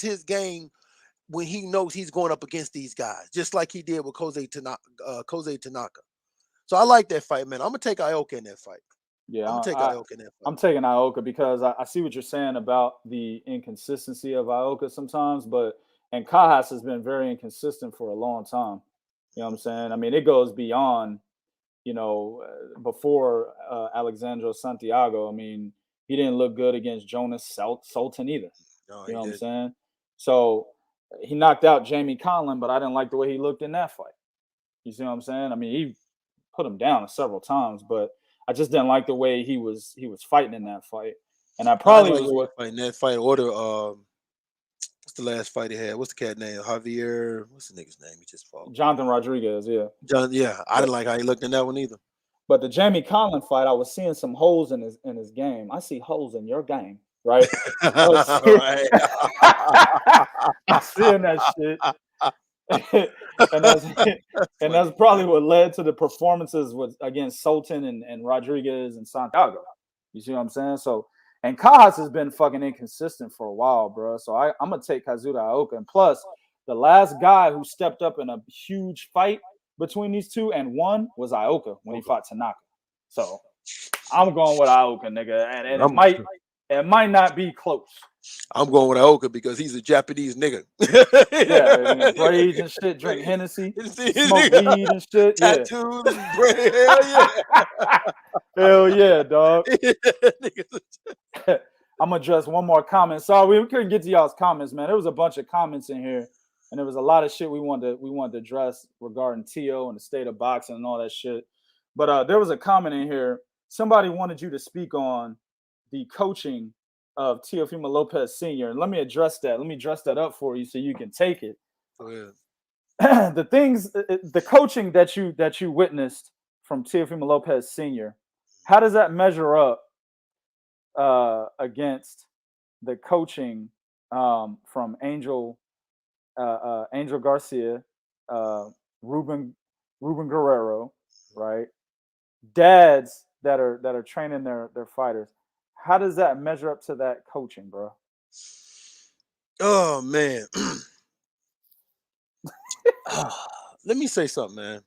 his game when he knows he's going up against these guys, just like he did with Kosei Tanaka. So I like that fight, man. I'm gonna take Ioka in that fight. Yeah, I'm gonna take Ioka in that fight. I'm taking Ioka because I see what you're saying about the inconsistency of Ioka sometimes, and Kajas has been very inconsistent for a long time. You know what I'm saying? I mean, it goes beyond, before Alexandro Santiago. I mean, he didn't look good against Jonas Sultan either. No, you know what I'm saying? So he knocked out Jamie Conlon, but I didn't like the way he looked in that fight. You see what I'm saying? I mean, he put him down several times, but I just didn't like the way he was fighting in that fight. And I probably was fighting that fight order. What's the last fight he had? What's the cat name? Javier. What's the nigga's name? He just fought. Jonathan Rodriguez. Yeah. I didn't like how he looked in that one either. But the Jamie Conlon fight, I was seeing some holes in his game. I see holes in your game, right? I'm seeing that shit. and that's probably what led to the performances against Sultan and Rodriguez and Santiago. You see what I'm saying? So, and Kajas has been fucking inconsistent for a while, bro. So I'm gonna take Kazuda Ioka. And plus, the last guy who stepped up in a huge fight between these two and won was Ioka when he fought Tanaka. So I'm going with Ioka, nigga, and it might not be close. I'm going with Ioka because he's a Japanese nigga. Yeah, braids and shit, drink Hennessy, smoke weed and shit. Tattoos and braids. Hell yeah. Hell yeah, dog. I'm gonna address one more comment. Sorry, we couldn't get to y'all's comments, man. There was a bunch of comments in here, and there was a lot of shit we wanted to address regarding Tio and the state of boxing and all that shit. But there was a comment in here. Somebody wanted you to speak on the coaching of Teofimo Lopez Sr. And let me address that. Let me dress that up for you so you can take it. Oh, yeah. The coaching that you witnessed from Teofimo Lopez Sr., how does that measure up against the coaching from Angel Garcia, Ruben Guerrero, right? Dads that are training their fighters. How does that measure up to that coaching, bro? Oh man. Let me say something, man.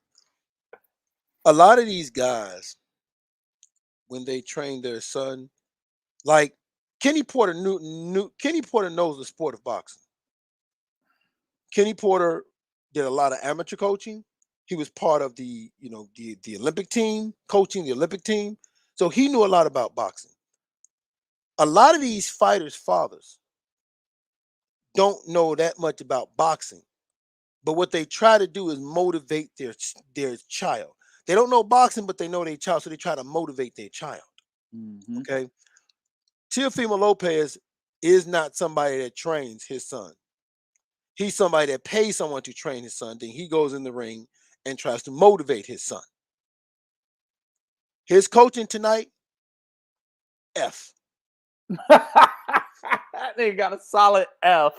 A lot of these guys, when they train their son, like Kenny Porter Kenny Porter knows the sport of boxing. Kenny Porter did a lot of amateur coaching. He was part of the Olympic team, coaching the Olympic team. So he knew a lot about boxing. A lot of these fighters' fathers don't know that much about boxing, but what they try to do is motivate their child. They don't know boxing, but they know their child, so they try to motivate their child. Mm-hmm. Okay. Teofimo Lopez is not somebody that trains his son. He's somebody that pays someone to train his son. Then he goes in the ring and tries to motivate his son. His coaching tonight, F. They got a solid F.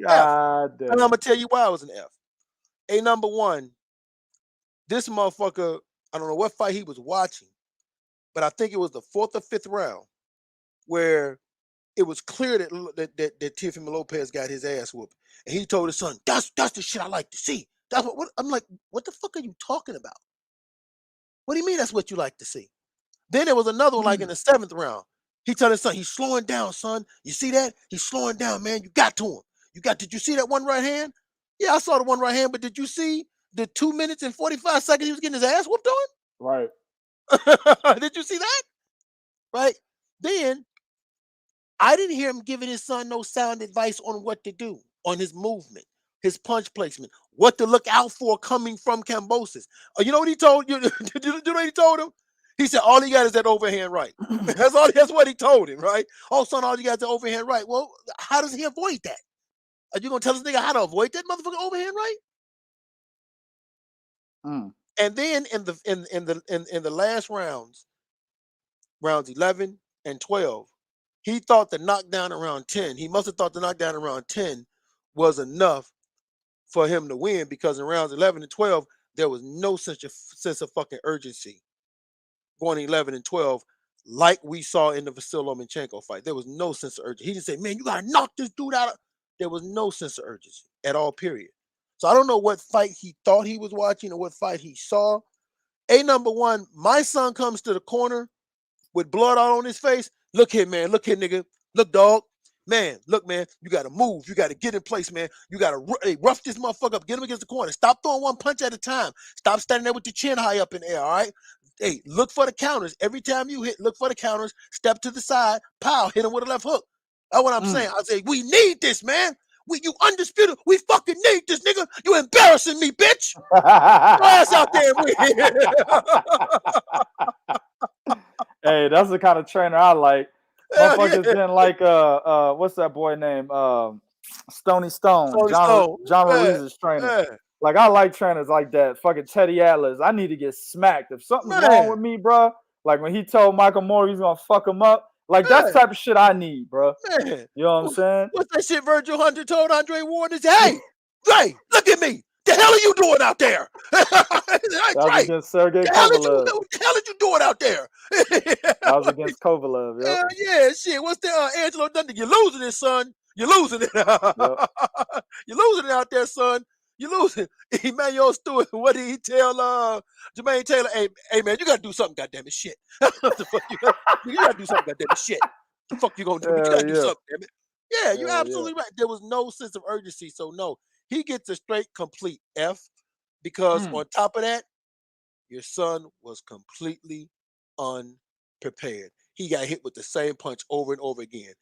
God damn. And I'm gonna tell you why I was an F. Number one, this motherfucker, I don't know what fight he was watching, but I think it was the 4th or 5th round where it was clear that Teofimo Lopez got his ass whooped. And he told his son, that's the shit I like to see. That's what I'm like, what the fuck are you talking about? What do you mean that's what you like to see? Then there was another one, like in the 7th round. He told his son, he's slowing down, son. You see that? He's slowing down, man. You got to him. Did you see that one right hand? Yeah, I saw the one right hand, but did you see the 2 minutes and 45 seconds he was getting his ass whooped on? Right. Did you see that? Right. Then I didn't hear him giving his son no sound advice on what to do, on his movement, his punch placement, what to look out for coming from Kambosis. You know what he told you? You know what he told him? He said, all he got is that overhand right. That's what he told him, right? Oh, son, all you got is the overhand right. Well, how does he avoid that? Are you going to tell this nigga how to avoid that motherfucking overhand right? And then in the last rounds 11 and 12, he thought the knockdown around 10. He must have thought the knockdown around 10 was enough for him to win, because in rounds 11 and 12, there was no sense of fucking urgency going 11 and 12 like we saw in the Vasily Lomachenko fight. There was no sense of urgency. He didn't say, man, you got to knock this dude out. There was no sense of urgency at all, period. So I don't know what fight he thought he was watching or what fight he saw. Number one, my son comes to the corner with blood all on his face. Look here, man. Look here, nigga. Look, dog. Man, look, man. You got to move. You got to get in place, man. You got to rough this motherfucker up. Get him against the corner. Stop throwing one punch at a time. Stop standing there with your chin high up in the air, all right? Hey, look for the counters. Every time you hit, look for the counters. Step to the side. Pow. Hit him with a left hook. That's what I'm saying. I say, we need this, man. You undisputed. We fucking need this, nigga. You embarrassing me, bitch. Go ass out there. Hey, that's the kind of trainer I like. Motherfuckers didn't like what's that boy name? Stony Stone. John Ruiz's trainer. Yeah. Like, I like trainers like that. Fucking Teddy Atlas. I need to get smacked. If something's wrong with me, bro, like when he told Michael Moore he's gonna fuck him up, like that's the type of shit I need, bro. You know what I'm saying? What's that shit Virgil Hunter told Andre Ward? Is, hey, look at me. The hell are you doing out there? That was against Sergey Kovalev. What the hell are you doing out there? That was against Kovalev. Yep. Yeah, shit. What's the Angelo Dundee? You're losing it, son. You're losing it. Yep. You're losing it out there, son. You losing. Emmanuel Stewart, what did he tell Jermaine Taylor? Hey man, you gotta do something, goddamn it, shit. What the fuck you gotta do something, goddamn it, shit. What the fuck you gonna do? You gotta do something, damn it. Yeah, you're absolutely right. There was no sense of urgency, so no, he gets a straight complete F, because on top of that, your son was completely unprepared. He got hit with the same punch over and over again.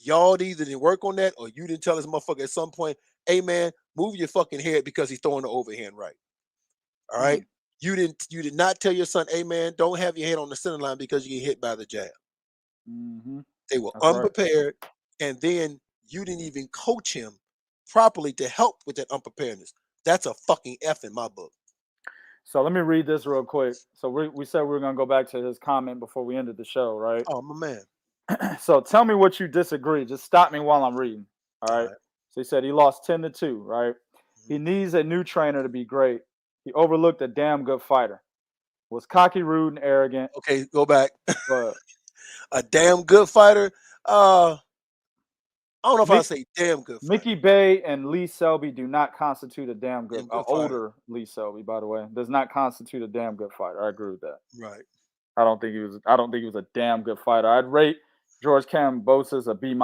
Y'all either didn't work on that, or you didn't tell this motherfucker at some point, hey man, move your fucking head because he's throwing the overhand right. All right. You did not tell your son, hey man, don't have your head on the center line because you get hit by the jab. They were unprepared, and then you didn't even coach him properly to help with that unpreparedness. That's a fucking F in my book. So let me read this real quick. So we said we were gonna go back to his comment before we ended the show, right? Oh my man. So tell me what you disagree. Just stop me while I'm reading. All right. So he said he lost 10-2, right? He needs a new trainer to be great. He overlooked a damn good fighter. Was cocky, rude, and arrogant. Okay, go back. A damn good fighter. I don't know if I say damn good fighter. Mickey Bay and Lee Selby do not constitute a damn good older Lee Selby, by the way, does not constitute a damn good fighter. I agree with that. Right. I don't think he was a damn good fighter. I'd rate George Kambosos a B-.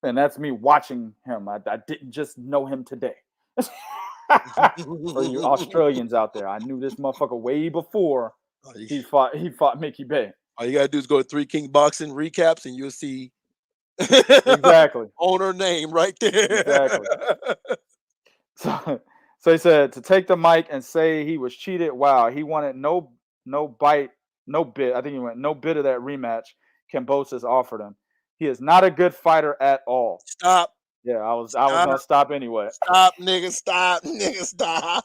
And that's me watching him. I didn't just know him today. For you Australians out there, I knew this motherfucker way before he fought Mickey Bay. All you gotta do is go to 3 King Boxing recaps, and you'll see exactly owner name right there. Exactly. So he said to take the mic and say he was cheated. Wow, he wanted no bit. I think he went no bit of that rematch Kambosis offered him. He is not a good fighter at all. Stop. Yeah, I was gonna stop anyway. Stop, nigga. Stop, nigga. Stop.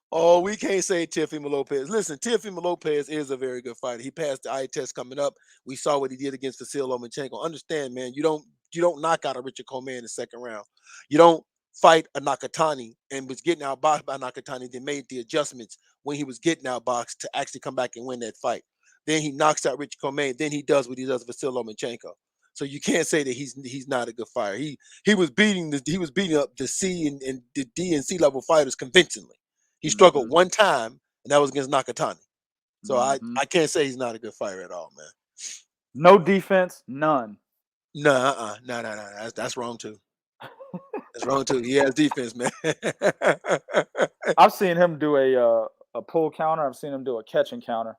Oh, we can't say Teofimo Lopez. Listen, Teofimo Lopez is a very good fighter. He passed the eye test coming up. We saw what he did against Vasily Lomachenko. Understand, man, you don't knock out a Richard Coleman in the second round. You don't fight a Nakatani and was getting outboxed by Nakatani, then made the adjustments when he was getting outboxed to actually come back and win that fight. Then he knocks out Richard Coleman. Then he does what he does with Vasily Lomachenko. So you can't say that he's not a good fighter. He was beating up the C and the D and C level fighters convincingly. He struggled one time, and that was against Nakatani. So I can't say he's not a good fighter at all, man. No defense, none. No. That's wrong too. That's wrong too. He has defense, man. I've seen him do a pull counter. I've seen him do a catch and counter.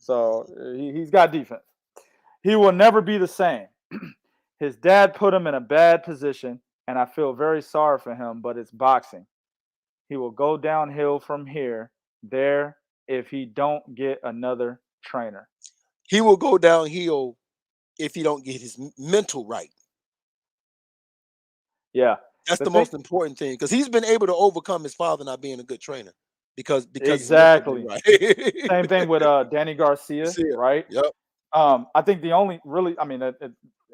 So he's got defense. He will never be the same. His dad put him in a bad position, and I feel very sorry for him, but it's boxing. He will go downhill from there, if he don't get another trainer. He will go downhill if he don't get his mental right. Yeah. That's the most important thing because he's been able to overcome his father not being a good trainer because exactly right. same thing with Danny Garcia, right? Yep. I think the only really, I mean,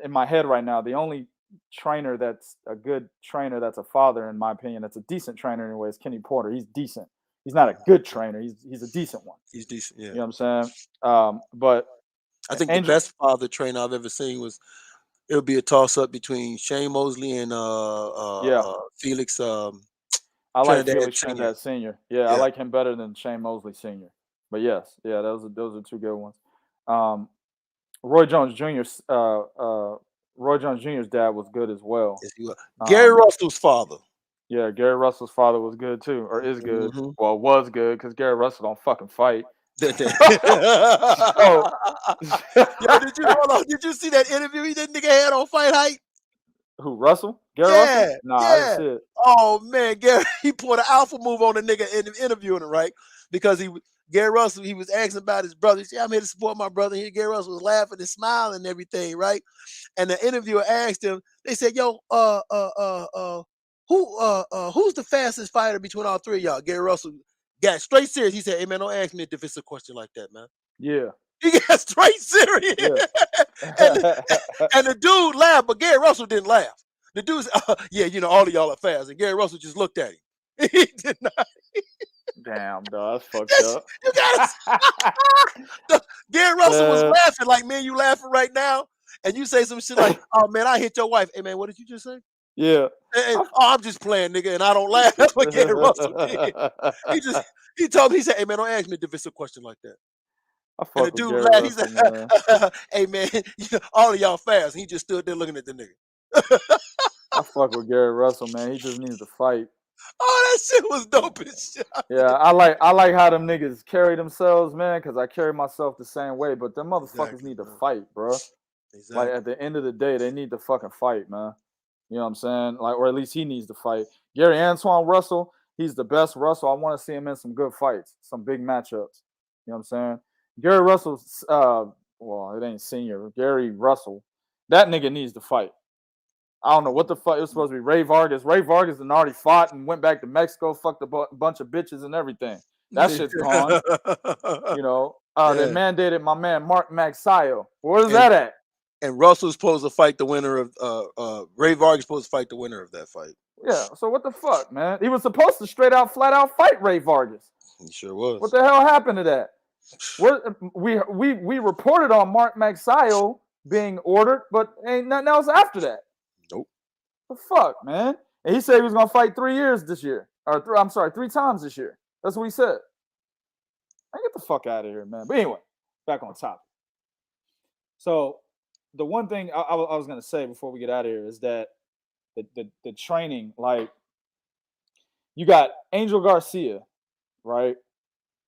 in my head right now, the only trainer that's a good trainer that's a father, in my opinion, that's a decent trainer anyway, is Kenny Porter. He's decent. He's not a good trainer. He's a decent one. He's decent. Yeah. You know what I'm saying? But I think the best father trainer I've ever seen was it would be a toss up between Shane Mosley and Felix. I like Trinidad Felix Sr. Trinidad Sr. Yeah, I like him better than Shane Mosley Sr. But yes, yeah, those are two good ones. Roy Jones Jr.'s Roy Jones Jr.'s dad was good as well. Yes, he was. Gary Russell's father. Yeah, Gary Russell's father was good too, or is good. Well, was good because Gary Russell don't fucking fight. Yo, did you see that interview he did nigga had on Fight Hype? Who, Russell? Gary Russell? Nah, I didn't see it. Oh man, Gary, he put an alpha move on the nigga interviewing him, right? Because Gary Russell, he was asking about his brother. He said, I'm here to support my brother. Here, Gary Russell was laughing and smiling and everything, right? And the interviewer asked him, they said, yo, who's the fastest fighter between all three of y'all? Gary Russell got straight serious. He said, hey man, don't ask me a difficult question like that, man. Yeah. He got straight serious. Yeah. and the dude laughed, but Gary Russell didn't laugh. The dude's, yeah, you know, all of y'all are fast. And Gary Russell just looked at him. He did not. Damn, dog, that's fucked up. You gotta Gary Russell was laughing like, man, you laughing right now? And you say some shit like, oh man, I hit your wife. Hey man, what did you just say? Yeah. Oh, I'm just playing, nigga, and I don't laugh. That's what Gary Russell did. He told me, he said, hey man, don't ask me a difficult question like that. And the dude laughed. He said, hey man, all of y'all fast. And he just stood there looking at the nigga. I fuck with Gary Russell, man. He just needs to fight. Oh, that shit was dope as shit. Yeah, I like how them niggas carry themselves, man, because I carry myself the same way. But them motherfuckers need to fight, bro. Exactly. Like at the end of the day, they need to fucking fight, man. You know what I'm saying? Like, or at least he needs to fight. Gary Antoine Russell, he's the best Russell. I want to see him in some good fights, some big matchups. You know what I'm saying? Gary Russell's, well, it ain't senior. Gary Russell, that nigga needs to fight. I don't know what the fuck. It was supposed to be Ray Vargas. Ray Vargas had already fought and went back to Mexico, fucked a bunch of bitches and everything. That shit's gone. You know, they mandated my man Mark Magsayo. Where's that at? And Russell's supposed to fight the winner of Ray Vargas supposed to fight the winner of that fight. Yeah. So what the fuck, man? He was supposed to straight out, flat out fight Ray Vargas. He sure was. What the hell happened to that? We reported on Mark Magsayo being ordered, but ain't nothing else after that. Nope. The fuck, man? And he said he was gonna fight 3 years this year, or 3 times this year. That's what he said. Man, get the fuck out of here, man. But anyway, back on topic. So the one thing I was gonna say before we get out of here is that the training, like, you got Angel Garcia, right?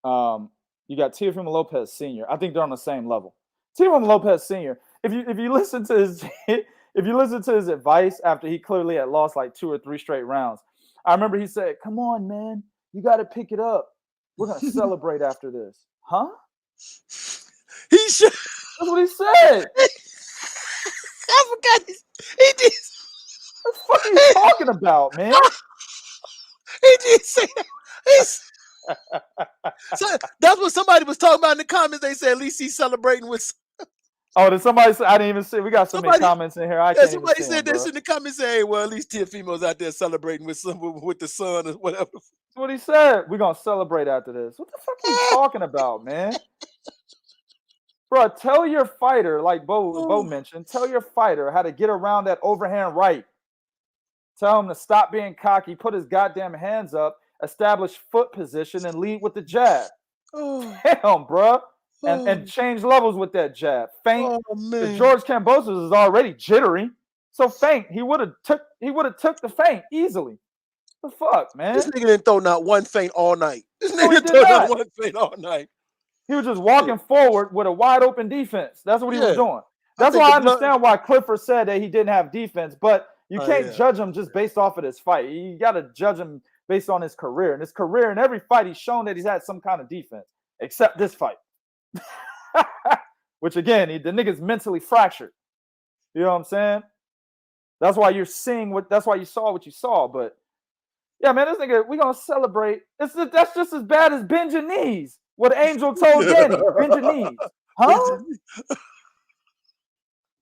You got Teofimo Lopez Sr. I think they're on the same level. Teofimo Lopez Sr. If you listen to his advice after he clearly had lost like 2 or 3 straight rounds, I remember he said, "Come on, man, you got to pick it up. We're gonna celebrate after this." Huh? He should. That's what he said. I forgot he did. What the fuck are you talking about, man? He did say that. So that's what somebody was talking about in the comments. They said at least he's celebrating with. Oh, did somebody say? I didn't even see. We got so many comments in here. I can't somebody even see said them, this in the comments. Say, hey, well, at least Teofimo's out there celebrating with the son or whatever. That's what he said. We're gonna celebrate after this. What the fuck are you talking about, man? Bro, tell your fighter, like Bo mentioned, tell your fighter how to get around that overhand right. Tell him to stop being cocky, put his goddamn hands up, establish foot position, and lead with the jab. Damn, bro. And change levels with that jab. Feint. George Kambosos is already jittery. So feint. He would have took the feint easily. The fuck, man? This nigga didn't throw not one feint all night. This nigga didn't throw not one feint all night. He was just walking forward with a wide open defense. That's what he was doing. That's why I understand why Clifford said that he didn't have defense, but you can't judge him just based off of this fight. You got to judge him based on his career. And his career, in every fight, he's shown that he's had some kind of defense, except this fight. Which, again, the nigga's mentally fractured. You know what I'm saying? That's why you're seeing that's why you saw what you saw. But yeah, man, this nigga, we gonna celebrate. That's just as bad as bend your knees. What Angel told Danny, bend your knees. Huh?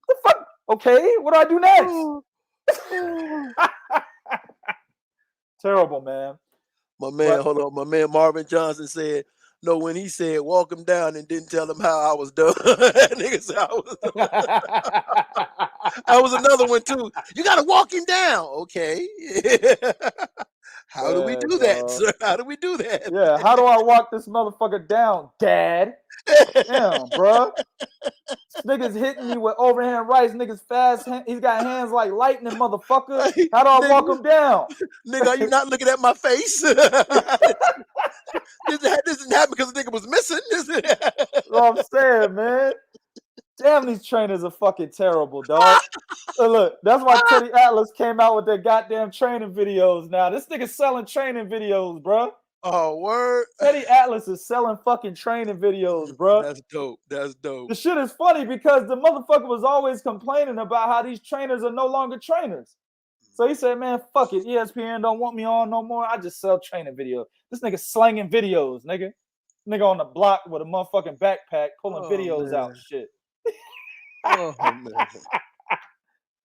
The fuck? Okay, what do I do next? Terrible, man. My man, hold on. My man Marvin Johnson said, no, when he said walk him down and didn't tell him how I was done. Nigga said I was done. That was another one too. You gotta walk him down. Okay. How do we do that, sir? How do we do that? Yeah, how do I walk this motherfucker down, Dad? Damn, bro. This nigga's hitting me with overhand rights. Niggas fast. He's got hands like lightning, motherfucker. How do I walk him down? Nigga, are you not looking at my face? This didn't happen because the nigga was missing. That's what I'm saying, man. Damn, these trainers are fucking terrible, dog. Look, that's why Teddy Atlas came out with their goddamn training videos now. This nigga's selling training videos, bro. Oh, word. Teddy Atlas is selling fucking training videos, bro. That's dope. That's dope. The shit is funny because the motherfucker was always complaining about how these trainers are no longer trainers. So he said, man, fuck it. ESPN don't want me on no more. I just sell training videos. This nigga slanging videos, nigga. Nigga on the block with a motherfucking backpack pulling videos out and shit. Oh, man.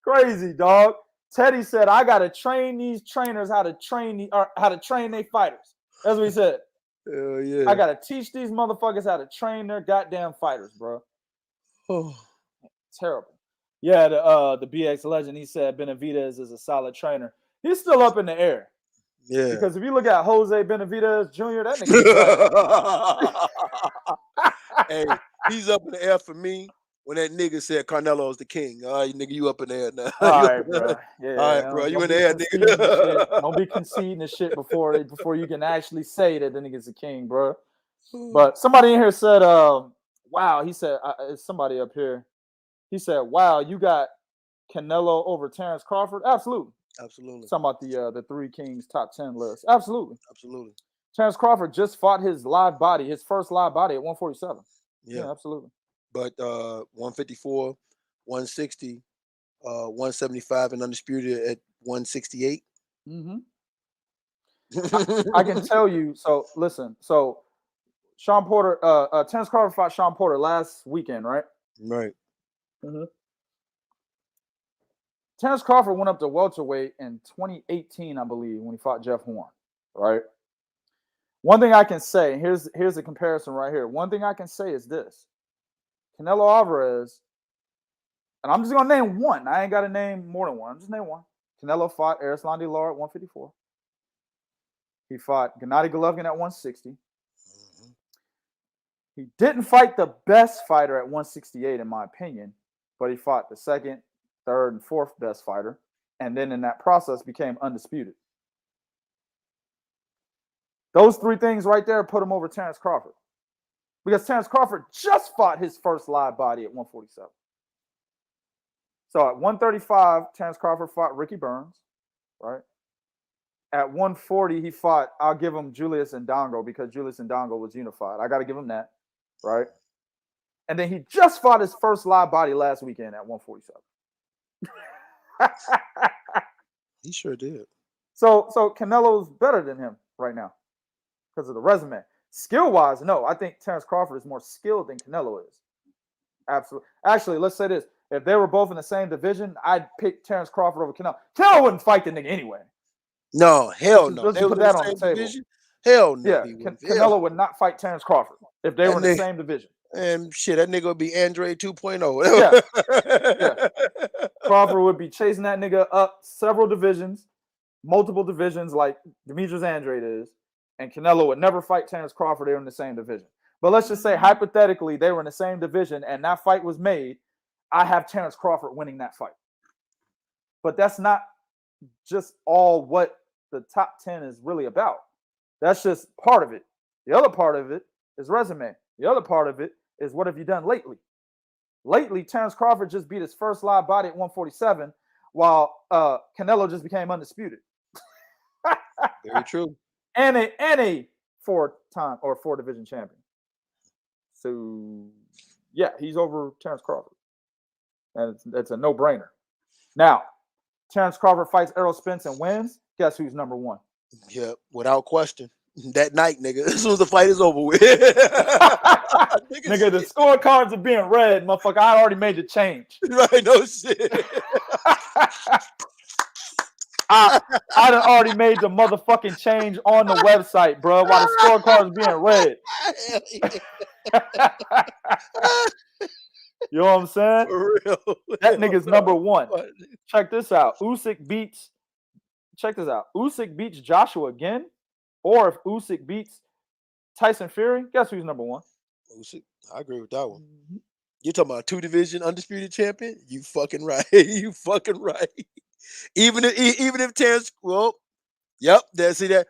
Crazy, dog. Teddy said, I gotta train these trainers how to train their fighters. That's what he said. Hell yeah. I gotta teach these motherfuckers how to train their goddamn fighters, bro. Oh. Terrible. Yeah, the BX legend, he said Benavidez is a solid trainer. He's still up in the air. Yeah. Because if you look at Jose Benavidez Jr., that nigga. Hey, he's up in the air for me when that nigga said Carnelo's the king. All right, nigga, you up in the air now. All right, bro. Yeah, all right, bro. You in the air, nigga. Don't be conceding the shit before you can actually say that the nigga's a king, bro. But somebody in here said, wow, he said, it's somebody up here. He said, wow, you got Canelo over Terrence Crawford? Absolutely. Absolutely. Talking about the Three Kings top 10 list. Absolutely. Absolutely. Terrence Crawford just fought his first live body at 147. Yeah, absolutely. But 154, 160, 175, and undisputed at 168. Mm-hmm. I can tell you. So listen. So Sean Porter, Terrence Crawford fought Sean Porter last weekend, right? Right. Mm-hmm. Terrence Crawford went up to welterweight in 2018, I believe, when he fought Jeff Horn. Right. One thing I can say, here's a comparison right here. One thing I can say is this. Canelo Alvarez, and I'm just going to name one. I ain't got to name more than one. I'm just name one. Canelo fought Erislandy Lara at 154. He fought Gennady Golovkin at 160. Mm-hmm. He didn't fight the best fighter at 168, in my opinion, but he fought the second, third, and fourth best fighter, and then in that process became undisputed. Those three things right there put him over Terrence Crawford. Because Terrence Crawford just fought his first live body at 147. So at 135, Terrence Crawford fought Ricky Burns, right? At 140, he fought, I'll give him Julius Ndongo because Julius Ndongo was unified. I got to give him that, right? And then he just fought his first live body last weekend at 147. He sure did. So Canelo's better than him right now because of the resume. Skill-wise, no. I think Terrence Crawford is more skilled than Canelo is. Absolutely. Actually, let's say this. If they were both in the same division, I'd pick Terrence Crawford over Canelo. Canelo wouldn't fight the nigga anyway. No, hell no. Let's put that on the table. Division? Hell no. Yeah, Canelo would not fight Terrence Crawford if they were in the same division. And shit, that nigga would be Andre 2.0. Yeah. Crawford would be chasing that nigga up several divisions, multiple divisions like Demetrius Andrade is. And Canelo would never fight Terrence Crawford. They were in the same division. But let's just say, hypothetically, they were in the same division and that fight was made. I have Terrence Crawford winning that fight. But that's not just all what the top 10 is really about. That's just part of it. The other part of it is resume. The other part of it is what have you done lately? Lately, Terrence Crawford just beat his first live body at 147 while Canelo just became undisputed. Very true. And a four-time or four-division champion. So, yeah, he's over Terrence Crawford. And it's a no-brainer. Now, Terrence Crawford fights Errol Spence and wins, guess who's number one? Yep, without question. That night, nigga, as soon as the fight is over with. Nigga, the scorecards are being read, motherfucker. I already made the change. Right, no shit. I done already made the motherfucking change on the website, bro, while the scorecards being read. You know what I'm saying? For real. That nigga's number one. Check this out. Usyk beats Joshua again, or if Usyk beats Tyson Fury, guess who's number one? Usyk. I agree with that one. You're talking about 2-division undisputed champion? You fucking right. You fucking right. Even if Terrence, well, yep, see that,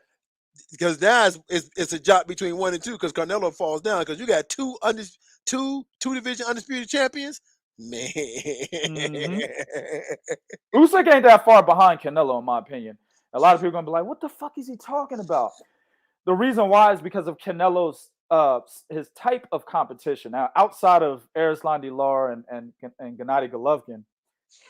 because now it's a job between 1 and 2 because Canelo falls down because you got two division undisputed champions. Man, Usyk ain't that far behind Canelo, in my opinion. A lot of people are gonna be like, "What the fuck is he talking about?" The reason why is because of Canelo's his type of competition. Now, outside of Arslan Dilar and Gennady Golovkin,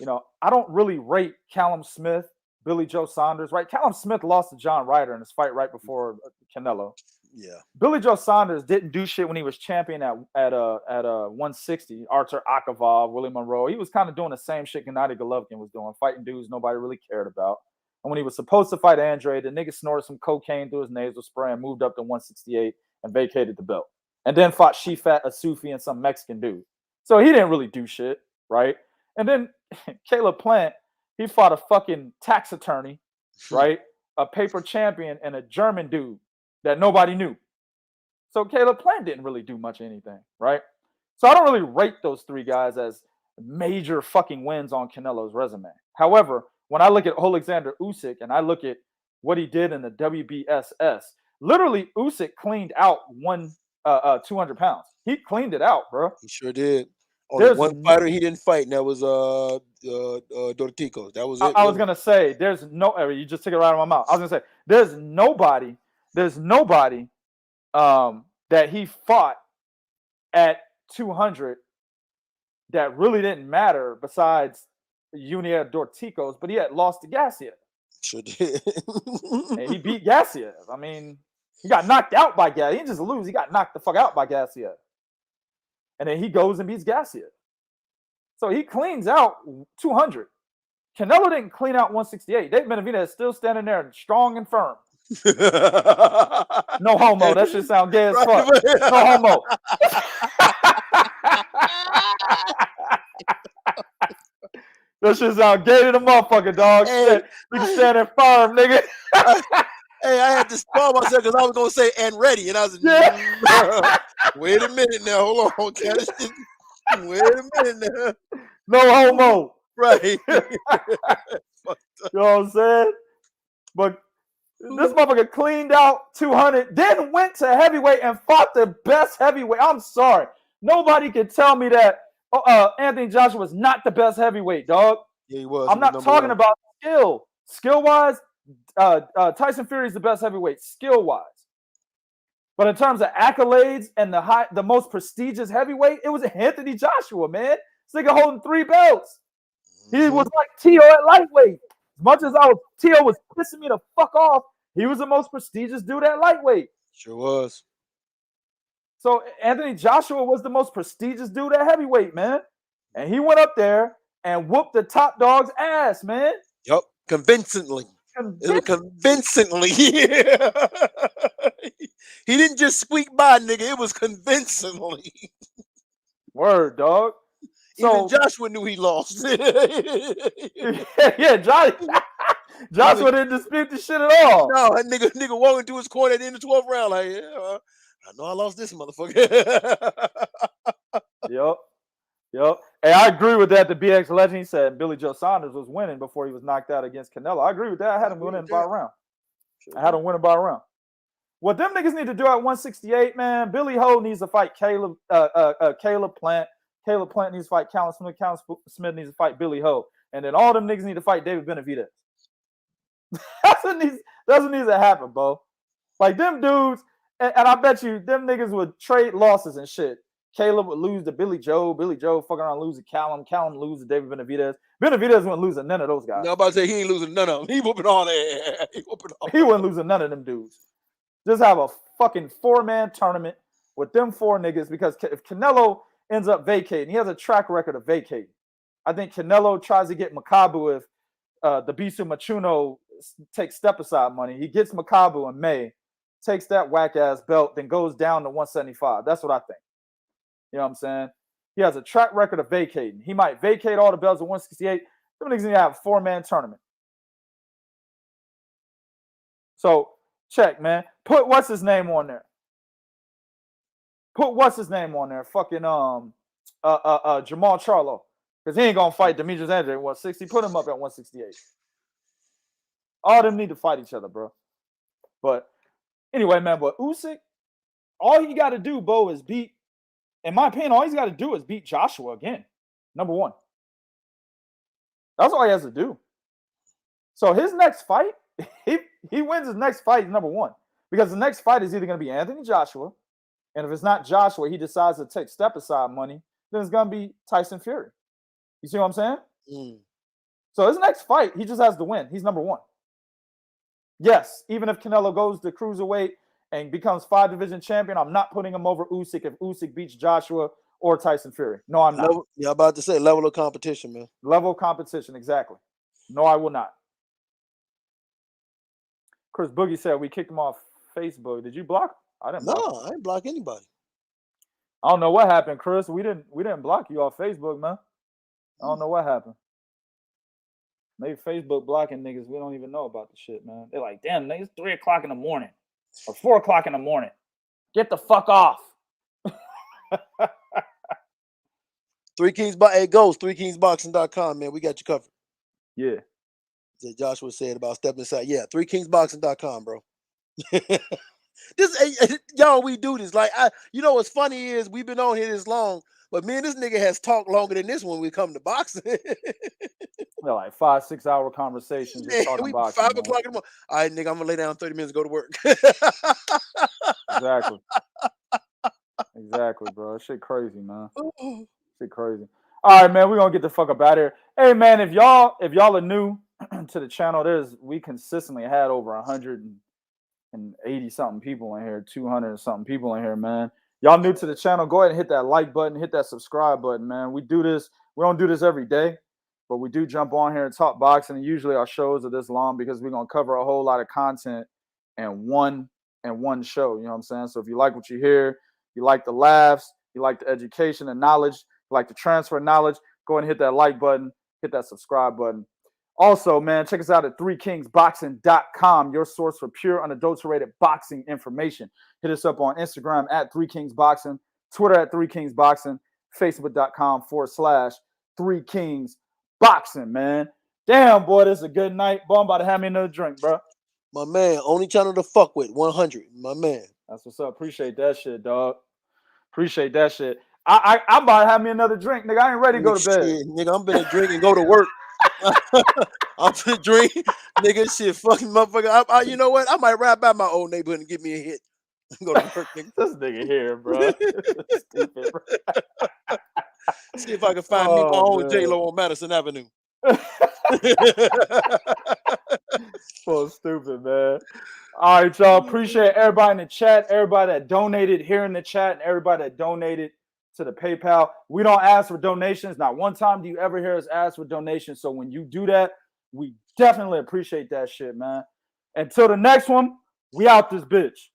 you know, I don't really rate Callum Smith, Billy Joe Saunders, right? Callum Smith lost to John Ryder in his fight right before Canelo. Yeah. Billy Joe Saunders didn't do shit when he was champion at 160. Arthur Akavov, Willie Monroe. He was kind of doing the same shit Gennady Golovkin was doing, fighting dudes nobody really cared about. And when he was supposed to fight Andre, the nigga snorted some cocaine through his nasal spray and moved up to 168 and vacated the belt. And then fought Shifat Asufi and some Mexican dude. So he didn't really do shit, right? And then Caleb Plant, he fought a fucking tax attorney, right? A paper champion and a German dude that nobody knew. So Caleb Plant didn't really do much of anything, right? So I don't really rate those three guys as major fucking wins on Canelo's resume. However, when I look at Alexander Usyk and I look at what he did in the WBSS, literally Usyk cleaned out 200 pounds. He cleaned it out, bro. He sure did. Only one fighter he didn't fight, and that was Dortico. That was it. I was gonna say there's no. You just took it right out of my mouth. I was gonna say there's nobody that he fought at 200 that really didn't matter besides Junior Dorticos, but he had lost to Gassiev. Sure did. And he beat Gassiev. I mean, he got knocked out by Gassiev. He didn't just lose. He got knocked the fuck out by Gassiev. And then he goes and beats Gassiev. So he cleans out 200. Canelo didn't clean out 168. Dave Benavidez is still standing there strong and firm. No homo. That shit sound gay as fuck. No homo. That shit sound gay to the motherfucker, dog. Hey, you can stand there firm, nigga. Hey, I had to spell myself because I was gonna say "and ready," and I was wait a minute now, hold on, wait a minute now. No homo, right? You know what I'm saying? But this motherfucker cleaned out 200, then went to heavyweight and fought the best heavyweight. I'm sorry, nobody can tell me that Anthony Joshua was not the best heavyweight, dog. Yeah, he was. I'm not talking about skill. Skill-wise, Tyson Fury is the best heavyweight, skill-wise. But in terms of accolades and the most prestigious heavyweight, it was Anthony Joshua, man. This nigga holding 3 belts. He was like Teo at lightweight. As much as Teo was pissing me the fuck off, he was the most prestigious dude at lightweight. Sure was. So Anthony Joshua was the most prestigious dude at heavyweight, man. And he went up there and whooped the top dog's ass, man. Yep, convincingly. Convincingly. Yeah. He didn't just squeak by, nigga. It was convincingly. Word, dog. So, even Joshua knew he lost. Yeah, Joshua didn't dispute the shit at all. No, that nigga walking to his corner at the end of the 12th round, like, yeah, I know I lost this motherfucker. Yep. Hey, I agree with that. The BX legend, he said Billy Joe Saunders was winning before he was knocked out against Canelo. I agree with that. I had him winning by a round. I had him winning by a round. What them niggas need to do at 168, man, Billy Ho needs to fight Caleb Plant. Caleb Plant needs to fight Callum Smith. Callum Smith needs to fight Billy Ho. And then all them niggas need to fight David Benavidez. That's what needs to happen, bro. Like them dudes, and I bet you them niggas would trade losses and shit. Caleb would lose to Billy Joe. Billy Joe fucking around lose to Callum. Callum lose to David Benavidez. Benavidez wouldn't lose to none of those guys. No, I'm about to say he ain't losing none of them. He whooping all that. He wouldn't lose to none of them dudes. Just have a fucking 4-man tournament with them 4 niggas, because if Canelo ends up vacating, he has a track record of vacating. I think Canelo tries to get Makabu if the Bisu Machuno takes step-aside money. He gets Makabu in May, takes that whack-ass belt, then goes down to 175. That's what I think. You know what I'm saying? He has a track record of vacating. He might vacate all the belts at 168. Them niggas need to have a 4-man tournament. So, check, man. Put what's his name on there. Put what's his name on there. Fucking Jamal Charlo. Because he ain't going to fight Demetrius Andrade at 160. Put him up at 168. All of them need to fight each other, bro. But anyway, man, but Usyk, all he got to do, Bo, is beat, in my opinion, all he's got to do is beat Joshua again. Number 1. That's all he has to do. So his next fight, he wins his next fight, is number 1. Because the next fight is either going to be Anthony Joshua, and if it's not Joshua, he decides to take step-aside money, then it's going to be Tyson Fury. You see what I'm saying? Mm. So his next fight, he just has to win. He's number 1. Yes, even if Canelo goes to cruiserweight and becomes 5-division champion, I'm not putting him over Usyk if Usyk beats Joshua or Tyson Fury. No, I'm not. Yeah, I'm about to say level of competition, man. Level of competition, exactly. No, I will not. Chris Boogie said we kicked him off Facebook. Did you block? I didn't block him. No, I didn't block anybody. I don't know what happened, Chris. We didn't block you off Facebook, man. I don't know what happened. Maybe Facebook blocking niggas. We don't even know about the shit, man. They're like, damn, niggas, 3 o'clock in the morning or 4 o'clock in the morning. Get the fuck off. 3 Kings Hey, Ghost, 3kingsboxing.com, man. We got you covered. Yeah. That Joshua said about stepping aside. Yeah, 3kingsboxing.com, bro. Y'all, we do this. Like, you know what's funny is we've been on here this long, but me and this nigga has talked longer than this when we come to boxing. They're like 5-6 hour conversations. Just talking boxing, 5 o'clock in the morning. All right, nigga, I'm gonna lay down 30 minutes, go to work. Exactly. Exactly, bro. That shit crazy, man. Shit crazy. All right, man. We're gonna get the fuck up out of here. Hey, man, if y'all are new to the channel, we consistently had over 180 something people in here, 200 something people in here, man. Y'all new to the channel, go ahead and hit that like button, hit that subscribe button, man. We do this. We don't do this every day, but we do jump on here and talk boxing. And usually our shows are this long because we're gonna cover a whole lot of content in one show. You know what I'm saying? So if you like what you hear, you like the laughs, you like the education and knowledge, you like the transfer knowledge, go ahead and hit that like button, hit that subscribe button. Also, man, check us out at 3kingsboxing.com, your source for pure, unadulterated boxing information. Hit us up on Instagram at 3kingsboxing, Twitter at 3kingsboxing, facebook.com/3kingsboxing, man. Damn, boy, this is a good night. Boy, I'm about to have me another drink, bro. My man, only channel to fuck with, 100. My man. That's what's up. Appreciate that shit, dog. Appreciate that shit. I'm about to have me another drink, nigga. I ain't ready to go to bed. Shit, nigga, I'm gonna drink and go to work. I'm finna drink, nigga. Shit, fucking motherfucker. You know what? I might ride by my old neighborhood and give me a hit. Go to work, nigga. This nigga here, bro. Stupid, bro. See if I can find me my own J-Lo on Madison Avenue. So stupid, man. All right, y'all. Appreciate everybody in the chat, everybody that donated here in the chat, and everybody that donated to the PayPal. We don't ask for donations. Not one time do you ever hear us ask for donations. So when you do that, we definitely appreciate that shit, man. Until the next one, we out this bitch.